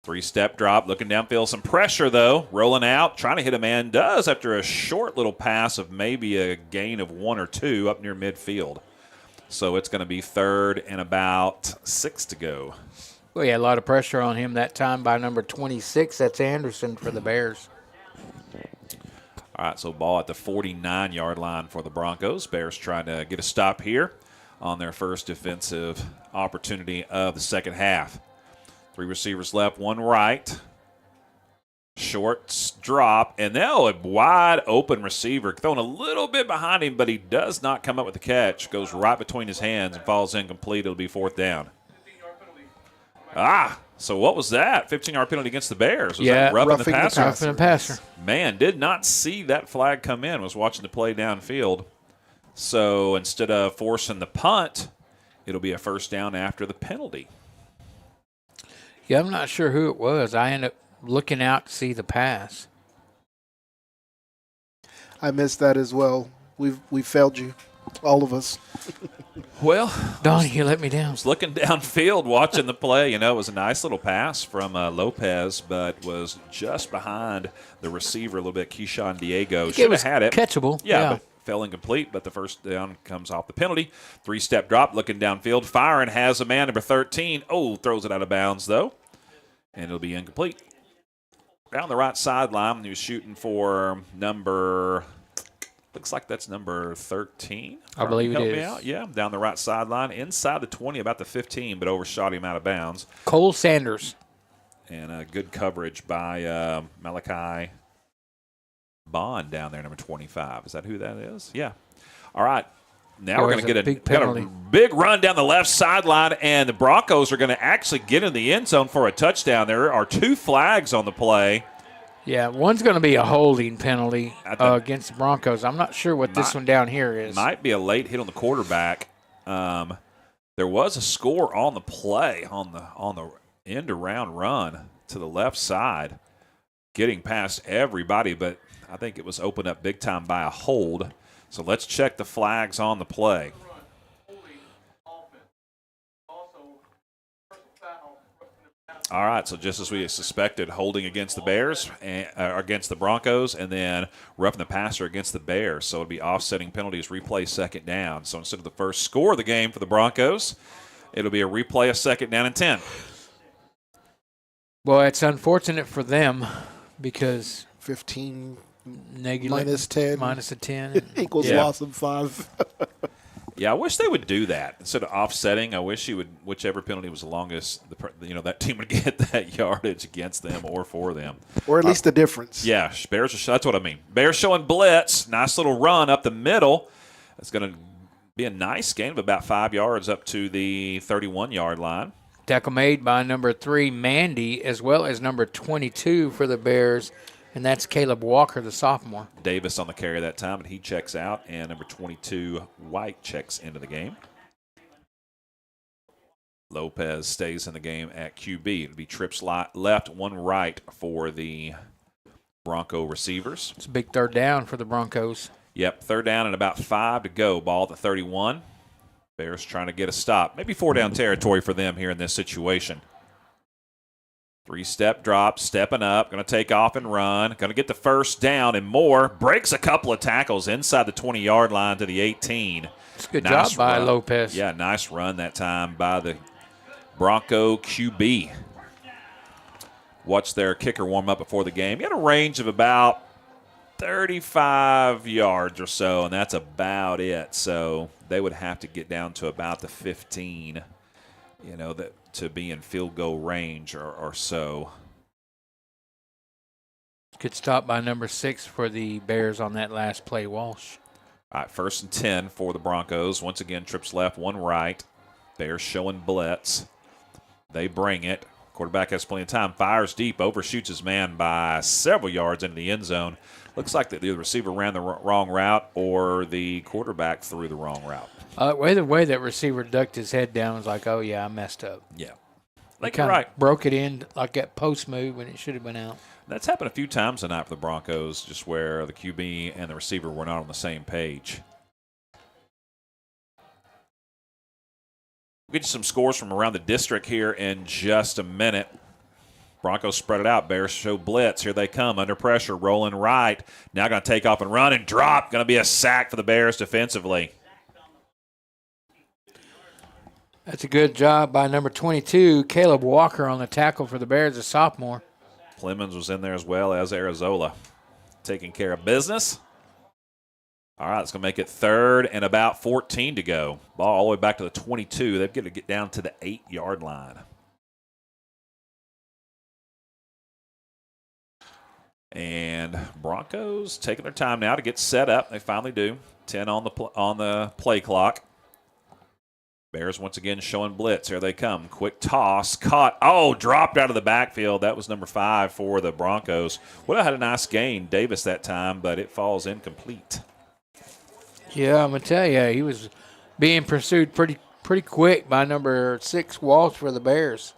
3-step drop, looking downfield. Some pressure, though. Rolling out, trying to hit a man. Does after a short little pass of maybe a gain of 1 or 2 up near midfield. So it's going to be 3rd and about 6 to go. Well, yeah, a lot of pressure on him that time by number 26. That's Anderson for the Bears. All right, so ball at the 49-yard line for the Broncos. Bears trying to get a stop here on their first defensive opportunity of the second half. 3 receivers left, 1 right. Short drop, and now a wide open receiver thrown a little bit behind him, but he does not come up with the catch. Goes right between his hands and falls incomplete. It'll be 4th down. So what was that? 15-yard penalty against the Bears. Was that roughing the passer? Roughing the passer. Man, did not see that flag come in. Was watching the play downfield. So instead of forcing the punt, it'll be a first down after the penalty. Yeah, I'm not sure who it was. I ended up looking out to see the pass. I missed that as well. We failed you, all of us. Well, Donnie, you let me down. I was looking downfield, watching the play. You know, it was a nice little pass from Lopez, but was just behind the receiver a little bit, Keyshawn Diego. Should have had it. Catchable. Yeah, but fell incomplete, but the first down comes off the penalty. 3-step drop, looking downfield, firing, has a man, number 13. Oh, throws it out of bounds, though, and it'll be incomplete. Down the right sideline, he was shooting for looks like that's number 13. I believe it is. Me out. Yeah, down the right sideline, inside the 20, about the 15, but overshot him out of bounds. Cole Sanders. And good coverage by Malachi Bond down there, number 25. Is that who that is? Yeah. All right. Now we're going to get a big run down the left sideline, and the Broncos are going to actually get in the end zone for a touchdown. There are 2 flags on the play. Yeah, one's going to be a holding penalty against the Broncos. I'm not sure what this one down here is. Might be a late hit on the quarterback. There was a score on the play on the end-around run to the left side, getting past everybody, but I think it was opened up big time by a hold. So let's check the flags on the play. All right, so just as we suspected, holding against the Bears, against the Broncos, and then roughing the passer against the Bears. So it'll be offsetting penalties, replay second down. So instead of the first score of the game for the Broncos, it'll be a replay of second down and 10. Well, it's unfortunate for them because 15 negative minus 10 minus a 10 equals loss of 5. Yeah, I wish they would do that instead of offsetting. I wish you would, whichever penalty was the longest, that team would get that yardage against them or for them, or at least the difference. Yeah, Bears. That's what I mean. Bears showing blitz, nice little run up the middle. It's going to be a nice gain of about 5 yards up to the 31-yard line. Tackle made by number 3 Mandy, as well as number 22 for the Bears. And that's Caleb Walker, the sophomore. Davis on the carry that time, and he checks out. And number 22, White, checks into the game. Lopez stays in the game at QB. It'll be trips left, 1 right for the Bronco receivers. It's a big third down for the Broncos. Yep, third down and about 5 to go. Ball at the 31. Bears trying to get a stop. Maybe 4-down territory for them here in this situation. 3-step drop, stepping up, going to take off and run, going to get the first down and more. Breaks a couple of tackles inside the 20-yard line to the 18. It's a good job by Lopez. Yeah, nice run that time by the Bronco QB. Watch their kicker warm up before the game. He had a range of about 35 yards or so, and that's about it. So they would have to get down to about the 15, to be in field goal range or so. Good stop by number 6 for the Bears on that last play, Walsh. All right, 1st and 10 for the Broncos. Once again, trips left, 1 right. Bears showing blitz. They bring it. Quarterback has plenty of time. Fires deep, overshoots his man by several yards into the end zone. Looks like the receiver ran the wrong route or the quarterback threw the wrong route. The way that receiver ducked his head down was like, oh, yeah, I messed up. Yeah. Like you're right. Broke it in like that post move when it should have been out. That's happened a few times tonight for the Broncos, just where the QB and the receiver were not on the same page. We'll get you some scores from around the district here in just a minute. Broncos spread it out. Bears show blitz. Here they come under pressure, rolling right. Now going to take off and run and drop. Going to be a sack for the Bears defensively. That's a good job by number 22, Caleb Walker, on the tackle for the Bears, a sophomore. Clemens was in there as well as Arizola, taking care of business. All right, it's going to make it 3rd and about 14 to go. Ball all the way back to the 22. They've got to get down to the 8-yard line. And Broncos taking their time now to get set up. They finally do. 10 on the play clock. Bears once again showing blitz. Here they come. Quick toss. Caught. Oh, dropped out of the backfield. That was number 5 for the Broncos. Would have had a nice gain, Davis, that time, but it falls incomplete. Yeah, I'm going to tell you, he was being pursued pretty quick by number 6, Walsh, for the Bears.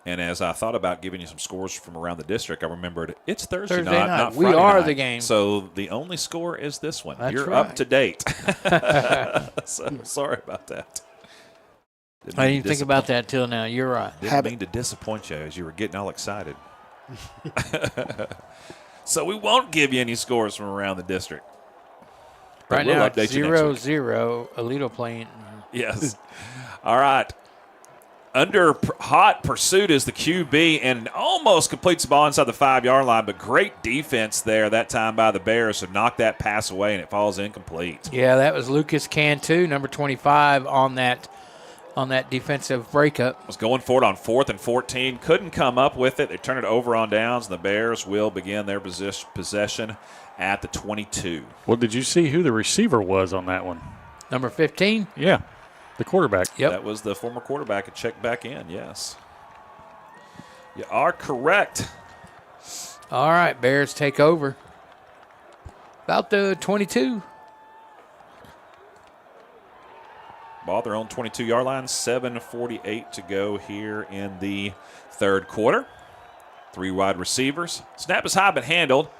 And as I thought about giving you some scores from around the district, I remembered it's Thursday night, not Friday We are night. The game. So the only score is this one. That's You're right. up to date. So sorry about that. I didn't think about that till now. You're right. Didn't mean to disappoint you as you were getting all excited. So we won't give you any scores from around the district. Right we'll now, update you next week. 0-0. Alito playing. Yes. All right. Under hot pursuit is the QB and almost completes the ball inside the 5-yard line, but great defense there that time by the Bears to knock that pass away, and it falls incomplete. Yeah, that was Lucas Cantu, number 25, on that defensive breakup. Was going for it on 4th and 14. Couldn't come up with it. They turn it over on downs, and the Bears will begin their possession at the 22. Well, did you see who the receiver was on that one? Number 15? Yeah, the quarterback. Yep. That was the former quarterback and checked back in, yes. You are correct. All right, Bears take over. About the 22. Ball at their own 22-yard line, 7:48 to go here in the third quarter. 3 wide receivers. Snap is high but handled.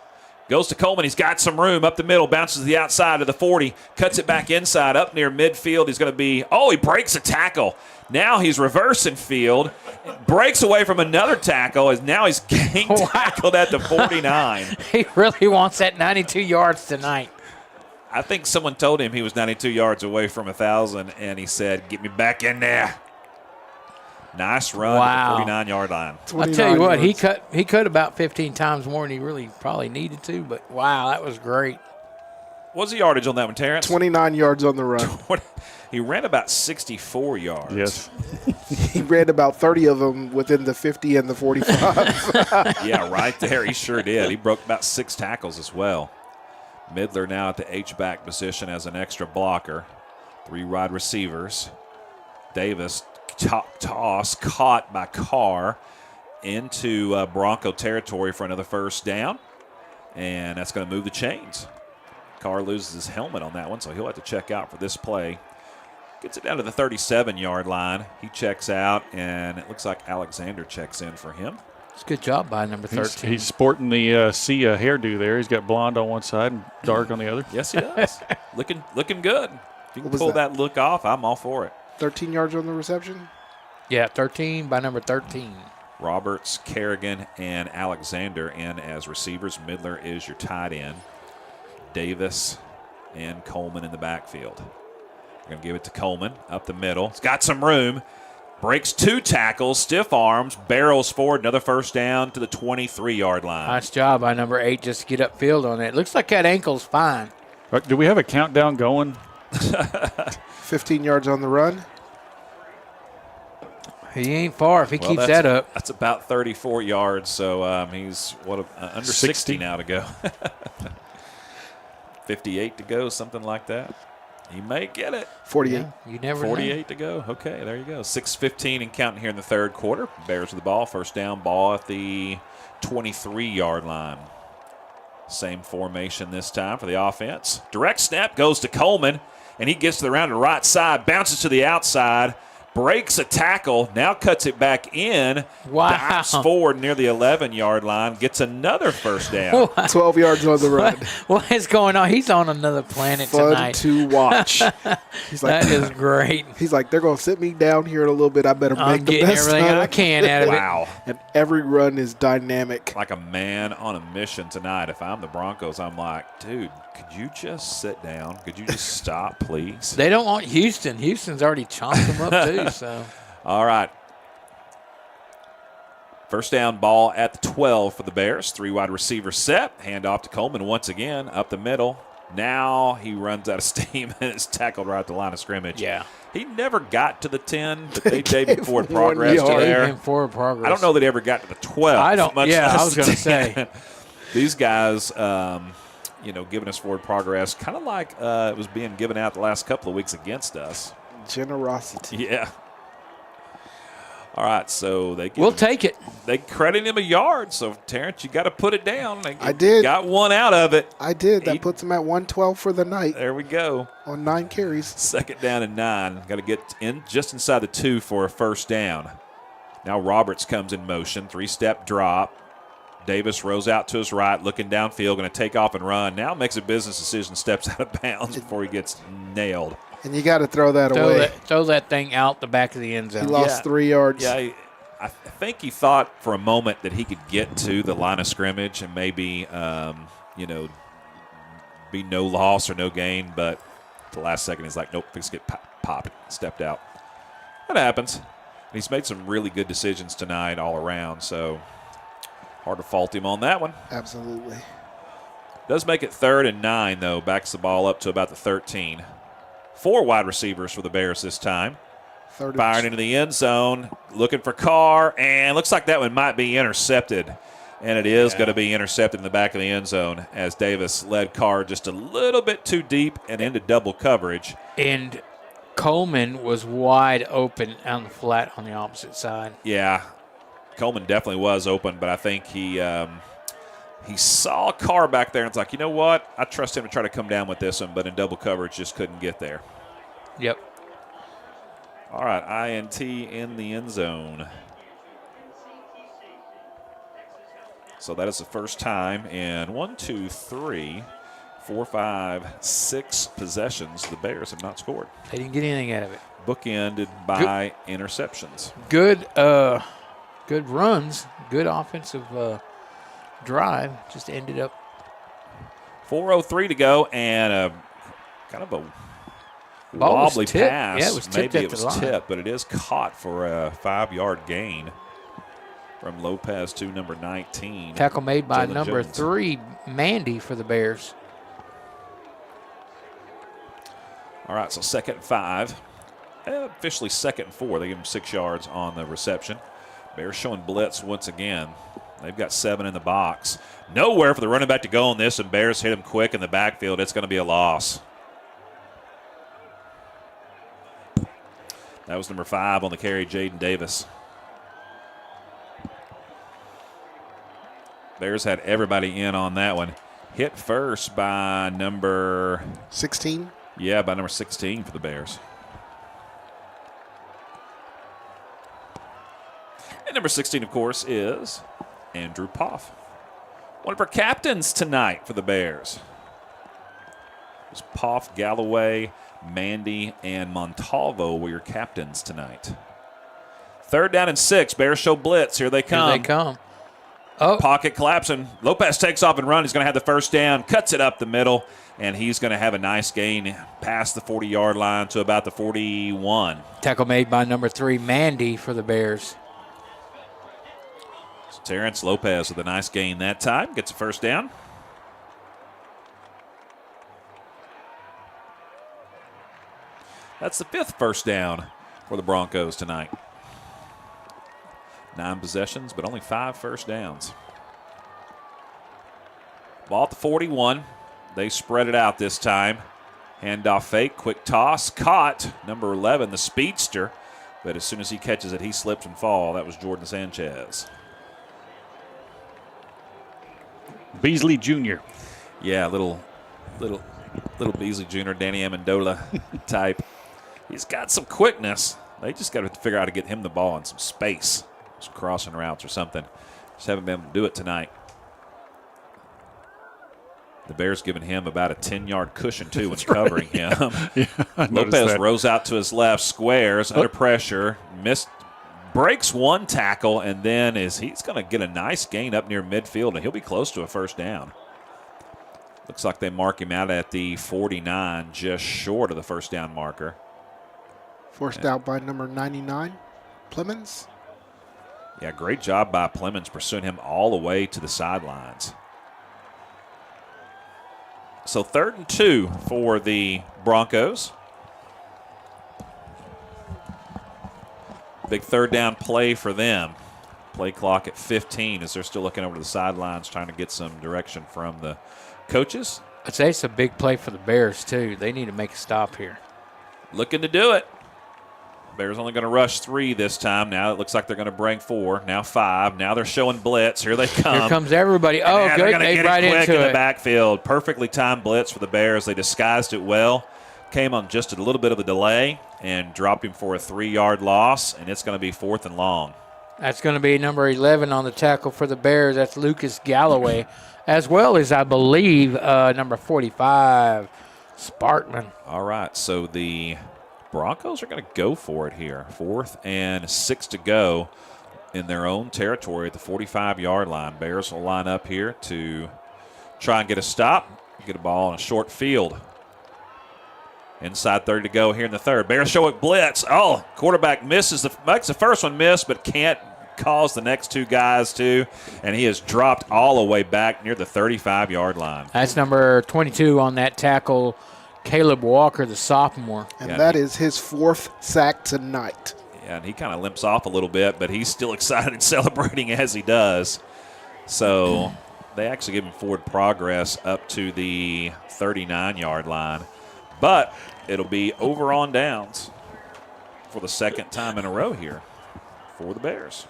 Goes to Coleman. He's got some room up the middle. Bounces to the outside of the 40. Cuts it back inside up near midfield. He's going to be – he breaks a tackle. Now he's reversing field. Breaks away from another tackle. Now he's getting tackled at the 49. He really wants that 92 yards tonight. I think someone told him he was 92 yards away from 1,000, and he said, "Get me back in there." Nice run at the 49-yard line. I tell you what, he cut about 15 times more than he really probably needed to, but wow, that was great. What's the yardage on that one, Terrence? 29 yards on the run. He ran about 64 yards. Yes. He ran about 30 of them within the 50 and the 45. Yeah, right there. He sure did. He broke about 6 tackles as well. Midler now at the H-back position as an extra blocker. 3 wide receivers. Davis toss caught by Carr into Bronco territory for another first down. And that's going to move the chains. Carr loses his helmet on that one, so he'll have to check out for this play. Gets it down to the 37-yard line. He checks out, and it looks like Alexander checks in for him. It's a good job by number 13. He's sporting the Sia hairdo there. He's got blonde on one side and dark on the other. Yes, he does. looking good. If you can pull that look off, I'm all for it. 13 yards on the reception? Yeah, 13 by number 13. Roberts, Kerrigan, and Alexander in as receivers. Midler is your tight end. Davis and Coleman in the backfield. We're going to give it to Coleman up the middle. He's got some room. Breaks 2 tackles, stiff arms, barrels forward, another first down to the 23-yard line. Nice job by number 8 just to get upfield on it. Looks like that ankle's fine. Do we have a countdown going? 15 yards on the run. He ain't far if he keeps that up. That's about 34 yards, so he's under 60 now to go. 58 to go, something like that. He may get it. 48. Yeah, you never 48 know. to go. Okay, there you go. 6:15 and counting here in the third quarter. Bears with the ball. First down, ball at the 23-yard line. Same formation this time for the offense. Direct snap goes to Coleman, and he gets to the round to the right side, bounces to the outside, breaks a tackle, now cuts it back in, dives forward near the 11-yard line, gets another first down. 12 yards on the run. What is going on? He's on another planet Fun tonight. to watch. He's like, that is great. He's like, they're going to sit me down here in a little bit. I better I'm make the getting best everything of I it. can out of it. Wow. And every run is dynamic. Like a man on a mission tonight. If I'm the Broncos, I'm like, dude, could you just sit down? Could you just stop, please? They don't want Houston. Houston's already chomped them up, too. So. All right. First down ball at the 12 for the Bears. 3 wide receivers set. Hand off to Coleman once again up the middle. Now he runs out of steam and is tackled right at the line of scrimmage. Yeah. He never got to the 10, but they gave him forward progress to there. Gave him forward progress. I don't know that he ever got to the 12. I don't. Yeah, I was going to 10. say. These guys, giving us forward progress, kind of like it was being given out the last couple of weeks against us. Generosity. Yeah. All right, so we'll take it. They credit him a yard, so Terrence, you got to put it down. I did. Got one out of it. I did. That puts him at 112 for the night. There we go. On 9 carries. Second down and 9. Got to get in just inside the 2 for a first down. Now Roberts comes in motion. 3-step drop. Davis rolls out to his right, looking downfield, going to take off and run. Now makes a business decision, steps out of bounds before he gets nailed. And you got to throw that away. Throw that thing out the back of the end zone. He lost 3 yards. Yeah, I think he thought for a moment that he could get to the line of scrimmage and maybe, be no loss or no gain, but at the last second he's like, nope, things get popped, stepped out. That happens. And he's made some really good decisions tonight all around, so hard to fault him on that one. Absolutely. Does make it 3rd and 9, though. Backs the ball up to about the 13. 4 wide receivers for the Bears this time. Firing into the end zone, looking for Carr, and looks like that one might be intercepted. And it is going to be intercepted in the back of the end zone as Davis led Carr just a little bit too deep and into double coverage. And Coleman was wide open on the flat on the opposite side. Yeah, Coleman definitely was open, but I think he saw Carr back there and it's like, you know what? I trust him to try to come down with this one, but in double coverage just couldn't get there. Yep. All right, INT in the end zone. So that is the first time in 1, 2, 3, 4, 5, 6 possessions the Bears have not scored. They didn't get anything out of it. Bookended by interceptions. Good runs, good offensive drive. Just ended up 4:03 to go, and kind of a wobbly pass. Yeah, it was tipped. Maybe it was tipped, but it is caught for a 5-yard gain from Lopez to number 19. Tackle made by Jalen number Jones. 3, Mandy, for the Bears. All right, so 2nd and 5. Officially 2nd and 4. They give him 6 yards on the reception. Bears showing blitz once again. They've got 7 in the box. Nowhere for the running back to go on this, and Bears hit him quick in the backfield. It's going to be a loss. That was number 5 on the carry, Jaden Davis. Bears had everybody in on that one. Hit first by number 16. Yeah, by number 16 for the Bears. And number 16, of course, is Andrew Poff. One of our captains tonight for the Bears. It was Poff, Galloway, Mandy, and Montalvo were your captains tonight. 3rd down and 6. Bears show blitz. Here they come. Here they come. Oh. Pocket collapsing. Lopez takes off and runs. He's going to have the first down. Cuts it up the middle, and he's going to have a nice gain past the 40-yard line to about the 41. Tackle made by number 3, Mandy, for the Bears. So Terrence Lopez with a nice gain that time. Gets a first down. That's the 5th first down for the Broncos tonight. 9 possessions, but only 5 first downs. Ball at the 41. They spread it out this time. Handoff fake, quick toss, caught. Number 11, the speedster. But as soon as he catches it, he slips and falls. That was Jordan Sanchez. Beasley Jr. Yeah, little Beasley Jr., Danny Amendola type. He's got some quickness. They just got to figure out how to get him the ball in some space. Some crossing routes or something. Just haven't been able to do it tonight. The Bears giving him about a 10-yard cushion, too, when covering him. Yeah, Lopez rolls out to his left, squares, under pressure, breaks one tackle, and then he's going to get a nice gain up near midfield, and he'll be close to a first down. Looks like they mark him out at the 49, just short of the first down marker. Forced out by number 99, Plemons. Yeah, great job by Plemons pursuing him all the way to the sidelines. So 3rd and 2 for the Broncos. Big 3rd down play for them. Play clock at 15 as they're still looking over to the sidelines trying to get some direction from the coaches. I'd say it's a big play for the Bears, too. They need to make a stop here. Looking to do it. Bears only going to rush 3 this time. Now it looks like they're going to bring 4. Now 5. Now they're showing blitz. Here they come. Here comes everybody. Oh, and good. They're They get right it quick into in the it. backfield. Perfectly timed blitz for the Bears. They disguised it well. Came on just a little bit of a delay and dropped him for a 3-yard loss, and it's going to be 4th and long. That's going to be number 11 on the tackle for the Bears. That's Lucas Galloway, as well as, I believe, number 45, Sparkman. All right, so the Broncos are going to go for it here. 4th and 6 to go in their own territory at the 45-yard line. Bears will line up here to try and get a stop. get a ball on a short field. Inside 30 to go here in the third. Bears show it blitz. Oh, quarterback makes the first one miss, but can't cause the next two guys to. And he has dropped all the way back near the 35-yard line. That's number 22 on that tackle, Caleb Walker, the sophomore. And that is his 4th sack tonight. Yeah, and he kind of limps off a little bit, but he's still excited and celebrating as he does. So they actually give him forward progress up to the 39-yard line. But it'll be over on downs for the second time in a row here for the Bears.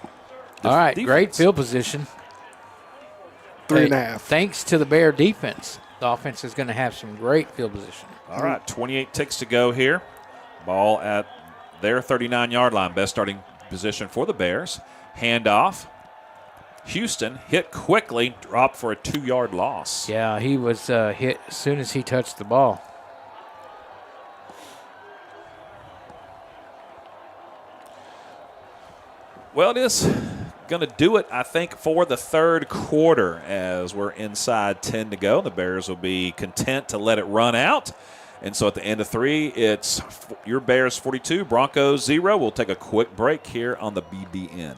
All right, great field position. 3.5. Thanks to the Bear defense, the offense is going to have some great field position. All right, 28 ticks to go here. Ball at their 39-yard line. Best starting position for the Bears. Handoff. Houston hit quickly, dropped for a 2-yard loss. Yeah, he was hit as soon as he touched the ball. Well, it is going to do it, I think, for the third quarter as we're inside 10 to go. The Bears will be content to let it run out. And so at the end of 3, it's your Bears 42, Broncos 0. We'll take a quick break here on the BBN.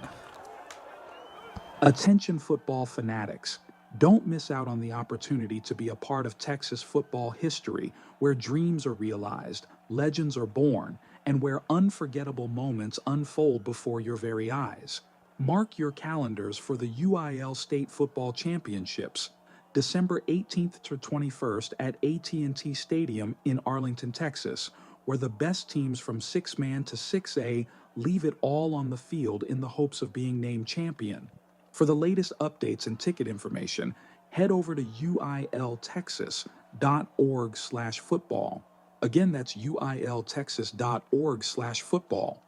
Attention football fanatics. Don't miss out on the opportunity to be a part of Texas football history where dreams are realized, legends are born, and where unforgettable moments unfold before your very eyes. Mark your calendars for the UIL State Football Championships, December 18th to 21st at AT&T Stadium in Arlington, Texas, where the best teams from 6-man to 6A leave it all on the field in the hopes of being named champion. For the latest updates and ticket information, head over to uiltexas.org/football. Again, that's uiltexas.org/football.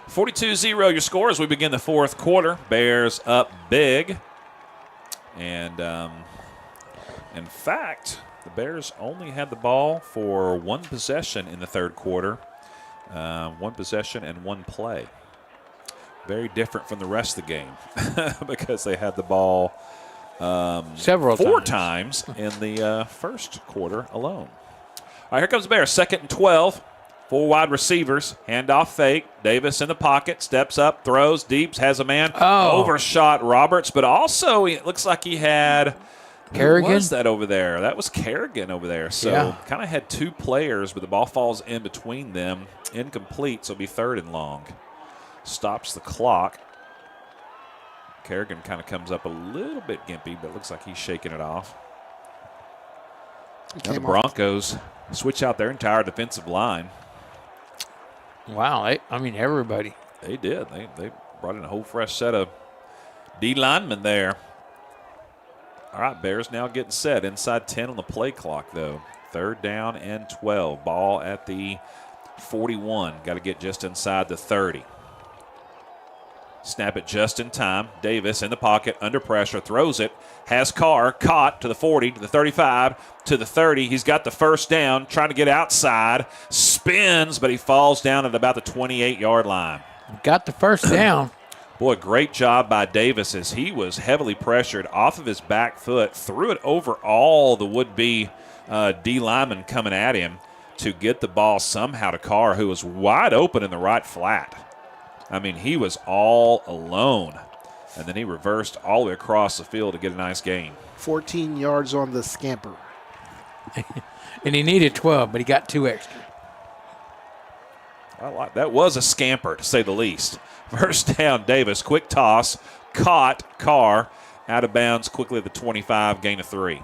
42-0 your score as we begin the fourth quarter. Bears up big. And in fact, the Bears only had the ball for one possession in the third quarter. One possession and one play. Very different from the rest of the game because they had the ball four times in the first quarter alone. All right, here comes the Bears. 2nd and 12. 4 wide receivers. Handoff fake. Davis in the pocket. Steps up. Throws. Deeps. Has a man. Overshot Roberts. But also it looks like he had Kerrigan. Who was that over there? That was Kerrigan over there. So kind of had 2 players, but the ball falls in between them. Incomplete, so it'll be 3rd and long. Stops the clock. Kerrigan kind of comes up a little bit gimpy, but it looks like he's shaking it off. Now the Broncos switch out their entire defensive line. Wow, everybody. They did. They brought in a whole fresh set of D linemen there. All right, Bears now getting set. Inside 10 on the play clock, though. 3rd down and 12. Ball at the 41. Got to get just inside the 30. Snap it just in time. Davis in the pocket, under pressure, throws it. Has Carr caught to the 40, to the 35, to the 30. He's got the first down, trying to get outside. Spins, but he falls down at about the 28-yard line. Got the first down. Boy, great job by Davis as he was heavily pressured off of his back foot. Threw it over all the would-be D linemen coming at him to get the ball somehow to Carr, who was wide open in the right flat. I mean, he was all alone. And then he reversed all the way across the field to get a nice gain. 14 yards on the scamper. And he needed 12, but he got 2 extra. That was a scamper, to say the least. First down, Davis. Quick toss. Caught. Carr out of bounds quickly at the 25, gain of 3.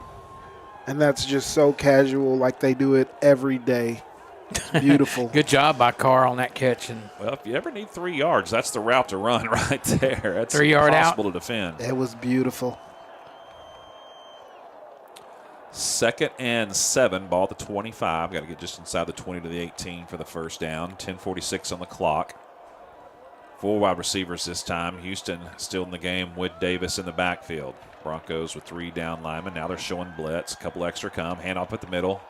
And that's just so casual, like they do it every day. It's beautiful. Good job by Carr on that catch. Well, if you ever need 3 yards, that's the route to run right there. That's 3-yard impossible out. to defend. It was beautiful. 2nd and 7, ball at the 25. Got to get just inside the 20 to the 18 for the first down. 10:46 on the clock. 4 wide receivers this time. Houston still in the game with Davis in the backfield. Broncos with 3 down linemen. Now they're showing blitz. A couple extra come. Handoff at the middle.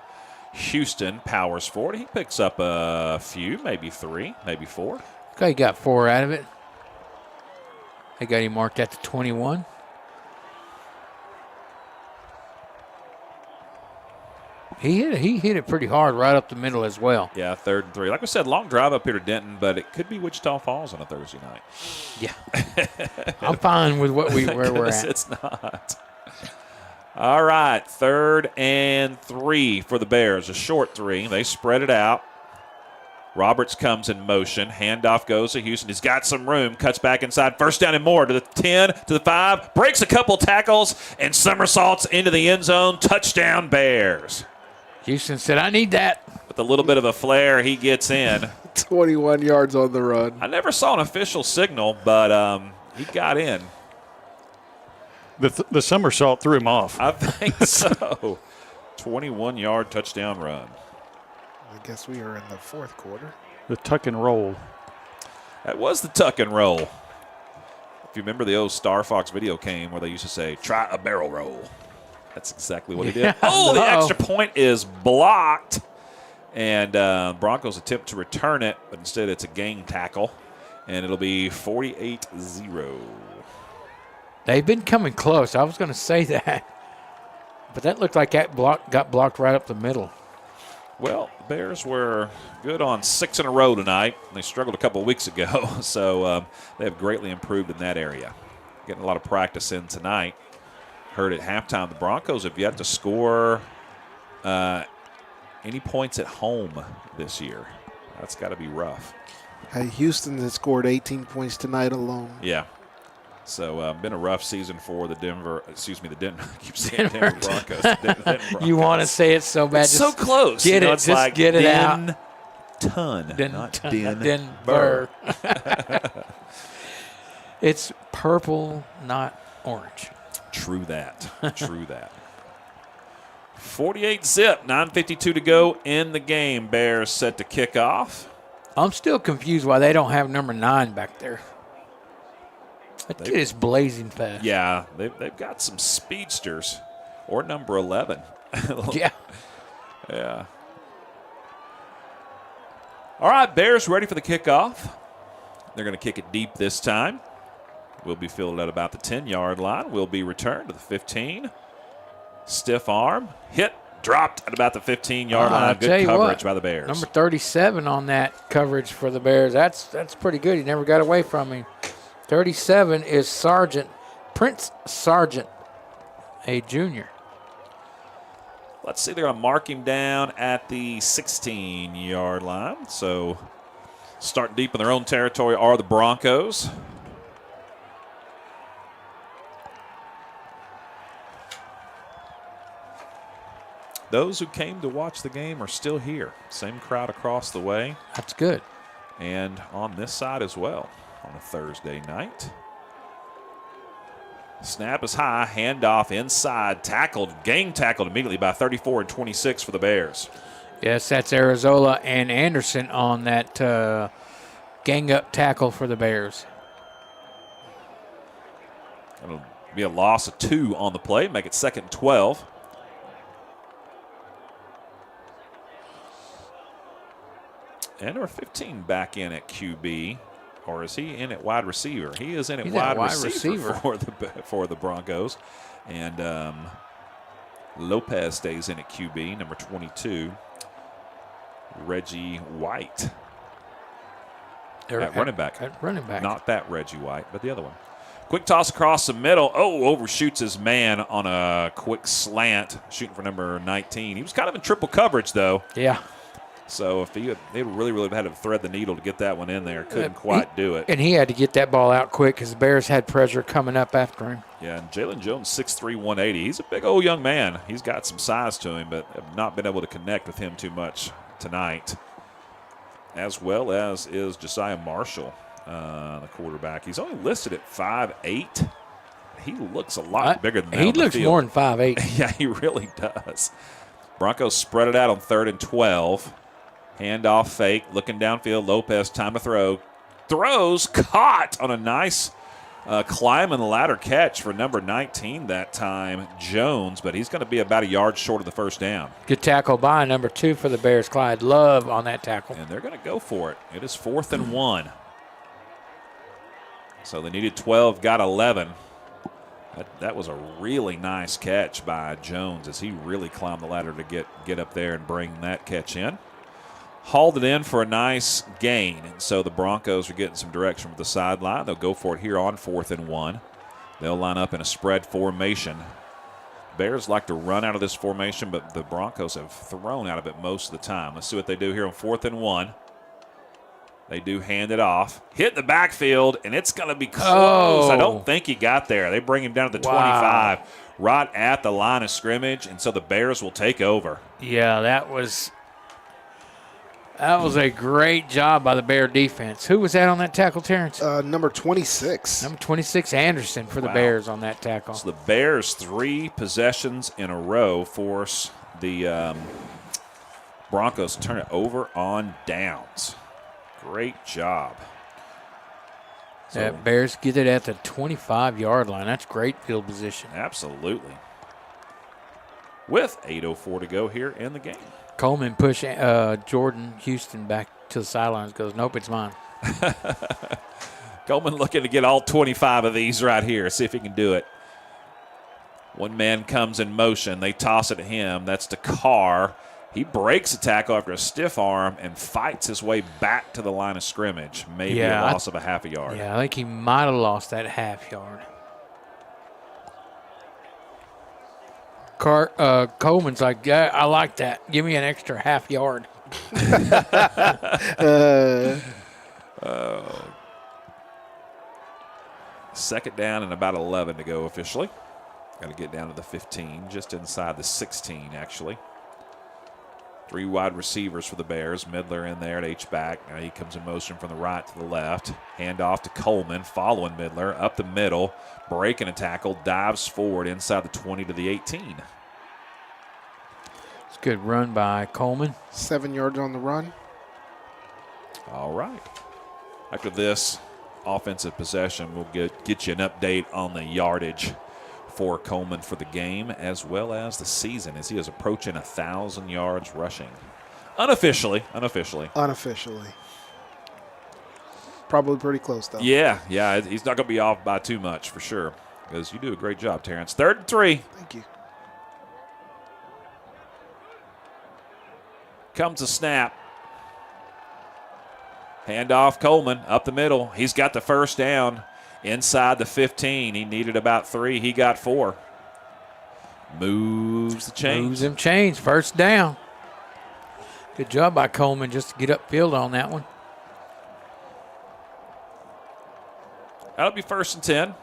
Houston powers forward. He picks up a few, maybe 3, maybe 4. Okay, he got 4 out of it. They got him marked at the 21. He hit it pretty hard right up the middle as well. Yeah, 3rd and 3. Like we said, long drive up here to Denton, but it could be Wichita Falls on a Thursday night. Yeah. I'm fine with where we're at. It's not. All right, 3rd and 3 for the Bears. A short 3. They spread it out. Roberts comes in motion. Handoff goes to Houston. He's got some room. Cuts back inside. First down and more to the 10, to the 5. Breaks a couple tackles and somersaults into the end zone. Touchdown, Bears. Houston said, I need that. With a little bit of a flare, he gets in. 21 yards on the run. I never saw an official signal, but he got in. The somersault threw him off. I think so. 21-yard touchdown run. I guess we are in the 4th quarter. The tuck and roll. That was the tuck and roll. If you remember the old Star Fox video game where they used to say, try a barrel roll. That's exactly what he did. Oh, the extra point is blocked. And Broncos attempt to return it, but instead it's a gang tackle. And it'll be 48-0. They've been coming close. I was going to say that. But that looked like that got blocked right up the middle. Well, the Bears were good on 6 in a row tonight. They struggled a couple of weeks ago, so they have greatly improved in that area. Getting a lot of practice in tonight. Heard at halftime the Broncos have yet to score any points at home this year. That's got to be rough. Hey, Houston has scored 18 points tonight alone. Yeah. So, been a rough season for the Denver Broncos. Denton You want to say it so bad. It's so close. Get it. It's Just like get it out. Denver. It's purple, not orange. True that. True that. 48-zip, 9:52 to go in the game. Bears set to kick off. I'm still confused why they don't have number 9 back there. That kid is blazing fast. Yeah, they've got some speedsters. Or number 11. Yeah. Yeah. All right, Bears ready for the kickoff. They're going to kick it deep this time. Will be fielded at about the 10-yard line. Will be returned to the 15. Stiff arm. Hit. Dropped at about the 15-yard line. Good coverage by the Bears. Number 37 on that coverage for the Bears. That's pretty good. He never got away from him. 37 is Prince Sargent, a junior. Let's see. They're going to mark him down at the 16-yard line. So starting deep in their own territory are the Broncos. Those who came to watch the game are still here. Same crowd across the way. That's good. And on this side as well on a Thursday night. Snap is high, handoff inside, gang tackled immediately by 34 and 26 for the Bears. Yes, that's Arizola and Anderson on that gang up tackle for the Bears. It'll be a loss of 2 on the play, make it 2nd and 12. And number 15 back in at QB, or is he in at wide receiver? He is in at wide receiver for the Broncos. And Lopez stays in at QB, number 22, Reggie White. At running back. At running back. Not that Reggie White, but the other one. Quick toss across the middle. Oh, overshoots his man on a quick slant, shooting for number 19. He was kind of in triple coverage, though. Yeah. So if they really had to thread the needle to get that one in there. Couldn't quite do it. And he had to get that ball out quick because the Bears had pressure coming up after him. Yeah, and Jalen Jones, 6'3", 180. He's a big old young man. He's got some size to him, but have not been able to connect with him too much tonight. As well as is Josiah Marshall, the quarterback. He's only listed at 5'8". He looks a lot bigger than that. He looks more than 5'8". Yeah, he really does. Broncos spread it out on 3rd and 12. Handoff fake, looking downfield. Lopez, time to throw. Throws, caught on a nice climbing ladder catch for number 19 that time, Jones, but he's going to be about a yard short of the first down. Good tackle by number 2 for the Bears, Clyde Love on that tackle. And they're going to go for it. It is 4th and 1. So they needed 12, got 11. That was a really nice catch by Jones as he really climbed the ladder to get up there and bring that catch in. Hauled it in for a nice gain, and so the Broncos are getting some direction with the sideline. They'll go for it here on 4th and 1. They'll line up in a spread formation. Bears like to run out of this formation, but the Broncos have thrown out of it most of the time. Let's see what they do here on 4th and 1. They do hand it off. Hit the backfield, and it's going to be close. Oh. I don't think he got there. They bring him down to the 25, right at the line of scrimmage, and so the Bears will take over. Yeah, that was a great job by the Bear defense. Who was that on that tackle, Terrence? Number 26. Number 26, Anderson, for the Bears on that tackle. So the Bears 3 possessions in a row force the Broncos to turn it over on downs. Great job. So Bears get it at the 25-yard line. That's great field position. Absolutely. With 8:04 to go here in the game. Coleman pushed Jordan Houston back to the sidelines, goes, nope, it's mine. Coleman looking to get all 25 of these right here, see if he can do it. One man comes in motion. They toss it to him. That's to Carr. He breaks a tackle after a stiff arm and fights his way back to the line of scrimmage. Maybe a loss of a half a yard. Yeah, I think he might have lost that half yard. Coleman's like, yeah, I like that. Give me an extra half yard. Second down and about 11 to go officially. Got to get down to the 15, just inside the 16, actually. 3 wide receivers for the Bears. Midler in there at H-back. Now he comes in motion from the right to the left. Hand off to Coleman, following Midler, up the middle, breaking a tackle, dives forward inside the 20 to the 18. It's a good run by Coleman. 7 yards on the run. All right. After this offensive possession, we'll get you an update on the yardage for Coleman for the game as well as the season as he is approaching 1,000 yards rushing. Unofficially. Probably pretty close, though. Yeah, he's not going to be off by too much for sure because you do a great job, Terrence. 3rd and 3. Thank you. Comes a snap. Hand off Coleman up the middle. He's got the first down. Inside the 15, he needed about 3. He got 4. Moves the chains. Moves them chains. First down. Good job by Coleman just to get upfield on that one. That'll be 1st and 10.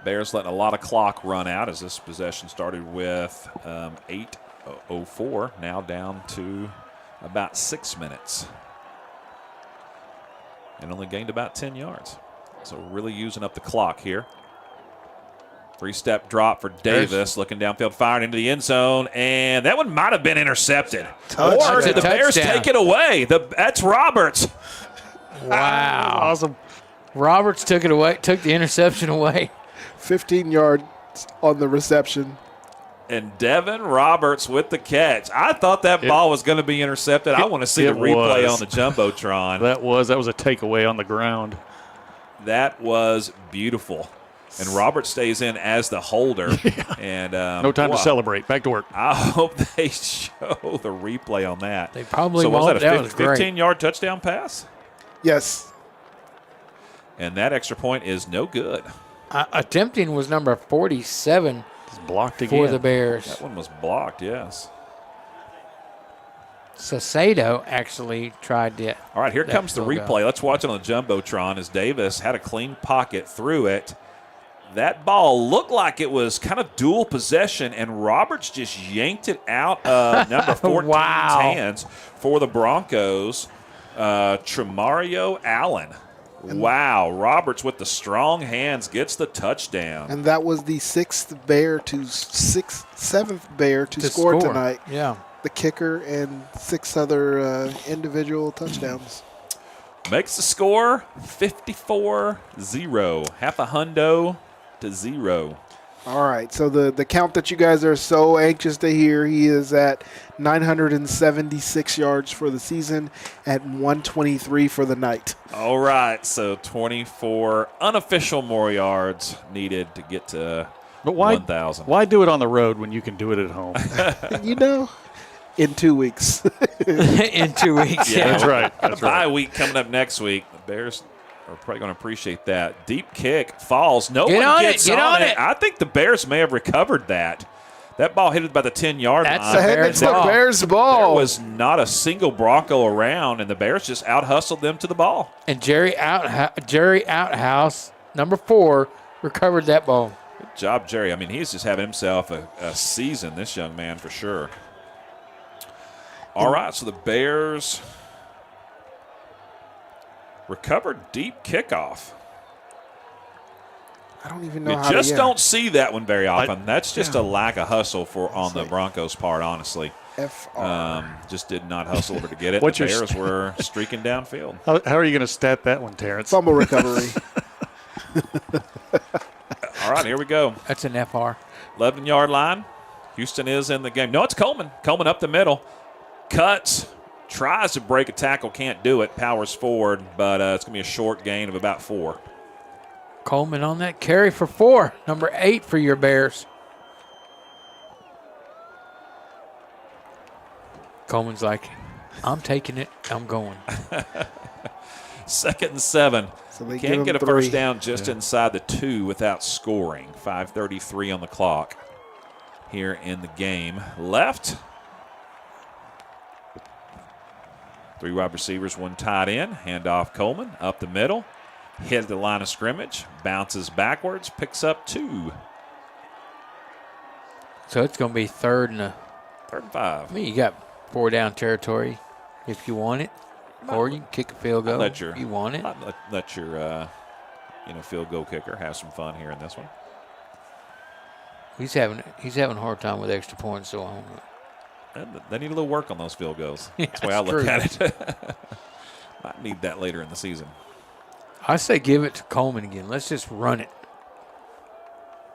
Bears letting a lot of clock run out as this possession started with 8:04, now down to about 6 minutes. And only gained about 10 yards. So really using up the clock here. 3-step drop for Davis, looking downfield, firing into the end zone, and that one might have been intercepted. Or did the Bears take it away? That's Roberts. Wow. Awesome. Roberts took it away, took the interception away. 15 yards on the reception. And Devin Roberts with the catch. I thought that ball was going to be intercepted. I want to see the replay on the Jumbotron. That was a takeaway on the ground. That was beautiful. And Roberts stays in as the holder. And no time to celebrate. Back to work. I hope they show the replay on that. They probably so won't. Was that a 15-yard touchdown pass? Yes. And that extra point is no good. Attempting was number 47. Blocked again for the Bears. That one was blocked, yes. Sasado actually tried to. All right, here comes the replay. Let's watch it on the Jumbotron as Davis had a clean pocket, threw it. That ball looked like it was kind of dual possession, and Roberts just yanked it out of number 14's hands for the Broncos. Tremario Allen. Wow, Roberts with the strong hands gets the touchdown. And that was the seventh Bear to score tonight. Yeah. The kicker and 6 other individual touchdowns. Makes the score 54-0. Half a hundo to 0. All right, so the count that you guys are so anxious to hear, he is at 976 yards for the season, at 123 for the night. All right, so 24 unofficial more yards needed to get to 1,000. Why do it on the road when you can do it at home? In 2 weeks. In 2 weeks, Yeah, that's right. That's right. Bye week coming up next week. The Bears are probably going to appreciate that. Deep kick falls. No Get one on gets it. Get on it. I think the Bears may have recovered that. That ball hit it by the 10-yard line. That's the Bears' ball. There was not a single Bronco around, and the Bears just out-hustled them to the ball. And Jerry Outhouse, number 4, recovered that ball. Good job, Jerry. I mean, he's just having himself a season, this young man, for sure. All right, so the Bears recovered deep kickoff. I don't even know You how just to don't see that one very often. That's just a lack of hustle on the Broncos' part, honestly. Just did not hustle over to get it. What's the your Bears were streaking downfield. How are you going to stat that one, Terrence? Fumble recovery. All right, here we go. That's an FR. 11-yard line. Houston is in the game. No, it's Coleman. Coleman up the middle. Cuts. Tries to break a tackle. Can't do it. Powers forward, but it's going to be a short gain of about 4. Coleman on that carry for 4. Number 8 for your Bears. Coleman's like, I'm taking it. I'm going. 2nd and 7. So they Can't get a 3. first down just inside the 2 without scoring. 5:33 on the clock here in the game. Left. 3 wide receivers, 1 tight end. Handoff Coleman up the middle. Hit the line of scrimmage. Bounces backwards. Picks up 2. So it's going to be 3rd and 5. I mean, you got 4 down territory if you want it. Or you can kick a field goal if you want it. Let your field goal kicker have some fun here in this one. He's having a hard time with extra points, so They need a little work on those field goals. That's the way I That's look true. at it. Might need that later in the season. I say give it to Coleman again. Let's just run it.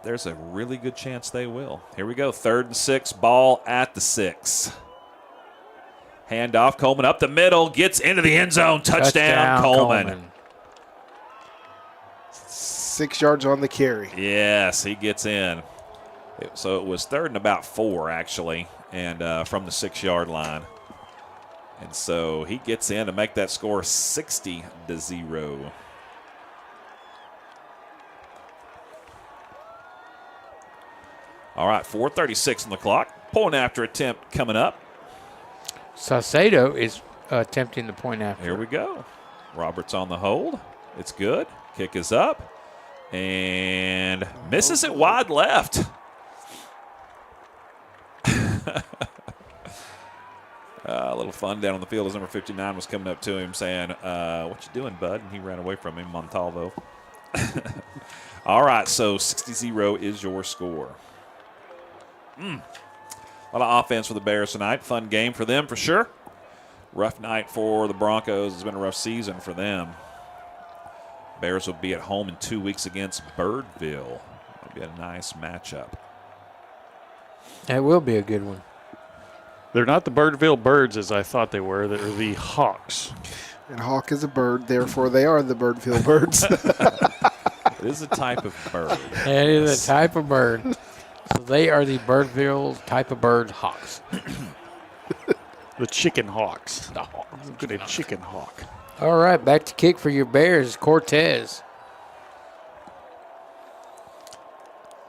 There's a really good chance they will. Here we go. 3rd and 6. Ball at the 6. Handoff. Coleman up the middle. Gets into the end zone. Touchdown, Coleman. 6 yards on the carry. Yes, he gets in. So it was 3rd and about 4, actually, and from the 6-yard line. And so he gets in to make that score 60-0. All right, 4:36 on the clock. Point after attempt coming up. Saucedo is attempting the point after. Here we go. Roberts on the hold. It's good. Kick is up. And misses it wide left. A little fun down on the field as number 59 was coming up to him saying, what you doing, bud? And he ran away from him, Montalvo. All right, so 60-0 is your score. A lot of offense for the Bears tonight. Fun game for them for sure. Rough night for the Broncos. It's been a rough season for them. Bears will be at home in 2 weeks against Birdville. It'll be a nice matchup. That will be a good one. They're not the Birdville Birds as I thought they were. They're the Hawks. And hawk is a bird, therefore they are the Birdville Birds. It is a type of bird. It is a type of bird. So they are the Birdville type of bird hawks. The chicken hawks. The hawks. Good at chicken hawk. All right, back to kick for your Bears, Cortez.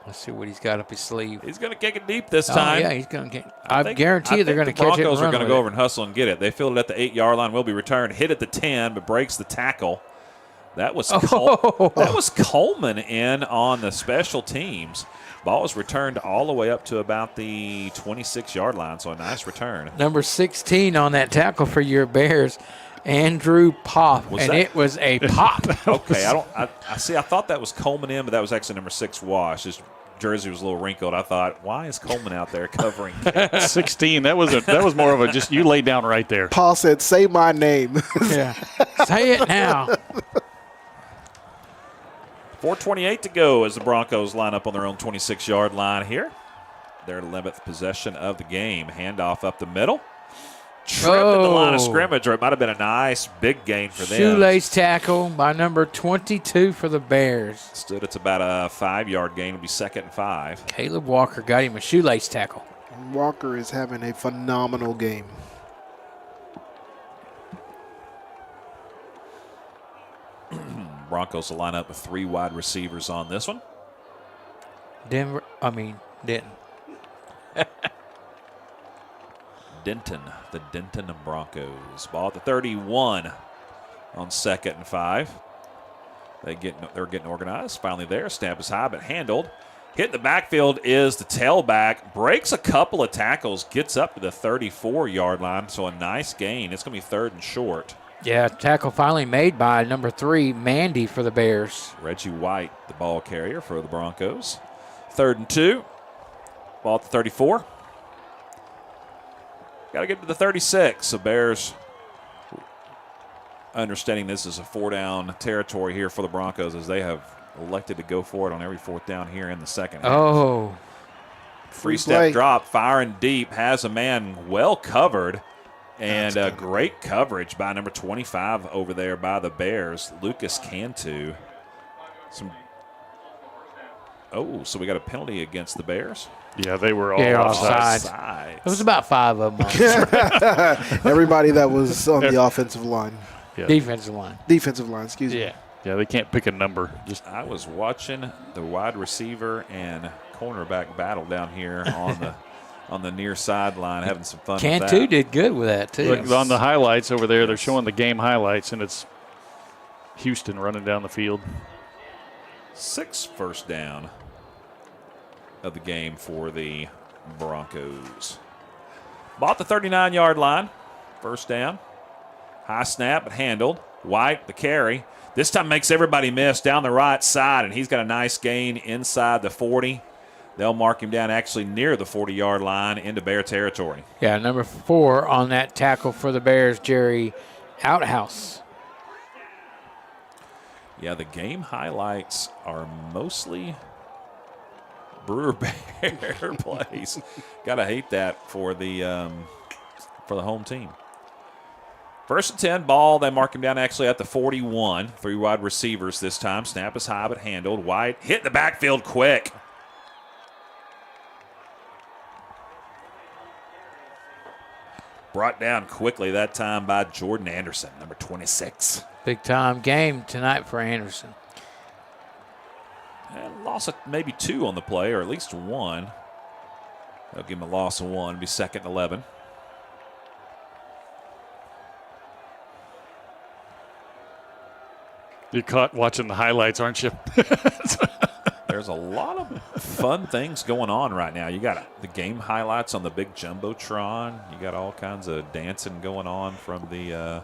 Let's see what he's got up his sleeve. He's going to kick it deep this time. Yeah, he's going to get. I guarantee you they're going to catch it. The Broncos and are run going to with go it. over and hustle and get it. They field it at the 8-yard line. Will be returned. Hit at the 10, but breaks the tackle. That was that was Coleman in on the special teams. Ball was returned all the way up to about the 26-yard line, so a nice return. Number 16 on that tackle for your Bears, Andrew Pop, it was a pop. Okay, I see. I thought that was Coleman in, but that was actually number 6, Wash. His jersey was a little wrinkled. I thought, why is Coleman out there covering? 16. That was more of a just you lay down right there. Paul said, "Say my name." Yeah, say it now. 4:28 to go as the Broncos line up on their own 26-yard line here. Their 11th possession of the game. Handoff up the middle. Tripped at the line of scrimmage, or it might have been a nice big gain for them. Shoelace tackle by number 22 for the Bears. Stood it's about a 5-yard gain. It'll be 2nd and 5. Caleb Walker got him a shoelace tackle. Walker is having a phenomenal game. Broncos will line up with 3 wide receivers on this one. Denton. Denton, the Denton Broncos. Ball at the 31 on 2nd and 5. They're getting organized. Finally there. Snap is high, but handled. Hit the backfield is the tailback. Breaks a couple of tackles. Gets up to the 34-yard line. So a nice gain. It's going to be 3rd and short. Yeah, tackle finally made by number 3, Mandy for the Bears. Reggie White, the ball carrier for the Broncos. 3rd and 2. Ball at the 34. Got to get to the 36. So Bears understanding this is a 4-down territory here for the Broncos as they have elected to go for it on every 4th down here in the second half. Oh. 3-step drop, firing deep, has a man well covered. And great coverage by number 25 over there by the Bears, Lucas Cantu. So we got a penalty against the Bears? Yeah, they were all offside. It was about 5 of them. Everybody that was on the offensive line. Yeah. Defensive line, excuse me. Yeah, they can't pick a number. I was watching the wide receiver and cornerback battle down here on the near sideline, having some fun with that. Cantu did good with that, too. Look, on the highlights over there, they're showing the game highlights, and it's Houston running down the field. 6th first down of the game for the Broncos. Ball at the 39-yard line. First down. High snap, but handled. White, the carry. This time makes everybody miss down the right side, and he's got a nice gain inside the 40. They'll mark him down actually near the 40-yard line into Bear territory. Yeah, number 4 on that tackle for the Bears, Jerry Outhouse. Yeah, the game highlights are mostly Brewer Bear plays. Gotta hate that for the home team. 1st and 10, ball. They mark him down actually at the 41. 3 wide receivers this time. Snap is high but handled. White hit the backfield quick. Brought down quickly that time by Jordan Anderson, number 26. Big-time game tonight for Anderson. And loss of maybe 2 on the play, or at least 1. They'll give him a loss of 1. It'll be 2nd and 11. You're caught watching the highlights, aren't you? There's a lot of fun things going on right now. You got the game highlights on the big Jumbotron. You got all kinds of dancing going on from the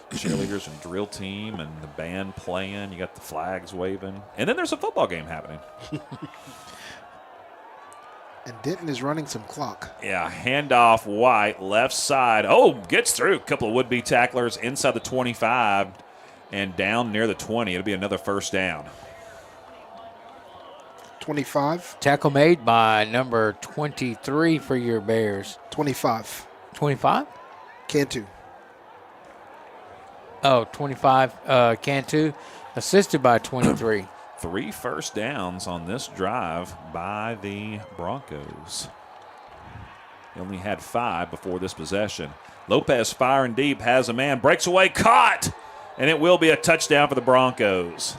cheerleaders and drill team and the band playing. You got the flags waving. And then there's a football game happening. And Denton is running some clock. Yeah, handoff White, left side. Oh, gets through. A couple of would-be tacklers inside the 25 and down near the 20. It'll be another first down. 25. Tackle made by number 23 for your Bears. 25. 25? Cantu. Oh, 25 Cantu, assisted by 23. 3 first downs on this drive by the Broncos. They only had 5 before this possession. Lopez firing deep, has a man, breaks away, caught! And it will be a touchdown for the Broncos.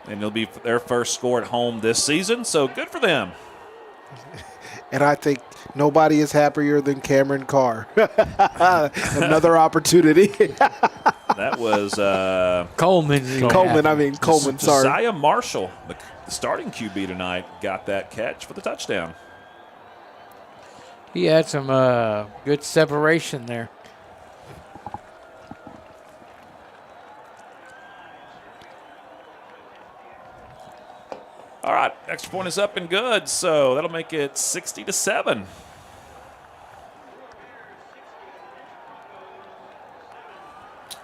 And it'll be their first score at home this season, so good for them. And I think nobody is happier than Cameron Carr. Another opportunity. That was Coleman, sorry. Josiah Marshall, the starting QB tonight, got that catch for the touchdown. He had some good separation there. All right, extra point is up and good, so that'll make it 60-7.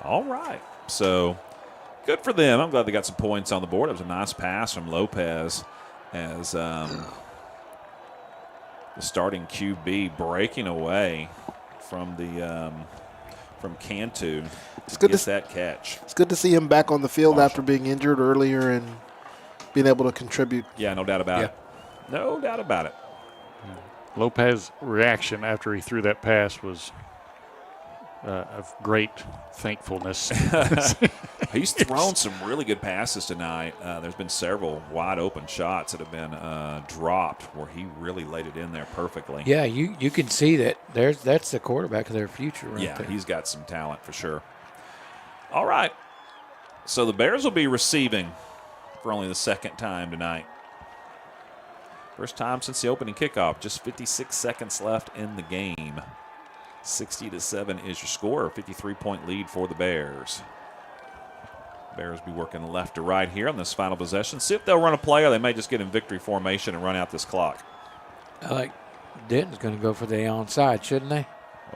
All right, so good for them. I'm glad they got some points on the board. It was a nice pass from Lopez as the starting QB breaking away from the from Cantu to get that catch. It's good to see him back on the field after being injured earlier and being able to contribute. Yeah, no doubt about it. No doubt about it. Lopez's reaction after he threw that pass was of great thankfulness. He's thrown some really good passes tonight. There's been several wide open shots that have been dropped where he really laid it in there perfectly. Yeah, you can see that. That's the quarterback of their future right there. He's got some talent for sure. All right. So the Bears will be receiving for only the second time tonight. First time since the opening kickoff. Just 56 seconds left in the game. 60-7 is your score. A 53-point lead for the Bears. Bears be working left to right here on this final possession. See if they'll run a play or they may just get in victory formation and run out this clock. I like Denton's going to go for the onside, shouldn't they?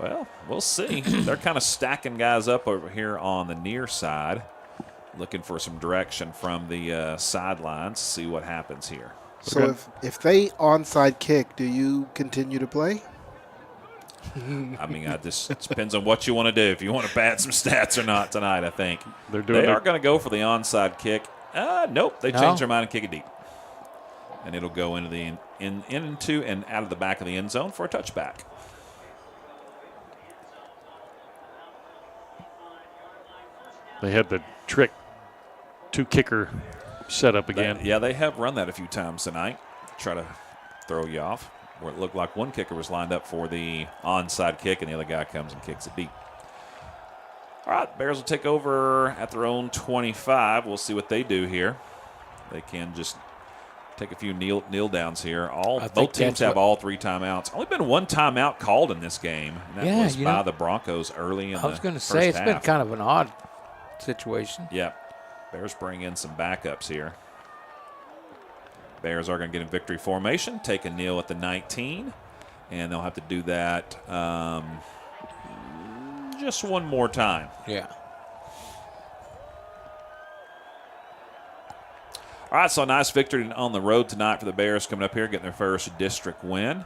Well, we'll see. They're kind of stacking guys up over here on the near side, looking for some direction from the sidelines. See what happens here. So if they onside kick, do you continue to play? I mean, this depends on what you want to do. If you want to pad some stats or not tonight, I think. They are going to go for the onside kick. Nope, they changed their mind and kick it deep. And it'll go into the into and out of the back of the end zone for a touchback. They had the trick two-kicker setup again. They have run that a few times tonight. Try to throw you off. Where it looked like one kicker was lined up for the onside kick, and the other guy comes and kicks it deep. All right, Bears will take over at their own 25. We'll see what they do here. They can just take a few kneel downs here. Both teams have all 3 timeouts. Only been 1 timeout called in this game, and that was by the Broncos early in the first half. I was going to say, it's been kind of an odd situation. Yeah. Bears bring in some backups here. Bears are going to get in victory formation, take a kneel at the 19, and they'll have to do that just one more time. Yeah. All right, so a nice victory on the road tonight for the Bears coming up here, getting their first district win,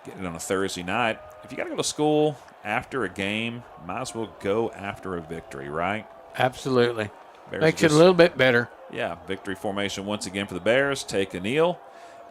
getting it on a Thursday night. If you got to go to school after a game, might as well go after a victory, right? Absolutely. Bears makes it a little bit better. Yeah, victory formation once again for the Bears. Take a kneel,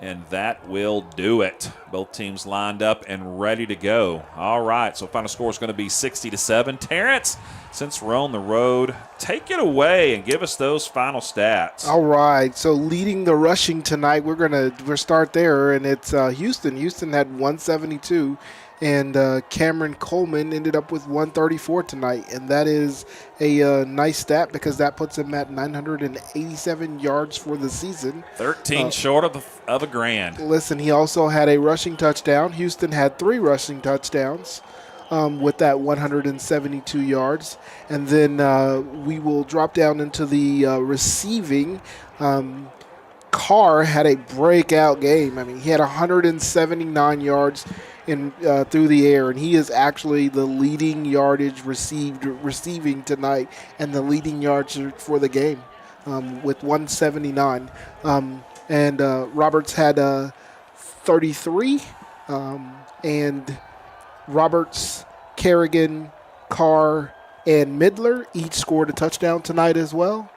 and that will do it. Both teams lined up and ready to go. All right, so final score is going to be 60-7. Terrence, since we're on the road, take it away and give us those final stats. All right, so leading the rushing tonight, we'll start there, and it's Houston. Houston had 172. And Cameron Coleman ended up with 134 tonight. And that is a nice stat because that puts him at 987 yards for the season. 13 short of a grand. Listen, he also had a rushing touchdown. Houston had 3 rushing touchdowns with that 172 yards. And then we will drop down into the receiving. Carr had a breakout game. I mean, he had 179 yards through the air, and he is actually the leading yardage receiving tonight and the leading yards for the game with 179. And Roberts had 33, and Roberts, Kerrigan, Carr, and Midler each scored a touchdown tonight as well.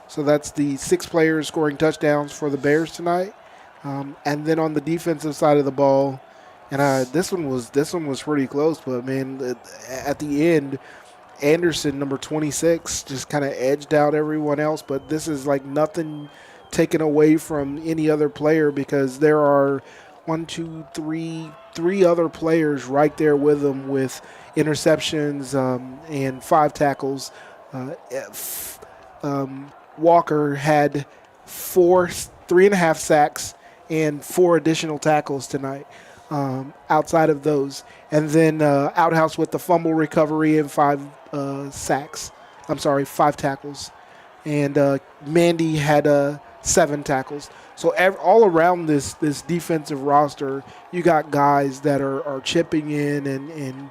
So that's the 6 players scoring touchdowns for the Bears tonight. And then on the defensive side of the ball, and this one was pretty close, but man, at the end, Anderson, number 26, just kind of edged out everyone else. But this is like nothing taken away from any other player because there are 3 other players right there with him with interceptions and 5 tackles. Walker had 3.5 sacks and 4 additional tackles tonight. Outside of those, and then Outhouse with the fumble recovery and 5 tackles, and Mandy had 7 tackles. So all around this defensive roster, you got guys that are chipping in, and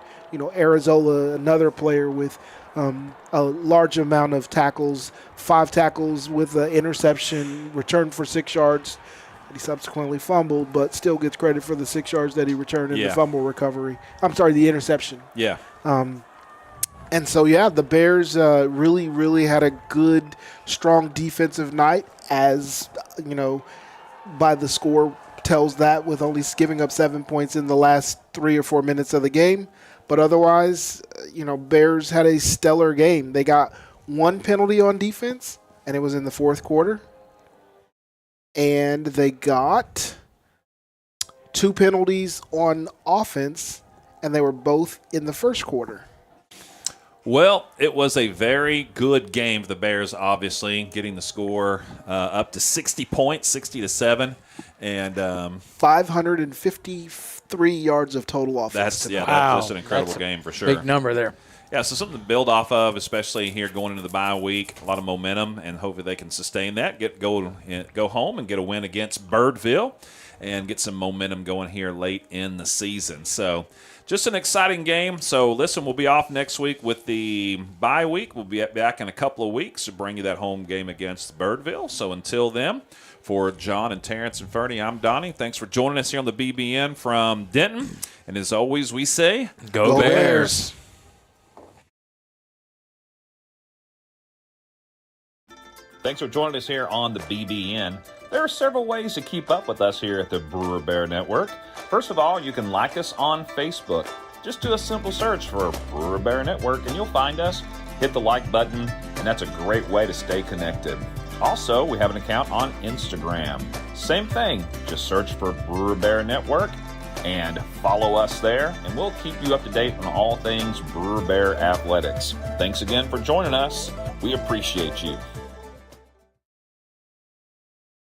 Arizona, another player with a large amount of tackles, 5 tackles with an interception, returned for 6 yards. He subsequently fumbled, but still gets credit for the 6 yards that he returned in the fumble recovery. I'm sorry, the interception. Yeah. And so, the Bears really, really had a good, strong defensive night, as, by the score tells that, with only giving up 7 points in the last 3 or 4 minutes of the game. But otherwise, Bears had a stellar game. They got 1 penalty on defense, and it was in the fourth quarter. And they got 2 penalties on offense, and they were both in the first quarter. Well, it was a very good game for the Bears, obviously, getting the score up to 60 points, 60-7. And 553 yards of total offense. That's an incredible game for sure. Big number there. Yeah, so something to build off of, especially here going into the bye week. A lot of momentum, and hopefully they can sustain that, go home and get a win against Birdville and get some momentum going here late in the season. So just an exciting game. So, listen, we'll be off next week with the bye week. We'll be back in a couple of weeks to bring you that home game against Birdville. So until then, for John and Terrence and Fernie, I'm Donnie. Thanks for joining us here on the BBN from Denton. And as always, we say, Go Bears! Thanks for joining us here on the BBN. There are several ways to keep up with us here at the Brewer Bear Network. First of all, you can like us on Facebook. Just do a simple search for Brewer Bear Network and you'll find us. Hit the like button, and that's a great way to stay connected. Also, we have an account on Instagram. Same thing, just search for Brewer Bear Network and follow us there, and we'll keep you up to date on all things Brewer Bear athletics. Thanks again for joining us. We appreciate you.